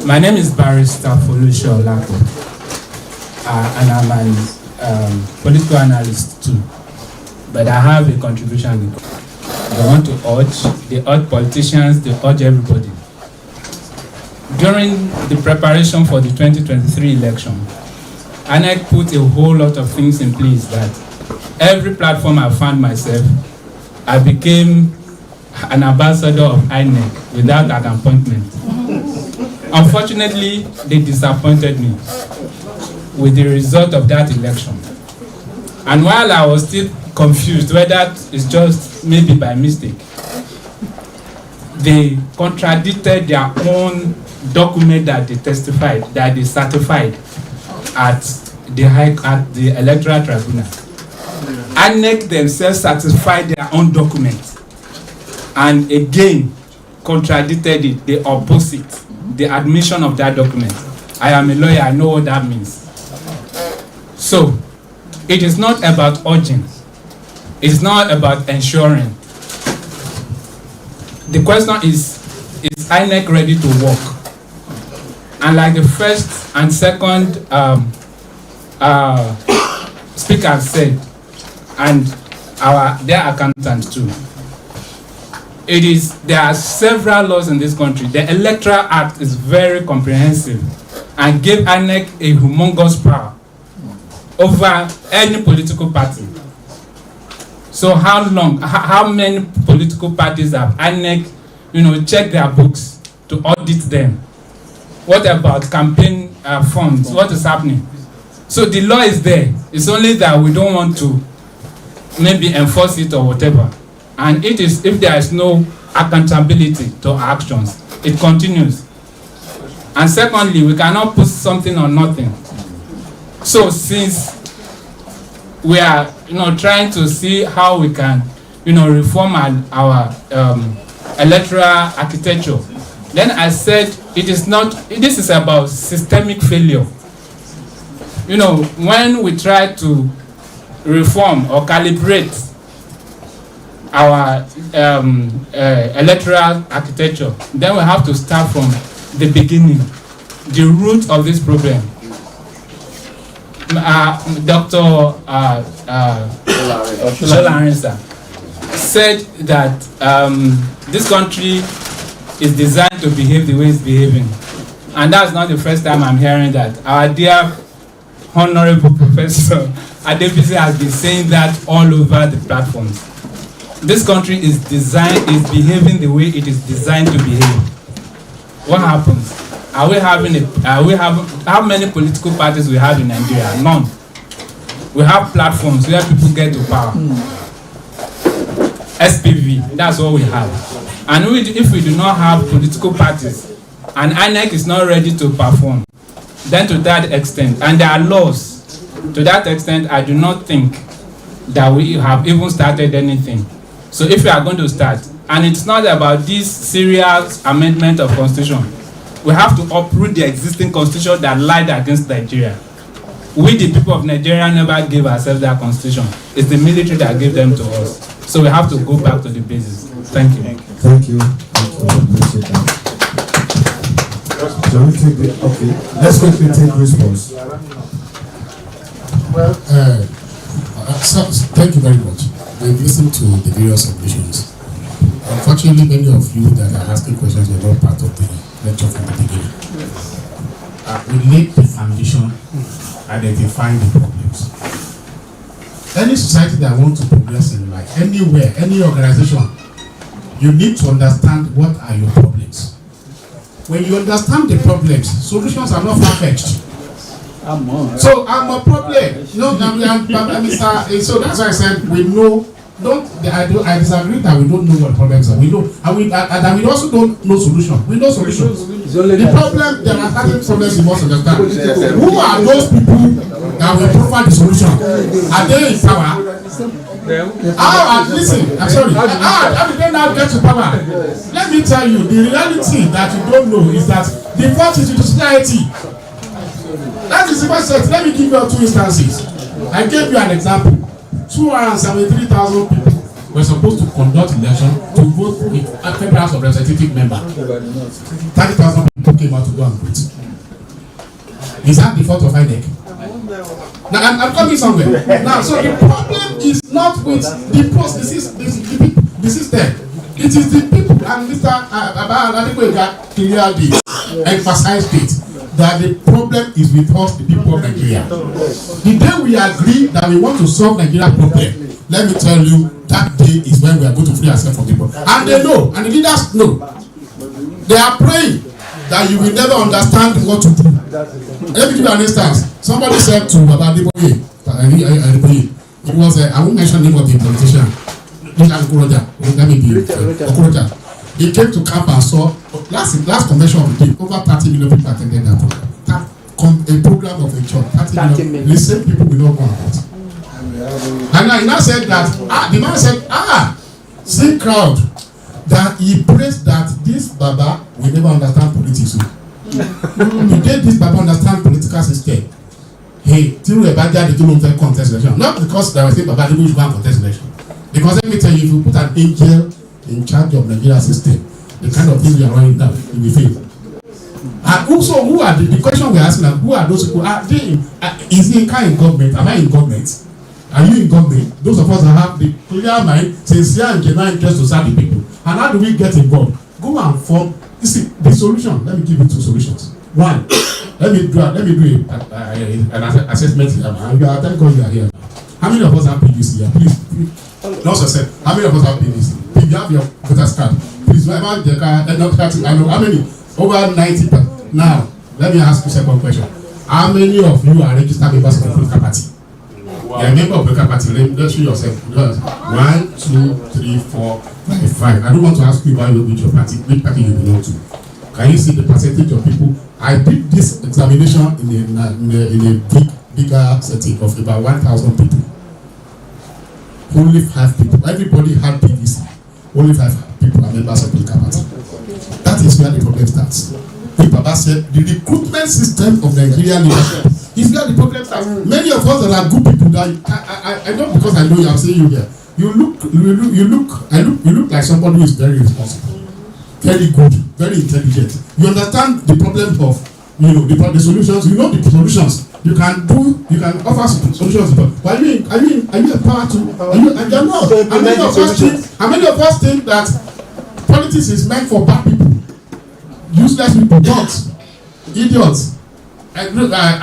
My name is Barrister Folusho Olako, and I'm an political analyst too. But I have a contribution. I want to urge politicians, they urge everybody. During the preparation for the 2023 election, INEC put a whole lot of things in place that every platform I found myself, I became an ambassador of INEC without an appointment. Unfortunately, they disappointed me with the result of that election. And while I was still confused whether it's just maybe by mistake, they contradicted their own document that they testified, that they certified at the Electoral Tribunal. INEC themselves certified their own document and again contradicted it, the opposite, the admission of that document. I am a lawyer, I know what that means. So, it is not about urging, it's not about ensuring. The question is INEC ready to work? And like the first and second speaker said, and their accountant too, there are several laws in this country. The Electoral Act is very comprehensive and gave INEC a humongous power over any political party. So how many political parties have INEC, checked their books to audit them? What about campaign funds? What is happening? So the law is there. It's only that we don't want to maybe enforce it or whatever. And it is, if there is no accountability to actions, it continues. And secondly, we cannot put something on nothing. So since we are, trying to see how we can, reform our electoral architecture, then I said this is about systemic failure. When we try to reform or calibrate our electoral architecture, then we have to start from the beginning, the root of this problem. Dr. Shola said that this country is designed to behave the way it's behaving. And that's not the first time I'm hearing that. Our dear Honorable Professor Adebisi has been saying that all over the platforms. This country is behaving the way it is designed to behave. What happens? How many political parties we have in Nigeria? None. We have platforms where people get to power. SPV, that's what we have. And if we do not have political parties, and INEC is not ready to perform, then to that extent, and there are laws, to that extent, I do not think that we have even started anything. So if we are going to start, and it's not about this serious amendment of constitution, we have to uproot the existing constitution that lied against Nigeria. We, the people of Nigeria, never gave ourselves that constitution. It's the military that gave them to us. So we have to go back to the basis. Thank you. Thank you. Appreciate that. Shall we take okay. Let's quickly take response. Well, thank you very much. We've listened to the various submissions. Unfortunately, many of you that are asking questions were not part of the lecture from the beginning. We laid the foundation, identifying the problems. any society that wants to progress in life, anywhere, any organization, you need to understand what are your problems. When you understand the problems, solutions are not far-fetched. So I'm a problem. So that's why I said we know. I disagree that we don't know what problems are. We know, and we also don't know solutions. We know solutions. The problem, there are certain problems you must understand. Who are those people that will provide the solution? Are they in power? Listen, I'm sorry. How did they now get to power? Let me tell you, the reality that you don't know is that the fault is with the society. That is the first. Let me give you 2 instances. I gave you an example. 273,000 people were supposed to conduct election to vote with a Federal House of Representative member. 30,000 people came out to go and vote. Is that the fault of INEC? Now I'm coming somewhere. Now, so the problem is not with the process. This is there. It is the people, and Mr. Adekoya clearly emphasized it, that the problem is with us, the people of Nigeria. The day we agree that we want to solve Nigeria's problem, let me tell you, that day is when we are going to free ourselves from the problem. And they know, and the leaders know. They are praying that you will never understand what to do. Let me give you an instance. Somebody said to Baba Adeboye, it was I won't mention the name of the politician. He came to camp and saw last convention of the day, over 30 million people attended that program. A program of a church, 30 million. The same people will not go about. And he now said that the man said, same crowd, that he praised that this Baba will never understand politics. He gave this Baba understand political system. Hey, till the Baba they don't contest election. Not because they were saying Baba they don't contest election. Because let me tell you, if you put an angel in charge of Nigeria system, the kind of things we are running down, you will fail. And also, who are the question we're asking, who are those people? Is he in government? Am I in government? Are you in government? Those of us that have the clear mind, sincere and genuine interest to serve the people. And how do we get involved? Go and form. You see, the solution. Let me give you 2 solutions. One, let me do an assessment here. Thank God you are here. How many of us have PVC here? Please. No, sir. How many of us have PVC? If you have your voter's card, please whoever the car. I know how many. Over 90%. Now, let me ask you a second question. How many of you are registered members of the political party? Wow. You are a member of the political party. Let's show yourself. 1, 2, 3, 4, 5. I don't want to ask you why you with your party, which party you belong to. Can you see the percentage of people? I did this examination in a bigger setting of about 1,000 people. Only 5 people. Everybody had PVC. Only 5 people are members of the political party. That is where the problem starts. The Baba said the recruitment system of Nigeria is where the problem starts. Many of us that are good people, that I know because I know you, I'm saying you here. You look like somebody who is very responsible, very good, very intelligent. You understand the problem of the solutions. You know the solutions. You can offer solutions, but are you empowered to? And you're not. And many of us think that politics is meant for bad people, useless people, dogs, idiots. I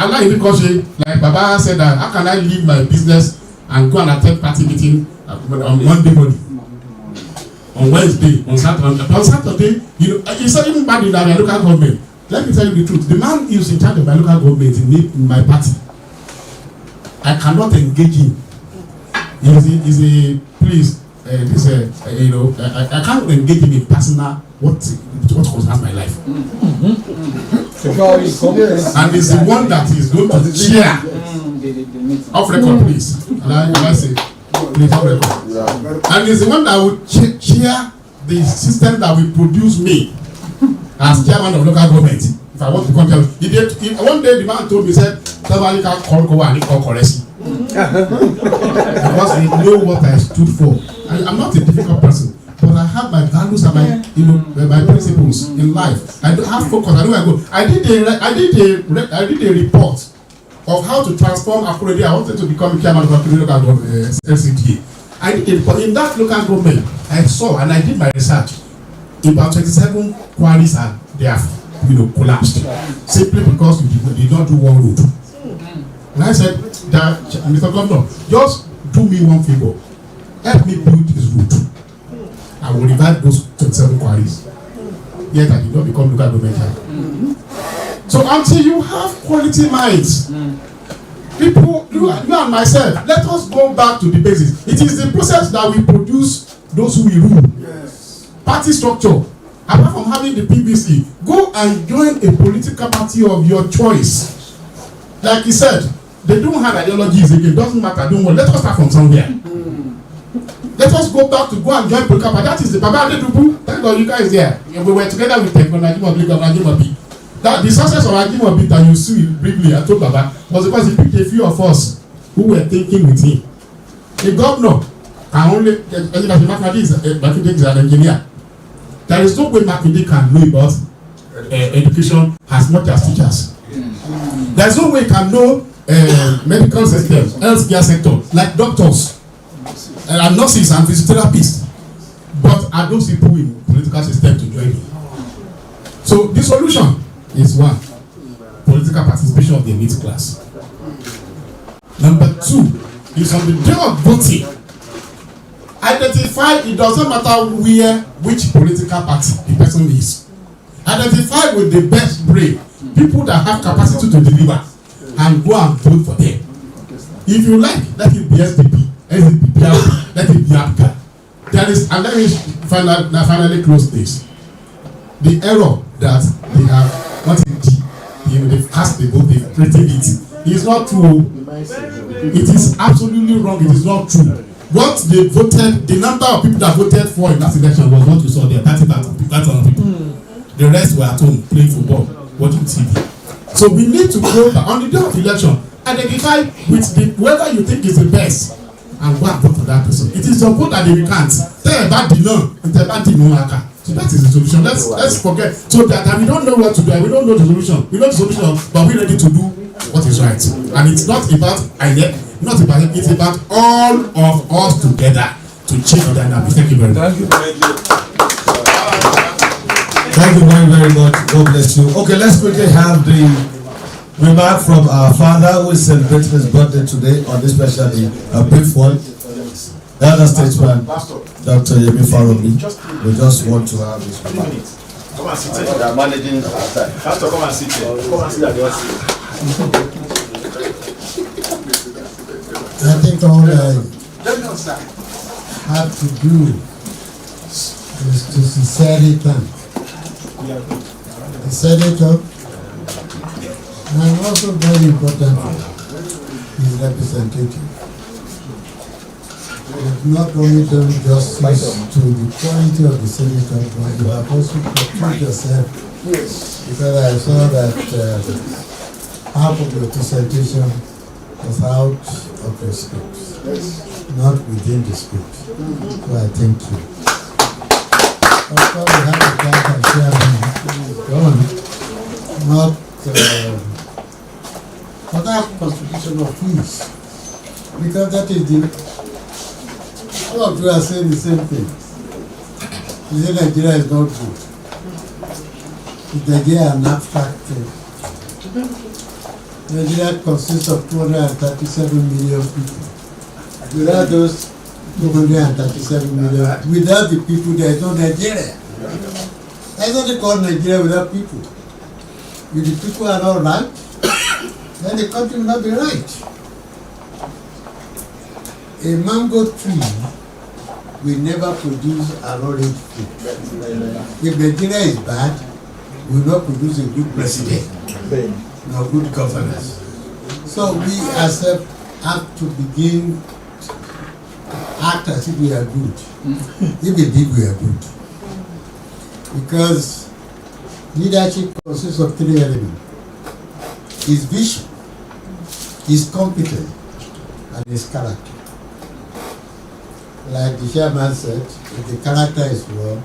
like the country, like Baba said that how can I leave my business and go and attend party meeting on Monday morning, on Wednesday, on Saturday, it's not even bad in our local government. Let me tell you the truth. The man who is in charge of my local government in my party, I cannot engage him. He's a please. I can't engage him in personal what concerns my life. And it's the one that is going to cheer off record, please. And I say, please off record. And it's the one that will cheer the system that will produce me as chairman of local government. If I want to come here, one day the man told me, said, Tabalika Korkowa and Koresi. Because he know what I stood for. I'm not a difficult person, but I have my values and my principles in life. I don't have focus. I know where I go. I did a report of how to transform Akuredi. I wanted to become chairman of Akuredi local government, LCDA. I did a report in that local government. I saw and I did my research. About 27 quarries are there, collapsed simply because you did not do one road. And I said that, Mr. Governor, just do me one favor. Help me build this road. I will revive those 27 quarries. Yet I did not become local government. So until you have quality minds, people, you and myself, let us go back to the basics. It is the process that will produce those who will rule. Yes. Party structure. Apart from having the PVC, go and join a political party of your choice. Like he said, they don't have ideologies again. Doesn't matter. Don't worry. Let us start from somewhere. Let us go back to go and join political party. That is the Baba Adedubu. Thank God you guys there. We were together with Ajimobi. That the success of Ajimobi that you see briefly, I told Baba, was because he picked a few of us who were thinking with him. The governor can only, Makinde is an engineer. There is no way Makinde can know about education as much as teachers. There is no way he can know medical system, healthcare sector, like doctors and nurses and physiotherapists. But are those people in political system to join him? So the solution is one, political participation of the elite class. Number two is on the day of voting, identify, it doesn't matter where, which political party the person is. Identify with the best brain, people that have capacity to deliver, and go and vote for them. If you like, let it be SDP, SDP, let it be APGA. There is, and let me finally close this. The error that they have, not in D, they've cast the vote, they've written it. It's not true. It is absolutely wrong. It is not true. What they voted, the number of people that voted for in that election was what you saw there. That's people. The rest were at home playing football, watching TV. So we need to go back on the day of election, identify with the whoever you think is the best, and go and vote for that person. It is your vote that they recant. Tell about the no, tell about the no. So that is the solution. Let's forget. So that we don't know what to do. We don't know the solution. We know the solution, but we're ready to do what is right. And it's not about not about it. It's about all of us together to change the dynamic. Thank you very much. Thank you very, very much. God bless you. Okay, let's quickly have the remark from our father who is celebrating his birthday today on this special day. A brief one. Elder statesman, Dr. Yemi Faromi. We just want to have this remark. Come and sit here. They are managing our time. Pastor, come and sit here. Come and sit at the office. I think all I have to do is to sincerely thank the senator and also very importantly his representative. You have not only done justice to the quality of the senator, but you have also portrayed yourself, because I saw that half of your presentation was out of the script, not within the script. So I thank you. Of course, we have a guy and chairman, not but that constitution of peace, because that is the. All of you are saying the same thing. You say Nigeria is not good. Is Nigeria an abstract thing? Nigeria consists of 237 million people. Without those 237 million, without the people, there is no Nigeria. That's what they call Nigeria without people. If the people are not right, then the country will not be right. A mango tree will never produce an orange fruit. If Nigeria is bad, we will not produce a good president, nor good governance. So we ourselves have to begin to act as if we are good, if indeed we are good. Because leadership consists of three elements: his vision, his competence, and his character. Like the chairman said, if the character is wrong,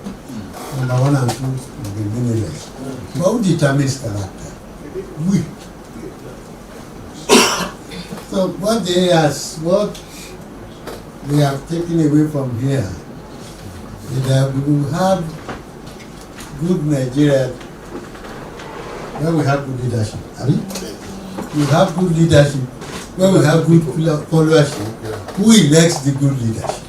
number 1 and 2 will be meaningless. But who determines character? We. So what we have taken away from here is that we will have good Nigeria where we have good leadership. We have good leadership where we have good followership. who elects the good leadership.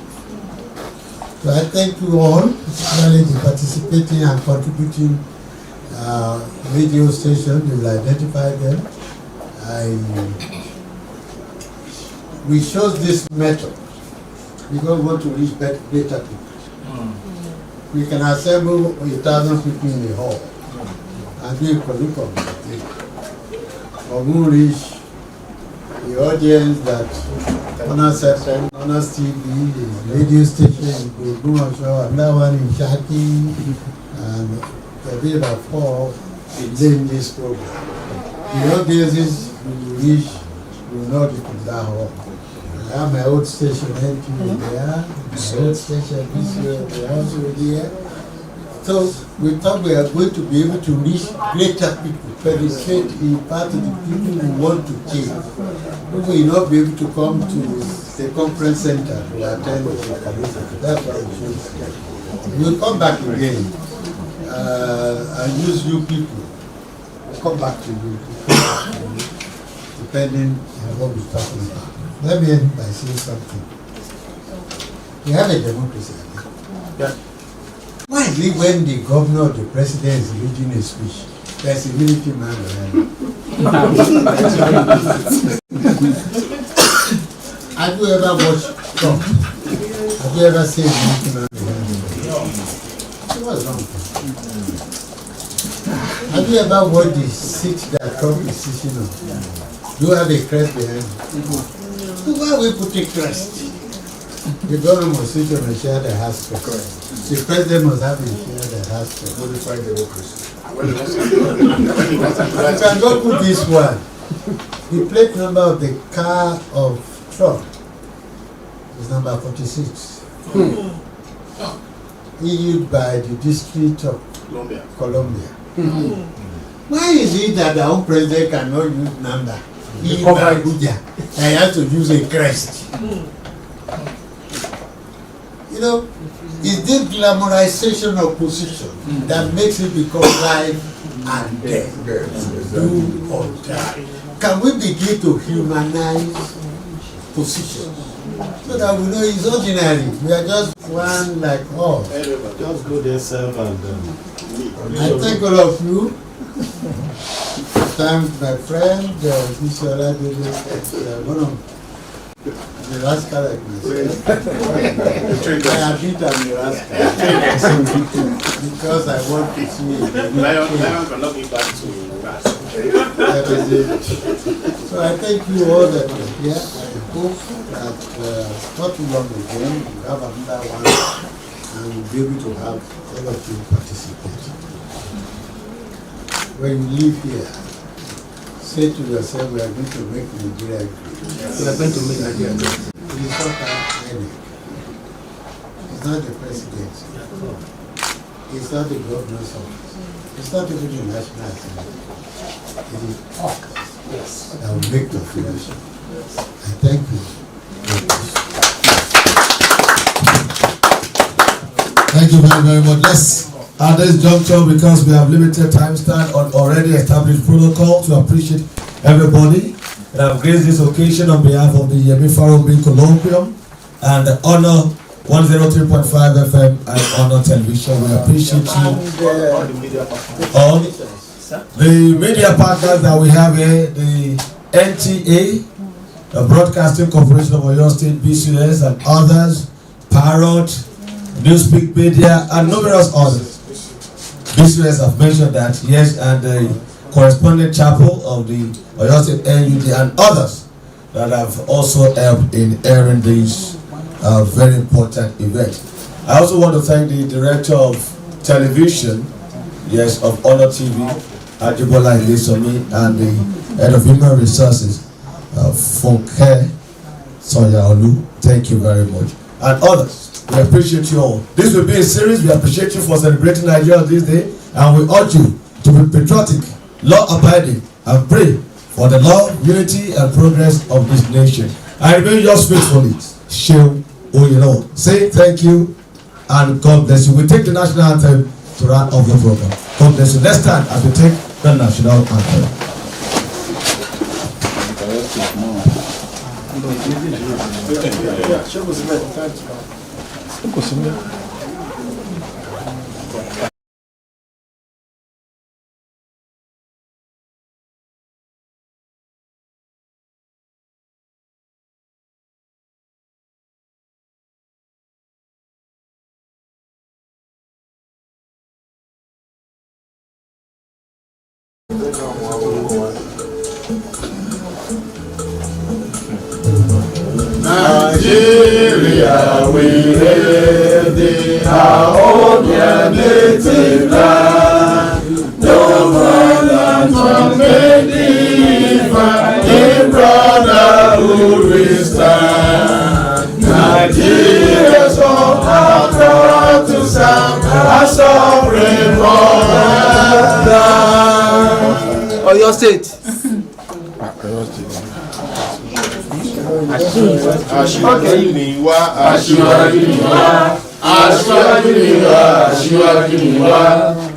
So I thank you all, especially the participating and contributing radio station. You will identify them. We chose this method because we want to reach greater people. We can assemble 1,000 people in the hall and do a curriculum. But we will reach the audience that Honors FM, Honors TV, the radio station in Gurgumasho, another one in Shaki, and a bit about 4 in this program. The audiences we will reach will not be from that hall. I have my old station NTV there, my old station this year, they are also there. So we thought we are going to be able to reach greater people, penetrate in part of the people who want to change. We will not be able to come to the conference center to attend the conference. That's what we should. We will come back again and use you people. We'll come back to you, depending on what we're talking about. Let me end by saying something. We have a democracy. Yeah. Why is it when the governor or the president is reading a speech, there's a military man behind? Have you ever watched Trump? Have you ever seen a military man behind? What's wrong? Have you ever watched the seat that Trump is sitting on? Do you have a crest behind? So why we put a crest? The governor must sit on a chair that has crest. The president must have a chair that has crest. Modified democracy. I can go put this one. The plate number of the car of Trump is number 46. Issued by the District of Columbia. Why is it that our own president cannot use number? He has to use a crest. You know, it's this glamorization of position that makes it become life and death. Do or die. Can we begin to humanize position so that we know it's ordinary? We are just one like all. Just go there, serve, and I thank all of you. Thank my friend, Bishola one of the rascal like myself. I have been a rascal because I want to see Lion cannot be back to grass. That is it. So I thank you all that are here. I hope that not too long again we have another one and we'll be able to have all of you participate. When you leave here, say to yourself, we are going to make Nigeria great. We are going to make Nigeria great. It is not any. It's not the presidency. It's not the governor's office. It's not even the National Assembly. It is us that will make the future. I thank you. Thank you very, very much. Let's, at this juncture, because we have limited time, stand on already established protocol to appreciate everybody. And I've graced this occasion on behalf of the Yemi Farombi Colloquium and Honor 103.5 FM and Honor Television. We appreciate you. All the media partners that we have here, the NTA, the Broadcasting Corporation of Oyo State, BCS, and others, Parrot, Newspeak Media, and numerous others. BCS have mentioned that, yes, and the corresponding chapel of the Oyo State NUD and others that have also helped in airing this very important event. I also want to thank the director of television, yes, of Honor TV, Ajibola Ilesomi, and the head of human resources, Funke Sonyaolu. Thank you very much. And others. We appreciate you all. This will be a series. We appreciate you for celebrating Nigeria this day, and we urge you to be patriotic, law-abiding, and pray for the love, unity, and progress of this nation. I remain yours faithfully, Shehu Oyelo. Say thank you, and God bless you. We take the national anthem to round off the program. God bless you. Let's stand as we take the national anthem. Nigeria, we live in our own native land. No violence from any in brotherhood we stand. Nigeria, so proud to serve our sovereign mother. Oyo State. Aṣíwájú ni wá, aṣíwájú ni wá, aṣíwájú ni wá, aṣíwájú ni wá,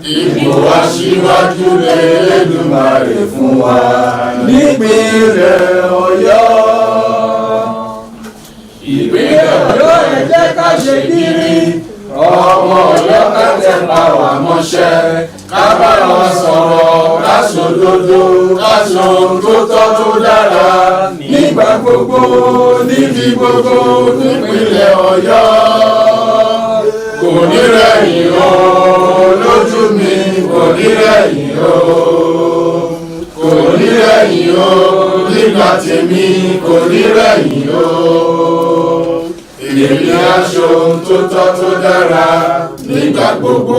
ipò aṣíwájú l'Ẹlẹ́dùmarè fún wa nípínlẹ̀ Ọ̀yọ́. Ìpínlẹ̀ Ọ̀yọ́ ẹ jẹ́ ká ṣe gírí, ọmọ Ọ̀yọ́ ká tẹpá wa mọ́ṣẹ́, ká bá wọn sọ̀rọ̀, ká sòdodo, ká sọ ohun tó tọ́ tó dára nígbà gbogbo, níbi gbogbo nípínlẹ̀ Ọ̀yọ́. Kò ní rẹ̀yìn o lójú mi, kò ní rẹ̀yìn o, kò ní rẹ̀yìn o nígbà tèmi, kò ní rẹ̀yìn o. Èmi aṣọ ohun tó tọ́ tó dára nígbà gbogbo,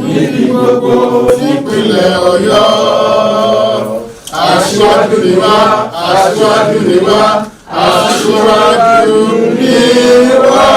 níbi gbogbo nípínlẹ̀ Ọ̀yọ́. Aṣíwájú ni wá, aṣíwájú ni wá, aṣíwájú ni wá.